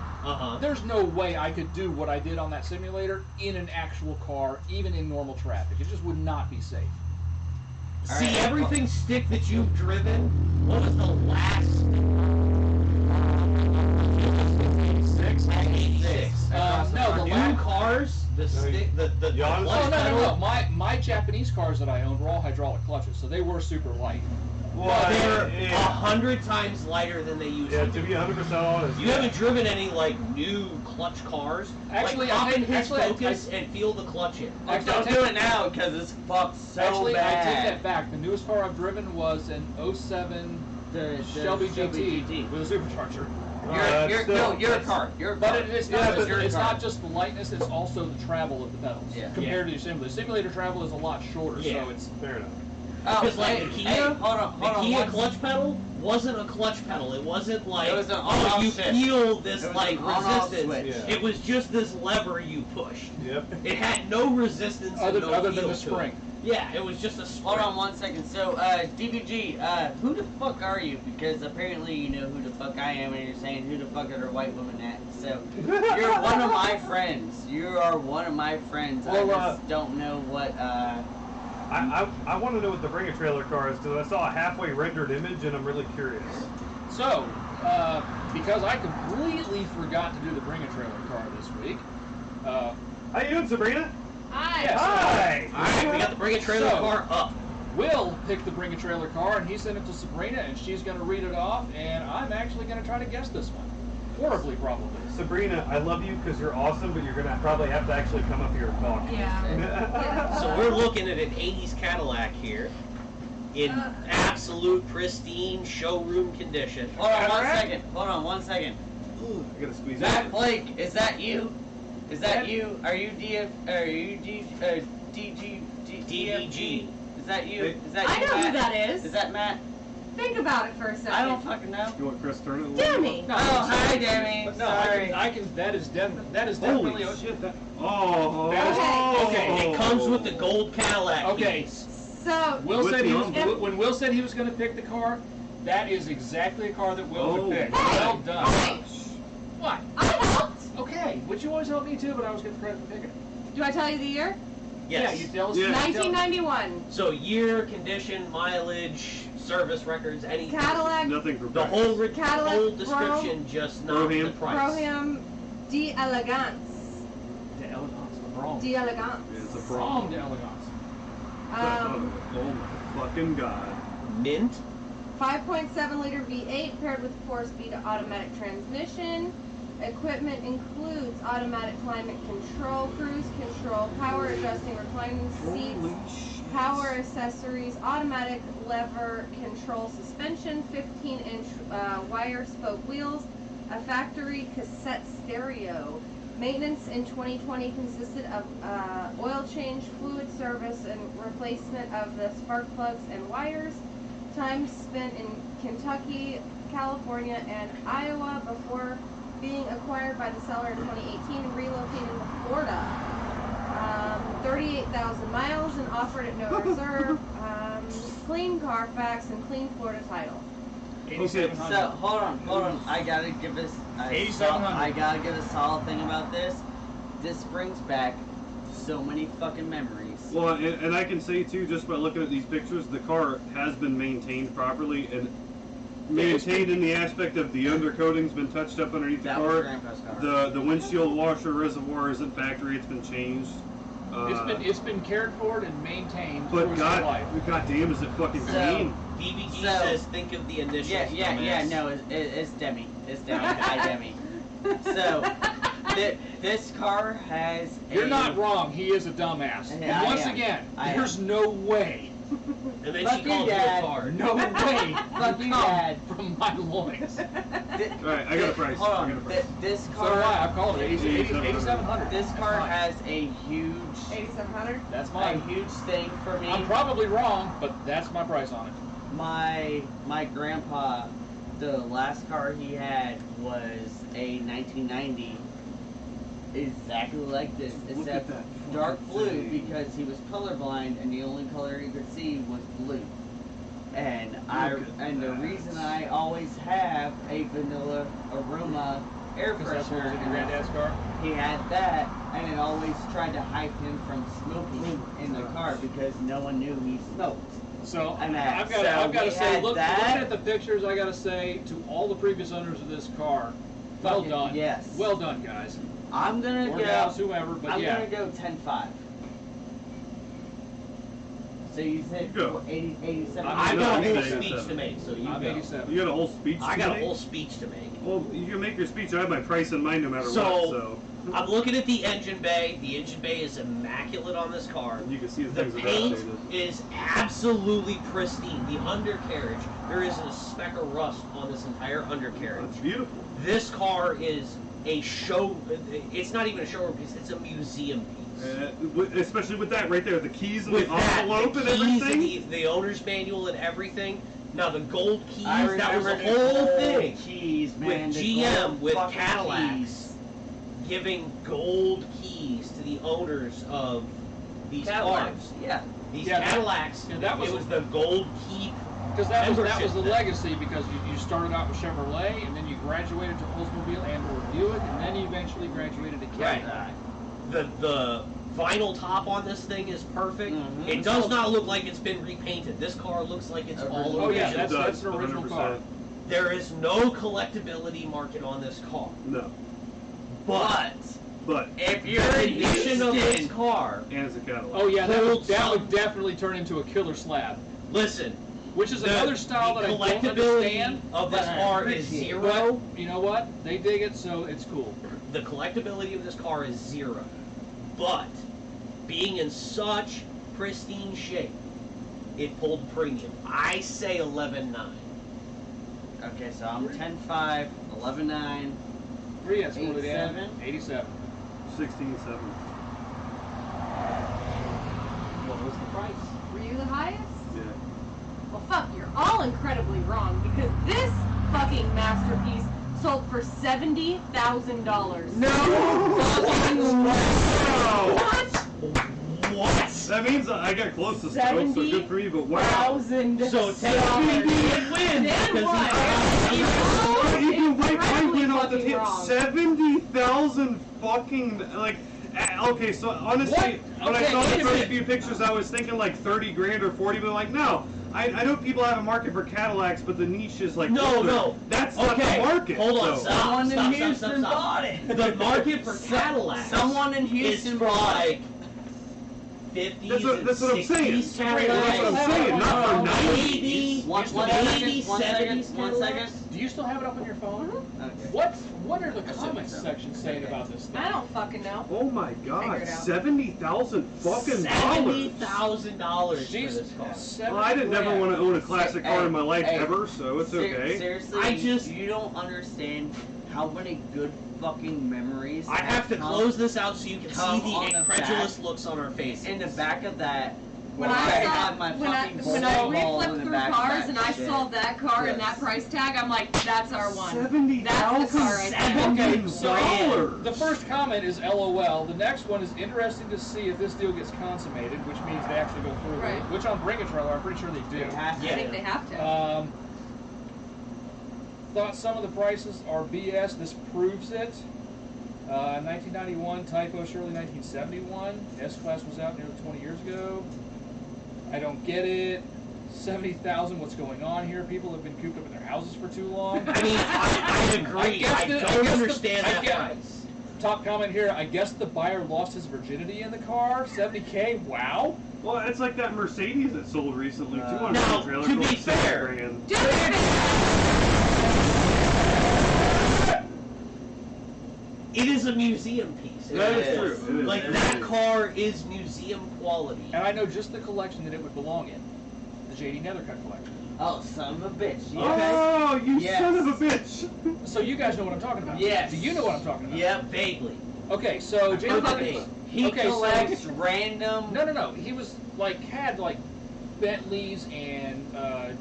there's no way I could do what I did on that simulator in an actual car, even in normal traffic. It just would not be safe. See, Alright. everything stick that you've driven. What was the last? 86. No, the new last- cars. The stick. The Yeah, clutch Oh, no, pedal. no. My Japanese cars that I owned were all hydraulic clutches, so they were super light. Well, they're yeah. 100 times lighter than they used Yeah, to to be. be 100% honest. You haven't driven any like new clutch cars. Actually, like, hop I in think- his actually, I- Focus and feel the clutch in. Actually, Don't do it now because it's fucked so Actually, I take bad. that back. The newest car I've driven was an 07 The Shelby GT GT. with a supercharger. You're a car. You're a car. But it's not, Yeah, just, but it's car. not just the lightness, it's also the travel of the pedals Yeah. compared to the simulator. Simulator travel is a lot shorter, Yeah. so it's... Fair enough. Oh, Because like hey, the Kia, hey, hold on, the Kia one- clutch pedal wasn't a clutch pedal. It wasn't like, It was an oh, on-off you switch. feel this It was like an on-off resistance. switch. Yeah. It was just this lever you pushed. Yep. It had no resistance and Other, no other feel than the to it. spring. Yeah, it was just a spring. Hold on 1 second. So, DBG, who the fuck are you? Because apparently you know who the fuck I am, and you're saying who the fuck are the white women at. So, you're one of my friends. You are one of my friends. Well, I just don't know what. I want to know what the Bring a Trailer car is because I saw a halfway rendered image and I'm really curious. So, because I completely forgot to do the Bring a Trailer car this week, How you doing, Sabrina? Hi. Yes. Hi. Alright, we got the Bring a Trailer So- car up. Will picked the Bring a Trailer car, and he sent it to Sabrina, and she's going to read it off, and I'm actually going to try to guess this one. Horribly, probably. Sabrina, I love you because you're awesome, but you're gonna probably have to actually come up here and talk. Yeah. So we're looking at an 80s Cadillac here in absolute pristine showroom condition. Hold on 1 Alright. second. Hold on 1 second. I gotta squeeze Matt Blake, is that you? Is that you? Are you DF? Are you DG? DDG. Is that you? Hey. Is that you? I know who Matt? that is. Is that Matt? Think about it for a second. I don't fucking know. You want Chris Turner? Demi. Oh, hi, Demi. But no, Sorry. I can. That is definitely. Holy shit! Oh. That is- Okay, it comes with the gold Cadillac Okay. piece. So, Will With said the he was, envelope. when Will said he was going to pick the car, that is exactly a car that Will Oh. would pick. Hey. Well done. Hey. What? I helped. Okay, which you always help me too, but I always get the credit for picking it. Do I tell you the year? Yes. Yeah, you tell us. Yeah. 1991. So year, condition, mileage, service records, anything. Cadillac Nothing for The price. whole Cadillac whole description, just not the Brougham. price. Brougham d'Elegance. The elegance, the bronze. D'Elegance. Yeah, it's a From problem. the elegance. Oh my fucking god. Mint. 5.7 liter V8 paired with 4-speed automatic transmission. Equipment includes automatic climate control, cruise control, power adjusting reclining seats, power accessories, automatic lever control suspension, 15-inch wire spoke wheels, a factory cassette stereo. Maintenance in 2020 consisted of oil change, fluid service, and replacement of the spark plugs and wires. Time spent in Kentucky, California, and Iowa before being acquired by the seller in 2018 and relocated to Florida. 38,000 miles and offered at no reserve. Clean Carfax and clean Florida title. 8,700. So hold on. I gotta give this. 8,700. I gotta give a solid thing about this. This brings back so many fucking memories. Well, and I can say too, just by looking at these pictures, the car has been maintained properly and maintained in the aspect of the undercoating's been touched up underneath the That was car. Grandpa's car. The windshield washer reservoir isn't factory; it's been changed. It's been cared for and maintained But through its whole life. God damn, is it fucking So- clean? BBG So- says, think of the initials. Yeah. dumbass. No, it's Demi. It's Demi. Hi, Demi. So, this car has. You're a, not wrong. He is a dumbass. Yeah, And I once am. again, I there's no way, And then Fuck she you, called you a Dad. card. no way Fuck you you, come Dad. from my loins. So Alright, I got a price. Hold I on. got a price. This do car. I. I called it 8,700. This car Fine. has a huge, 8,700. That's a mine. huge thing for me. I'm probably wrong, but that's my price on it. My grandpa, the last car he had was a 1990, exactly like this, Look at except that dark fucking blue thing. because he was colorblind and the only color he could see was blue. And the reason I always have a vanilla aroma air Because that's what was freshener in your in there. granddad's car. He had that, and it always tried to hype him from smoking in the car because no one knew he smoked. So And I've that. got So to we say, had looking that. at the pictures, I got to say to all the previous owners of this car, well Fucking done. yes. Well done, guys. I'm gonna Or go. gals, whoever, but I'm yeah. gonna go 10.5. So you said Go. 80, 87. I've No, got a I'm whole 87. speech to make, so you I'm go. 87. You got a whole speech I to got a make? whole speech to make. Well, you can make your speech. I have my price in mind no matter So- what, so. I'm looking at the engine bay. The engine bay is immaculate on this car. You can see the The things are paint validated. is absolutely pristine. The undercarriage, there isn't a speck of rust on this entire undercarriage. It's beautiful. This car is a show. It's not even a showroom piece. It's a museum piece. Especially with that right there, the keys and With the that, envelope the and keys everything. and the owner's manual and everything. Now the gold keys, I that was a remember the whole gold thing. Keys, man. With the GM, gold with fucking Cadillacs, keys. giving gold keys to the owners of these Cadillacs. cars. Yeah. These Yeah, that- Cadillacs, yeah, that it was- was the gold key. Because that was the Membership. legacy, because you started out with Chevrolet, and then you graduated to Oldsmobile and or Buick, and then you eventually graduated to Right. Cadillac. The vinyl top on this thing is perfect. Mhm. It does not look like it's been repainted. This car looks like it's all Oh, yeah, original. that's an original car. There is no collectibility market on this car. No. But But, if you're the condition of this car, and it's a Cadillac. Oh yeah, that Hold some- would definitely turn into a killer slab, listen, which is another style that I don't collectability understand. of this but I car is appreciate. zero. But you know what? They dig it, so it's cool. The collectability of this car is zero. But being in such pristine shape, it pulled premium. I say 11.9. Okay, so I'm 10.5, 11.9. Three, that's what it is. 87? 87. 16.7. What was the price? Were you the highest? Yeah. Well, fuck, you're all incredibly wrong because this fucking masterpiece sold for $70,000. What? What? That means I got close to Stokes, so good for you, but wow. $70,000. So technically it wins Then because what? You can wait, I Incredibly went off the fucking tip. wrong. 70,000 fucking, like, Okay, so honestly, What? when I Okay, saw the wait a first minute. few pictures, I was thinking like 30 grand or 40, but like, no. I know people have a market for Cadillacs, but the niche is like No, older. no. That's not the Okay, market. hold on, so. stop. Someone in Stop, Houston stop. bought it. The market for Cadillacs. Someone in is Houston for bought it. like 50s That's what I'm and saying. 60s That's what I'm Cadillacs. saying. Not for 90s. 80s, One maybe second, one second, 70s one Cadillacs. second. Do you still have it up on your phone? Okay. What are the comments section saying about this thing? I don't fucking know. Oh my Figure God, it out. $70,000 fucking dollars. $70,000 for Jeez, this car. 70 Well, I didn't never grand. want to own a classic car in my life Hey, ever, so it's okay. Seriously, I just- you don't understand how many good fucking memories. I have to come close this out so you can come see on the the incredulous back. looks on our faces. in the back of that. When where I have saw, my when I fucking when I soul ball in reflipped the through back of cars that and I shit. saw that car and that Yes. price tag, I'm like, that's our one. $70,000. That's the car right there. Okay, so $70,000. the first comment is LOL. The next one is interesting to see if this deal gets consummated, which means they actually go through with it. Right. Which on Bring a Trailer, I'm pretty sure they do. It has to. I think they have to. Thought some of the prices are BS. This proves it. 1991 typo, surely 1971. S-Class was out nearly 20 years ago. I don't get it. 70,000. What's going on here? People have been cooped up in their houses for too long. I mean, I agree. I don't understand that price. Top comment here. I guess the buyer lost his virginity in the car. 70K. Wow. Well, it's like that Mercedes that sold recently too on Now, the trailer. to be for like fair- $60,000. It is a museum piece. That is true. It is. Like, It that is. car is museum quality. And I know just the collection that it would belong in. The JD Nethercut collection. Oh, son of a bitch. Yes. Oh, you Yes. son of a bitch! So you guys know what I'm talking about. Yes. Do you know what I'm talking about? Yep. Vaguely. Okay, so JD Okay. Nethercut. He Okay, so- collects random. No. He was had Bentleys and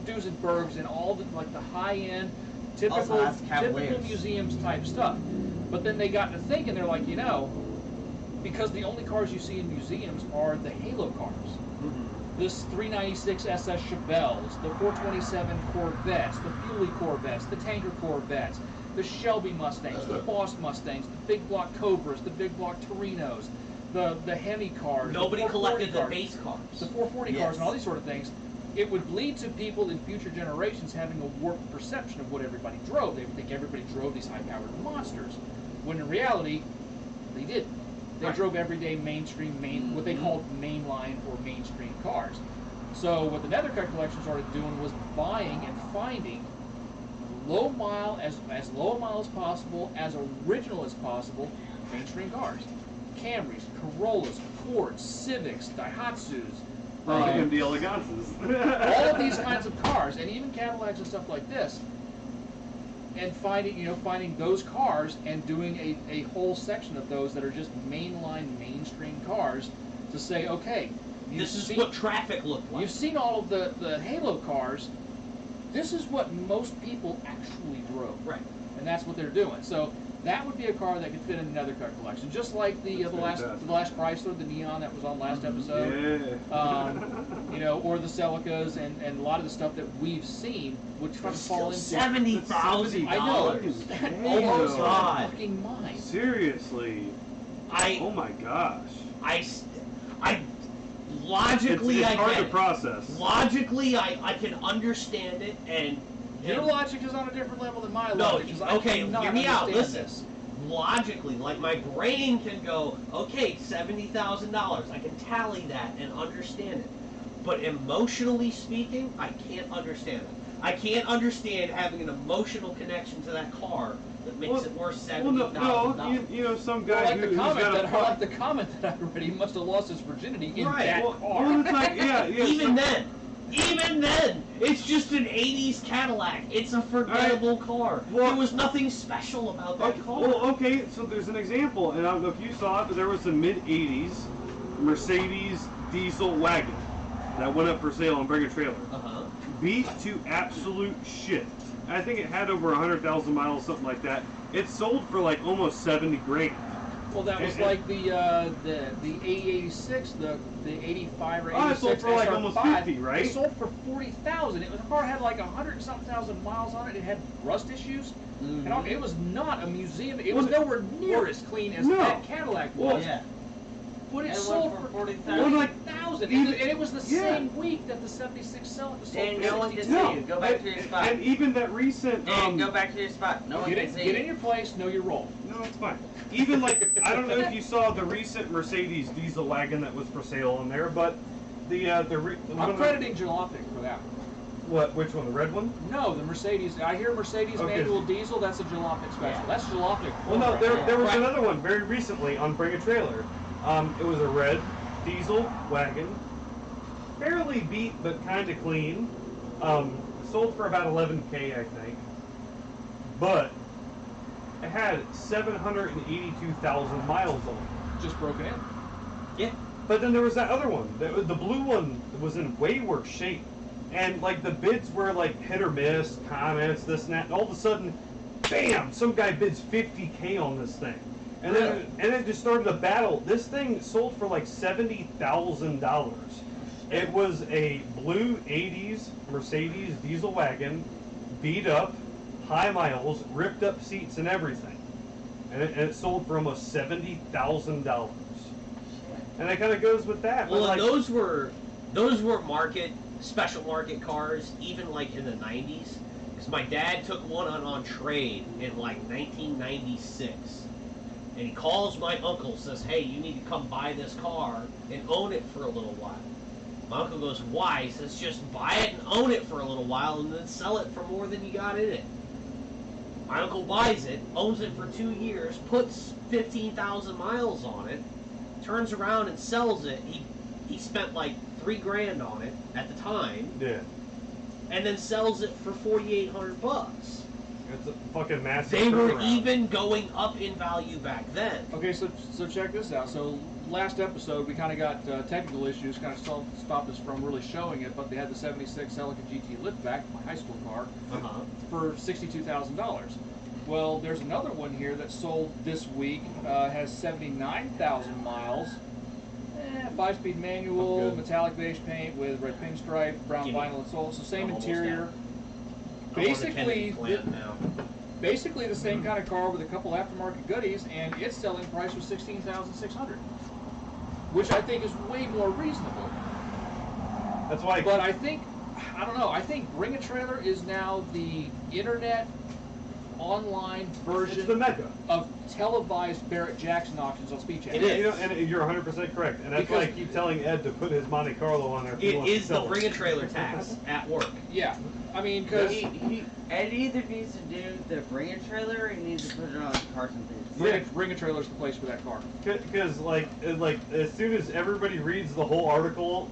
Duesenbergs and all the the high end, Also has typical Cavaliers. museums type stuff. But then they got to thinking, they're like, because the only cars you see in museums are the Halo cars. This 396 SS Chevelles, the 427 Corvettes, the Fuelie Corvettes, the Tanker Corvettes, the Shelby Mustangs, the Boss Mustangs, the big block Cobras, the big block Torinos, the Hemi cars. Nobody the 440 collected the cars, base the cars. 440 Yes. cars and all these sort of things. It would lead to people in future generations having a warped perception of what everybody drove. They would think everybody drove these high-powered monsters, when in reality, they didn't. They Right. drove everyday mainstream, what they called mainline or mainstream cars. So what the Nethercut collection started doing was buying and finding low mile, as low a mile as possible, as original as possible, mainstream cars. Camrys, Corollas, Fords, Civics, Daihatsus, MD Elegances. all of these kinds of cars, and even Cadillacs and stuff like this, and finding those cars and doing a whole section of those that are just mainline mainstream cars to say, okay, This is what traffic looked like. you've seen all of the Halo cars. This is what most people actually drove, Right. and that's what they're doing. So that would be a car that could fit in the Nethercut collection, just like the That's last fantastic. Chrysler, the Neon that was on last episode. Yeah. Or the Celicas and a lot of the stuff that we've seen would try to fall into. $70,000. I know. That Oh my blows my God. fucking mind. Seriously. Oh I my gosh. logically it's I hard get to it. process. Logically, I can understand it, and Your logic is on a different level than my no, logic. 'cause I okay, cannot hear me out. understand Listen, this. logically, like my brain can go, okay, $70,000. I can tally that and understand it, but emotionally speaking, I can't understand it. I can't understand having an emotional connection to that car that makes it worth $70,000. No, some guy Well, like who's the comment got a that like the comment that I read, he must have lost his virginity in Right, that well, car. it's like, yeah, Even then, it's just an '80s Cadillac. It's a forgettable car. Well- there was nothing special about that car. Well, okay, so there's an example, and I don't know if you saw it, but there was a mid-'80s Mercedes diesel wagon that went up for sale on Bring a Trailer. Uh-huh. Beat to absolute shit. I think it had over 100,000 miles, something like that. It sold for like almost 70 grand. Well, that was like the A86, the 85 or 86 Oh, it sold for like SR5. almost 50, right? It sold for 40,000. The car had like 100-something thousand miles on it. It had rust issues. And it was not a museum. It was nowhere near as clean as no. that Cadillac was. Well, Yeah. But it And sold one for for 40,000. Well, like, 40,000, even- and it was the yeah. same week that the 76 sold Dan, for no one can 62. see you. Go back to your spot. And even that recent Dan, go back to your spot. No one Get can in, see get you. in your place, know your role. No, it's fine. Even like I don't know if you saw the recent Mercedes diesel wagon that was for sale on there, but I'm crediting Jalopnik for that. what? Which one? The red one? No, the Mercedes. I hear Mercedes Okay. manual diesel. That's a Jalopnik special. Yeah. That's Jalopnik. Well, no, there was Right. another one very recently on Bring a Trailer. It was a red diesel wagon, fairly beat but kind of clean. Sold for about 11K, I think. But it had 782,000 miles on it. Just broken in. Yeah. But then there was that other one. The blue one was in way worse shape. And like the bids were like hit or miss, comments, this and that. And all of a sudden, bam! Some guy bids 50K on this thing. And then it just started a battle. This thing sold for like $70,000. It was a blue 80s Mercedes diesel wagon, beat up, high miles, ripped up seats and everything. And it sold for almost $70,000. And it kind of goes with that. Well, but and like, those were special market cars, even like in the 90s. Because my dad took one on trade in like 1996. And he calls my uncle, says, hey, you need to come buy this car and own it for a little while. My uncle goes, why? He says, just buy it and own it for a little while and then sell it for more than you got in it. My uncle buys it, owns it for 2 years, puts 15,000 miles on it, turns around and sells it. He spent like $3,000 on it at the time, yeah, and then sells it for $4,800. it's a fucking massive. They were turnaround. even going up in value back then. Okay, so check this out. So last episode we kind of got technical issues, kind of stopped us from really showing it, but they had the '76 Celica GT liftback, my high school car, Uh-huh. for $62,000. Well, there's another one here that sold this week, has 79,000 miles. 5-speed manual, Good. metallic beige paint with red pinstripe, brown Gimme. vinyl insole, so same I'm almost interior. down. I'm on the Kennedy Basically, plan now. basically the same kind of car with a couple aftermarket goodies, and its selling price was $16,600, which I think is way more reasonable. That's why. But I think, I don't know, I think Bring a Trailer is now the internet online it's the version mecca. of televised Barrett Jackson auctions on Speed Chat. It is. You know, and you're 100% correct. And that's why I Because- keep telling Ed to put his Monte Carlo on there. If he It wants to is the sell it. bring a trailer tax at work. Yeah, I mean, because Ed either needs to do the Bring a Trailer or he needs to put it on Carson Thieves. Bring a Trailer is the place for that car. Because like as soon as everybody reads the whole article,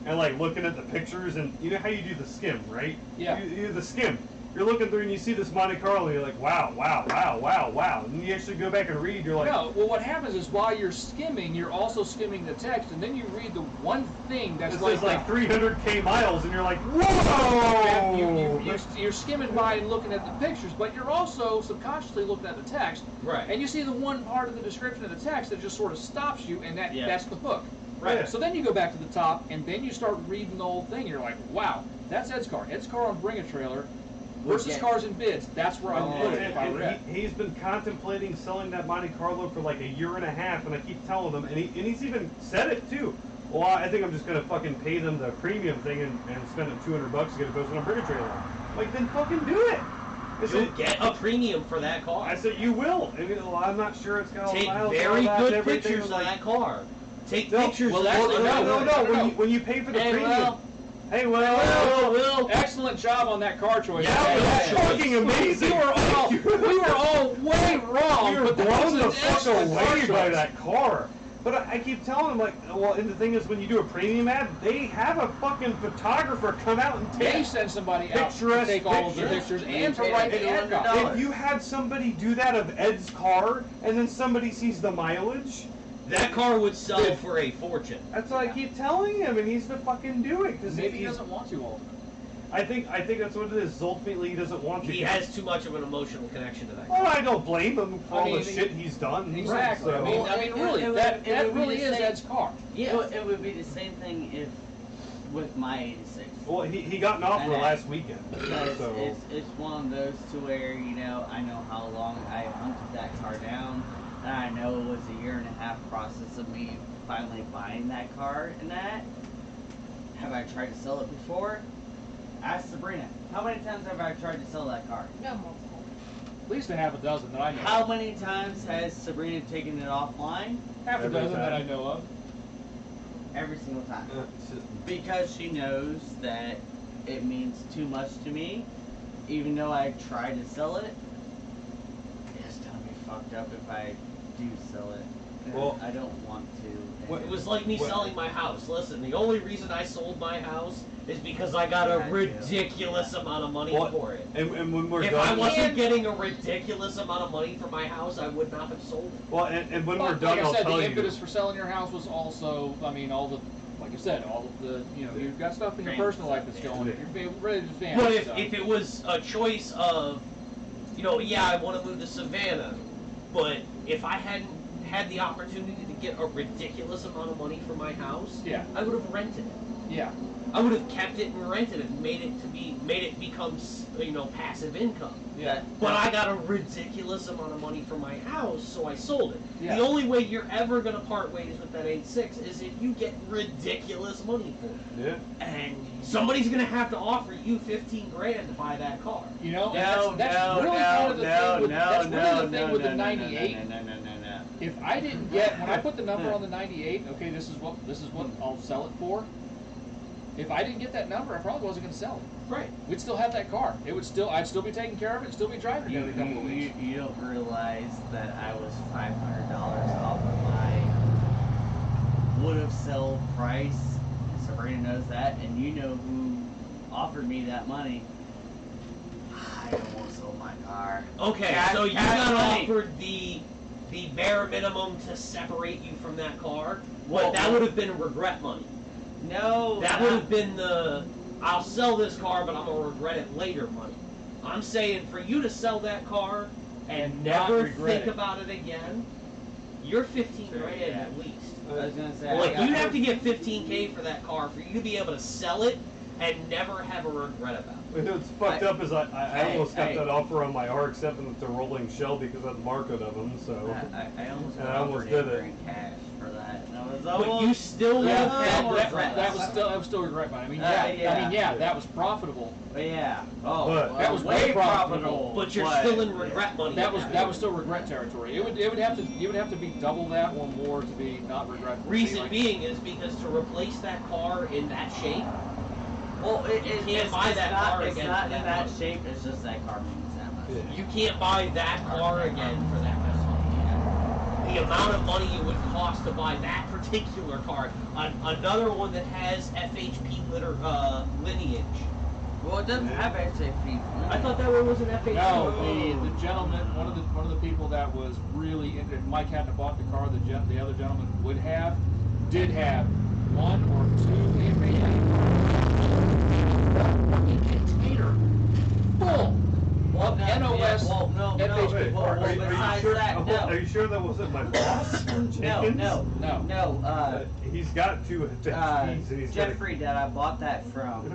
and looking at the pictures, and you know how you do the skim, right? Yeah. You do the skim. You're looking through and you see this Monte Carlo, and you're like, wow, wow, wow, wow, wow. And you actually go back and read, you're like, No, well, what happens is while you're skimming, you're also skimming the text, and then you read the one thing that's this is like 300K miles, and you're like, Yeah, whoa! you're skimming by and looking at the pictures, but you're also subconsciously looking at the text. Right. And you see the one part of the description of the text that just sort of stops you, and Yeah. that's the hook. Right. So then you go back to the top, and then you start reading the whole thing, and you're like, wow, that's Ed's car. Ed's car on Bring a Trailer versus Yeah. Cars and Bids. That's where I would put it if I were Ed. He's been contemplating selling that Monte Carlo for like a year and a half, and I keep telling him, and he's even said it too. Well, I think I'm just gonna fucking pay them the premium thing and spend them $200 to get it posted on Bring a Trailer. Like, then fucking do it. I You'll said, get a premium for that car. I said you will. And, I'm not sure it's got all the Take miles and very all that and good everything. pictures of Like, that car. Take No, pictures well, of that's- that no, car. When you pay for the Hey, premium. Will. Hey, well. Will. Excellent job on that car choice. That was Yeah. fucking amazing. We were all way wrong. We were but that blown was the an fuck excellent car away by choice. that car. But I keep telling him, like, well, and the thing is, when you do a premium ad, they have a fucking photographer come out and They take. send somebody out to Picturesque take all of the pictures. pictures and to write the ad copy. $200. If you had somebody do that of Ed's car, and then somebody sees the mileage, That car would sell for a fortune. that's what I keep telling him, and he's to fucking do it. Cause Maybe he he's, doesn't want to ultimately. I think that's what it is. Ultimately, he doesn't want to. He has too much of an emotional connection to that Well, car. I don't blame him for I all mean, the shit he's done. Exactly. So, I mean, really, that it would really be is the same- Ed's car. Yeah. It would be the same thing if with my 86. well, he got an offer And last weekend. Because So it's one of those to where, I know how long I hunted that car down. And I know it was a 1.5-year process of me finally buying that car and that. Have I tried to sell it before? Ask Sabrina. How many times have I tried to sell that car? No, multiple. At least a half a dozen that I know. How many times has Sabrina taken it offline? Half a Every dozen that time. I know of. Every single time. It's just- Because she knows that it means too much to me. Even though I try to sell it, it's gonna be fucked up if I do sell it. And Well, I don't want to. what- It was like me Well- selling my house. Listen, the only reason I sold my house is because I got a Yeah, I do. ridiculous amount of money Well, for it. And when we're If I done, wasn't getting a ridiculous amount of money for my house, I would not have sold it. well, and when we're But done, like I I'll said, tell the you. impetus for selling your house was also, I mean, all the, like I said, all of the, you know, you've got stuff in your Family personal life stuff, that's yeah. going, you're ready to family But stuff. if it was a choice of, you know, yeah, I want to move to Savannah, but if I hadn't had the opportunity to get a ridiculous amount of money for my house, Yeah. I would have rented it. Yeah. I would have kept it and rented it, and made it become, you know, passive income. Yeah. But I got a ridiculous amount of money for my house, so I sold it. Yeah. The only way you're ever gonna part ways with that 8.6 is if you get ridiculous money for it, Yeah. and somebody's gonna have to offer you 15 grand to buy that car. You know, No, and that's no, really no, kind of the no, thing with, no, that's no, really the no, thing with no, the no, 98. no. If I didn't get, when I put the number on the 98, okay, this is what I'll sell it for. If I didn't get that number, I probably wasn't going to sell it. Right. We'd still have that car. I'd still be taking care of it, still be driving it every couple of weeks. You don't realize that I was $500 off of my would have sold price. Sabrina knows that, and you know who offered me that money. I almost sold my car. Okay, Cash- so you cash got money. offered the bare minimum to separate you from that car. What? Well, That would have been regret money. No. That would have been the I'll sell this car, but I'm gonna regret it later money. I'm saying for you to sell that car and And not never regret think it. about it again, you're 15 Sure, grand yeah. at least. I was gonna say. Like I you'd got- have to get 15K for that car for you to be able to sell it and never have a regret about it. What's fucked up is I Hey, almost got hey. that offer on my RX-7 with the rolling shell because of the market of them. So I almost And got I almost offered did $8 it. grand cash for that. And I was But you almost. still Yeah, would have had regret. that was still regret money. I mean, Yeah. that was profitable. Yeah. Oh, But- well, That was way way profitable. But you're still in regret money. That at was point. that was still regret territory. It would have to be double that or more to be not regretful. Reason Like, being is because to replace that car in that shape, Well, You can't buy that car it's again not for in that that much. shape. It's just that car means that much. Yeah. you can't buy that car again for that much money. The amount of money it would cost to buy that particular car, another one that has FHP lineage. Well, it doesn't have SAP. I thought that one was an FHP. No, the gentleman, one of the people that was really into it, Mike hadn't bought the car. The other gentleman did have one or two container full of NOS FHP Wait, parts. are you besides sure? that, no. Are you sure that wasn't my boss? No, Jenkins? no. No. He's got two FHPs and he's Jeffrey that I bought that from,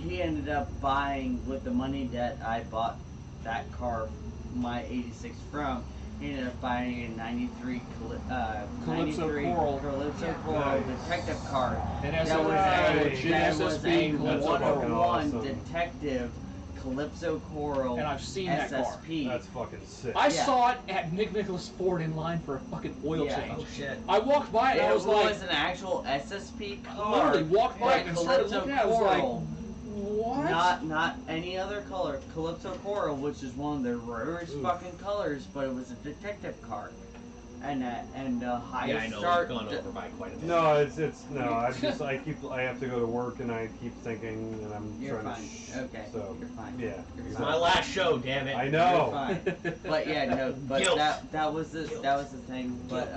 he ended up buying with the money that I bought that car, my 86 from. He ended up buying a 93 Calypso 93 Coral. Calypso Yeah. Coral Nice. detective car. And That that's was a a, legit that was SSP a Calypso fucking Coral. 101 awesome. detective Calypso Coral And I've seen that car. SSP. That's fucking sick. I Yeah. saw it at Nick Nicholas Ford in line for a fucking oil Yeah. change. Oh shit. I walked by it and It I was was like, an actual SSP I car. literally walked by it and started Calypso looking at it. I was like, Coral. what? Not any other color. Calypso Coral, which is one of the rarest Oof. fucking colors, but it was a detective car. And highest Yeah, I know. start. We've gone over by quite a bit. No, it's no. I have to go to work and I keep thinking and I'm You're trying fine. to. Okay. So You're fine. yeah. You're It's fine. my last show, damn it. I You're know. fine. But yeah, no. But Guilt. that was the thing. But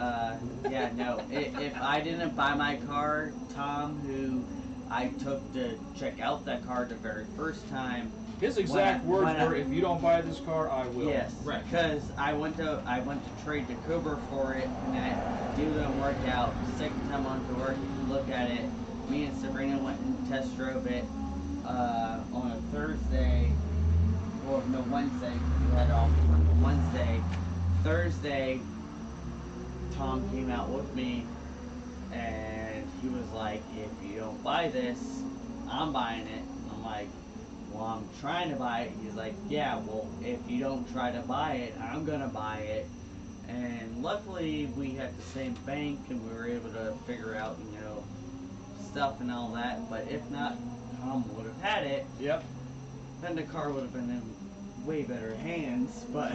yeah, no. If I didn't buy my car, Tom, who I took to check out that car the very first time. His exact When I- words were, "If you don't buy this car, I will." Yes, Right. because I went to trade the Cobra for it, and that deal didn't work out. Second time I went to work to look at it, me and Sabrina went and test drove it on a Thursday, or no Wednesday. We had off Wednesday. Thursday, Tom came out with me, and he was like, "If you don't buy this, I'm buying it." And I'm like, "Well, I'm trying to buy it." He's like, "Yeah, well, if you don't try to buy it, I'm gonna buy it." And luckily, we had the same bank, and we were able to figure out, stuff and all that. But if not, Tom would have had it. Yep. Then the car would have been in way better hands. But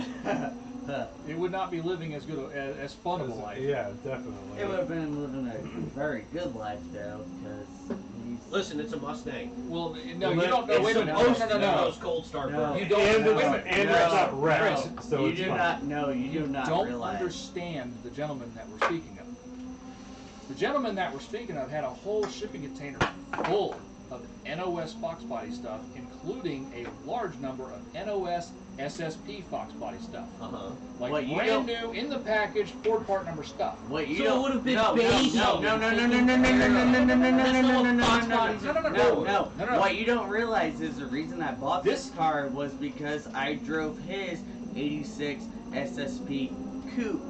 It would not be living as good as fun of a life. Yeah, definitely. it would have been living a very good life, though, because Listen, it's a Mustang. Well, no, Well, you don't know. It's Wait a minute. supposed No, to no, no. those cold start No. burns. You don't. And wait a it's, minute. and No. it's not wrapped, Chris, so you it's do fine. not know. You do not don't realize. understand the gentleman that we're speaking of. The gentleman that we're speaking of had a whole shipping container full of NOS Fox Body stuff, including a large number of NOS SSP Fox Body stuff. Uh-huh. Like What you brand new, in the package, Ford part number stuff. What you So it don't would have been no, baby. no, no, no, no, no, no, no, no, no, no, no, no, no, That's no, not no, what no, Fox no, bodies no, are no, for. no. What you don't realize is the reason I bought this car was because I drove his '86 SSP coupe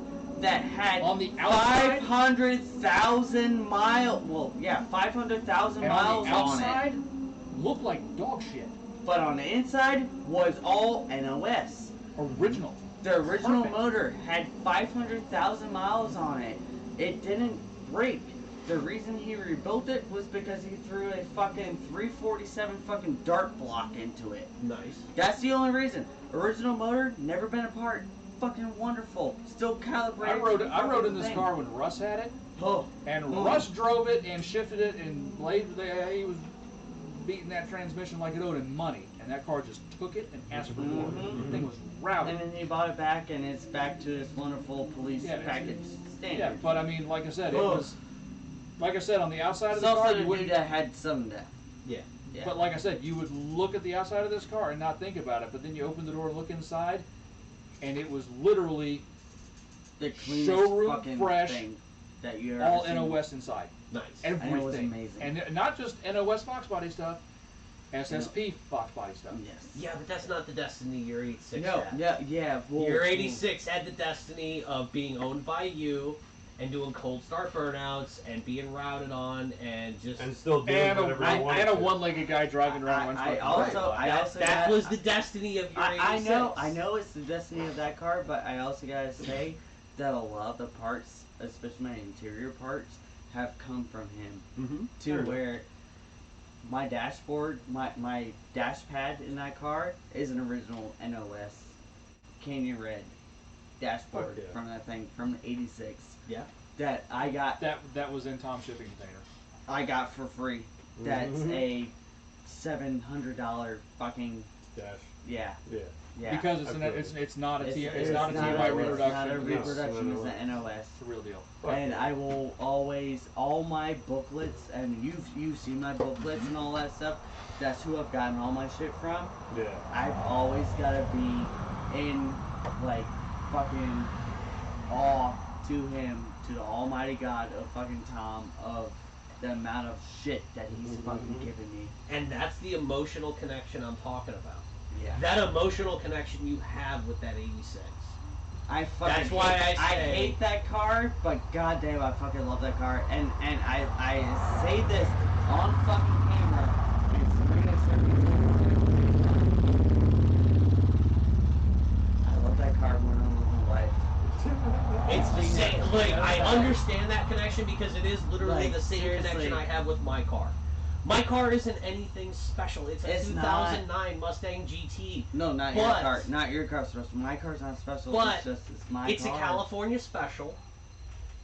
that had On the outside? 500,000 miles. Well, yeah, 500,000 And on miles the on it. outside, looked like dog shit. But on the inside was all NOS. Original. The original Perfect. motor had 500,000 miles on it. It didn't break. The reason he rebuilt it was because he threw a fucking 347 fucking dart block into it. Nice. That's the only reason. Original motor, never been apart. Fucking wonderful. Still calibrated. I rode in this car when Russ had it, Oh, and Mm. Russ drove it and shifted it, and he was beating that transmission like it owed him money, and that car just took it and asked for more. Mhm. The thing was routed. and then he bought it back, and it's back to its wonderful police Yeah, it's- package Yeah, standard. but I mean, like I said, it Oh. was, like I said, on the outside of the Something car, to you do wouldn't. that had some depth. Yeah. Yeah. But like I said, you would look at the outside of this car and not think about it, but then you open the door and look inside, and it was literally The cleanest showroom fucking fresh, thing that you ever all seen. NOS inside. Nice. Everything. And it was amazing. And not just NOS Fox Body stuff, SSP Fox Body stuff. Yes. Yeah, but that's not the destiny your 86 No. had. Yeah. Well, Your 86 had the destiny of being owned by you and doing cold start burnouts and being routed on and just... And still doing And whatever you want. a one-legged guy driving around. I unspoken. also, Right. I that, also that got- was the destiny of your 86. I know it's the destiny of that car, but I also gotta say that a lot of the parts, especially my interior parts, have come from him. Mm-hmm. To where my dashboard, my dash pad in that car is an original NOS Canyon Red dashboard Fuck yeah. from that thing from the '86 Yeah. that I got That was in Tom's shipping container. for free. That's Mhm. a $700 fucking Dash. yeah. Yeah. Because it's Absolutely. it's not a It's it's not a not TMI a reproduction. It's not a It's reproduction. It's No. an NOS. It's the real deal. Fuck And yeah. I will always, all my booklets, and you've seen my booklets and all that stuff. That's who I've gotten all my shit from. Yeah. I've always gotta be in like fucking awe to him, to the Almighty God of fucking Tom, of the amount of shit that he's fucking given me. And that's the emotional connection I'm talking about. Yeah. That emotional connection you have with that 86. I fucking That's why hate, I say- hate that car, but goddamn, I fucking love that car. And I say this on fucking camera. And Serena I love that car more than I love my life. It's the same. Like, I understand that connection because it is literally Like, the same seriously. connection I have with my car. My car isn't anything special. It's a It's 2009 Mustang GT. No, not your But- car. Not your car's special. My car's not special. But it's just it's my It's car. a California special.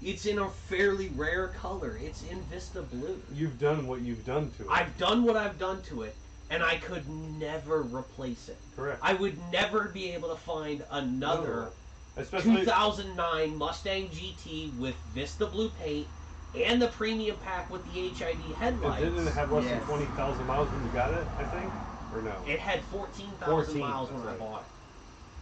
It's in a fairly rare color. It's in Vista Blue. You've done what you've done to it. I've done what I've done to it, and I could never replace it. Correct. I would never be able to find another No. Especially 2009 Mustang GT with Vista Blue paint and the premium pack with the HID headlights. it didn't have less Yes. than 20,000 miles when you got it, I think? Or no? It had 14,000 14, miles when I that's right. bought it.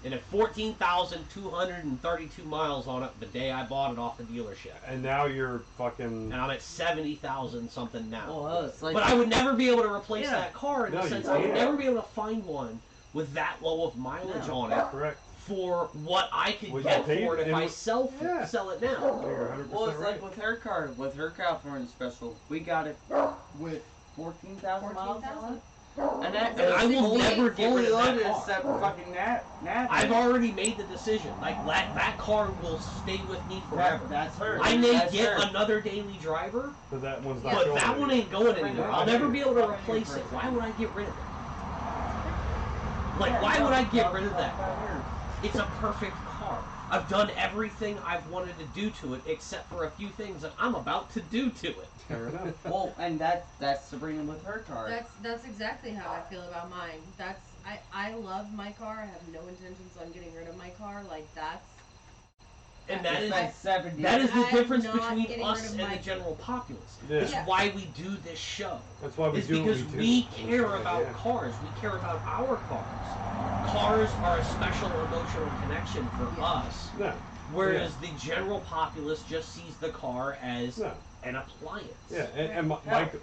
It had 14,232 miles on it the day I bought it off the dealership. And now you're fucking... And I'm at 70,000 something now. Well, it's like. But I would never be able to replace Yeah. that car in No, the you sense I would can't. never be able to find one with that low of mileage No. on it Correct. for what I could Was get that paid? for it if It I was- sell Yeah. sell it now. You're 100% Well, it's right. like with her car, with her California special, we got it with 14,000 miles on it. And that And I will fully- never get fully rid of that loaded car. except fucking nav. I've already made the decision. Like that car will stay with me forever. That's her. I may That's get her. another daily driver, But that one's not but going that one anywhere. ain't going anywhere. I'll never be able to Right. replace it. Why would I get rid of it? Like, Yeah, why no, would I get no, rid of no, that? not her. It's a perfect car. I've done everything I've wanted to do to it, except for a few things that I'm about to do to it. Fair enough. Well, and that's Sabrina with her car. That's exactly how I feel about mine. I love my car. I have no intentions on getting rid of my car. Like that's. And that It's is like 70. that is the I'm difference not between getting us rid of and my the general populace. Yeah. It's Yeah. why we do this show. That's why we It's do what because we do. we care about Yeah. cars. We care about our cars. Cars are a special emotional connection for Yeah. us. No. Whereas the general populace just sees the car as No. an appliance. Yeah, and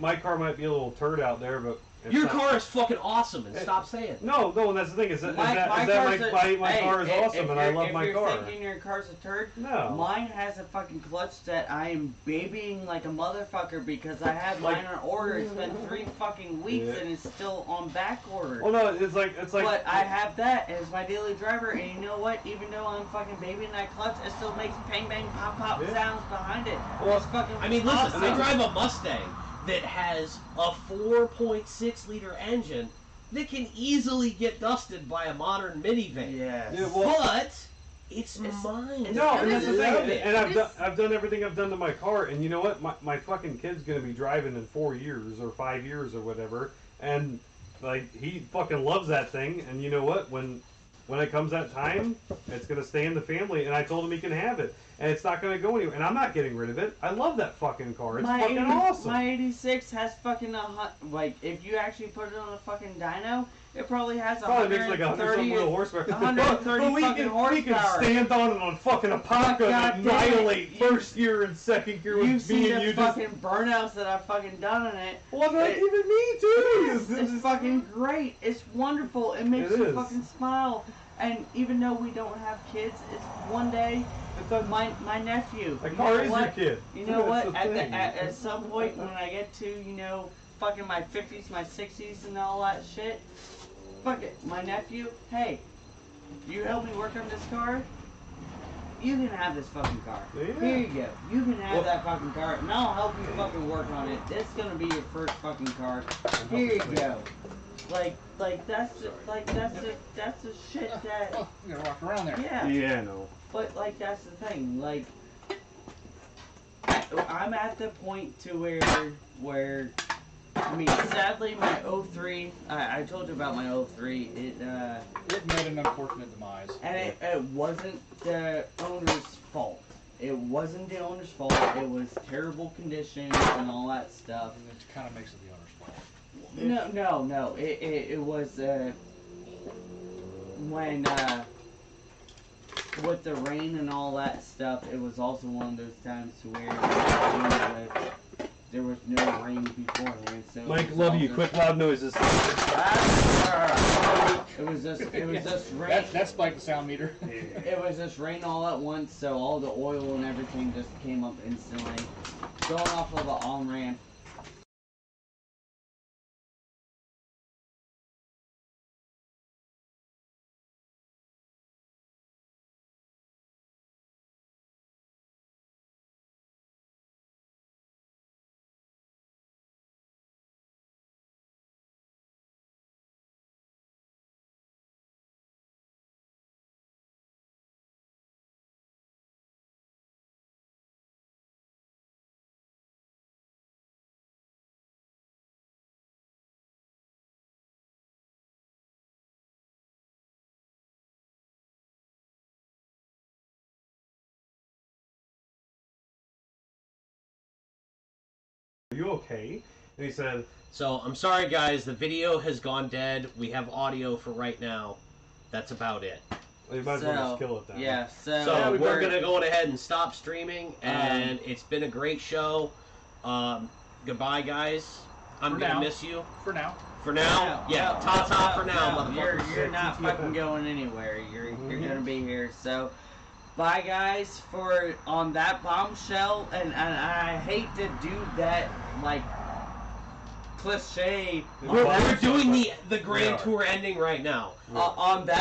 my car might be a little turd out there, but it's Your not- car is fucking awesome, and Hey, stop saying it. No, and that's the thing. Is that my car's car is hey, awesome, and I love my car. If you're thinking your car's a turd, No. mine has a fucking clutch that I am babying like a motherfucker because I have Like- mine on order. It's been 3 fucking weeks Yeah. and it's still on back order. Well, no, it's like But I have that as my daily driver, and you know what? Even though I'm fucking babying that clutch, it still makes bang bang pop pop Yeah. sounds behind it. Well, It's fucking I mean, listen, awesome. I drive a Mustang that has a 4.6 liter engine that can easily get dusted by a modern minivan. Yes. Yeah, well- But it's mine. No, and that's the thing. Love it. And It is- I've done everything I've done to my car, and you know what? My fucking kid's gonna be driving in 4 years or 5 years or whatever, and like he fucking loves that thing. And you know what? When it comes that time, it's gonna stay in the family. And I told him he can have it, and it's not gonna go anywhere. And I'm not getting rid of it. I love that fucking car. It's fucking awesome. My 86 has fucking like if you actually put it on a fucking dyno, it probably has Probably makes like 130 100 some horsepower. 130 But we fucking can horsepower. stand on it on fucking Apoca God and damn it. annihilate You- first gear and second gear You've with seen me and the you just. fucking burnouts that I've fucking done on it. Well, not It- even me too. It's fucking great. It's wonderful. It makes It you is. fucking smile. And even though we don't have kids, it's one day my nephew. A you car know is what? your kid. You know That's what? the At, thing. at some point when I get to, fucking my 50s, my 60s, and all that shit, fuck it. My nephew, hey, you help me work on this car? You can have this fucking car. Yeah. Here you go. You can have Well- that fucking car, and I'll help you fucking work on it. It's gonna be your first fucking car. Here you go. That's the shit that. Oh, you gotta walk around there. Yeah. Yeah, no. But that's the thing. I'm at the point to where I mean, sadly, my 03. I told you about my 03. It made an unfortunate demise. And it wasn't the owner's fault. It wasn't the owner's fault. It was terrible conditions and all that stuff. And it kind of makes it the owner's fault. No. It was when with the rain and all that stuff. It was also one of those times to where there was no rain beforehand. So Mike, love you. Quick loud noises. It was just rain. That's like the sound meter. It was just rain all at once, so all the oil and everything just came up instantly. Going off of the on-ramp. Are you okay? And he said, So I'm sorry, guys. The video has gone dead. We have audio for right now. That's about it. well, you might as well just kill it then. Yeah, so, So we're we're gonna go ahead and stop streaming, and it's been a great show. Goodbye, guys. I'm For gonna now. miss you. For now. For now, yeah, ta-ta for now, no, motherfuckers. you're not fucking going anywhere. You're gonna be here. So, bye guys for on that bombshell. And I hate to do that like cliche. We're doing the We Grand are. Tour ending right now. On that.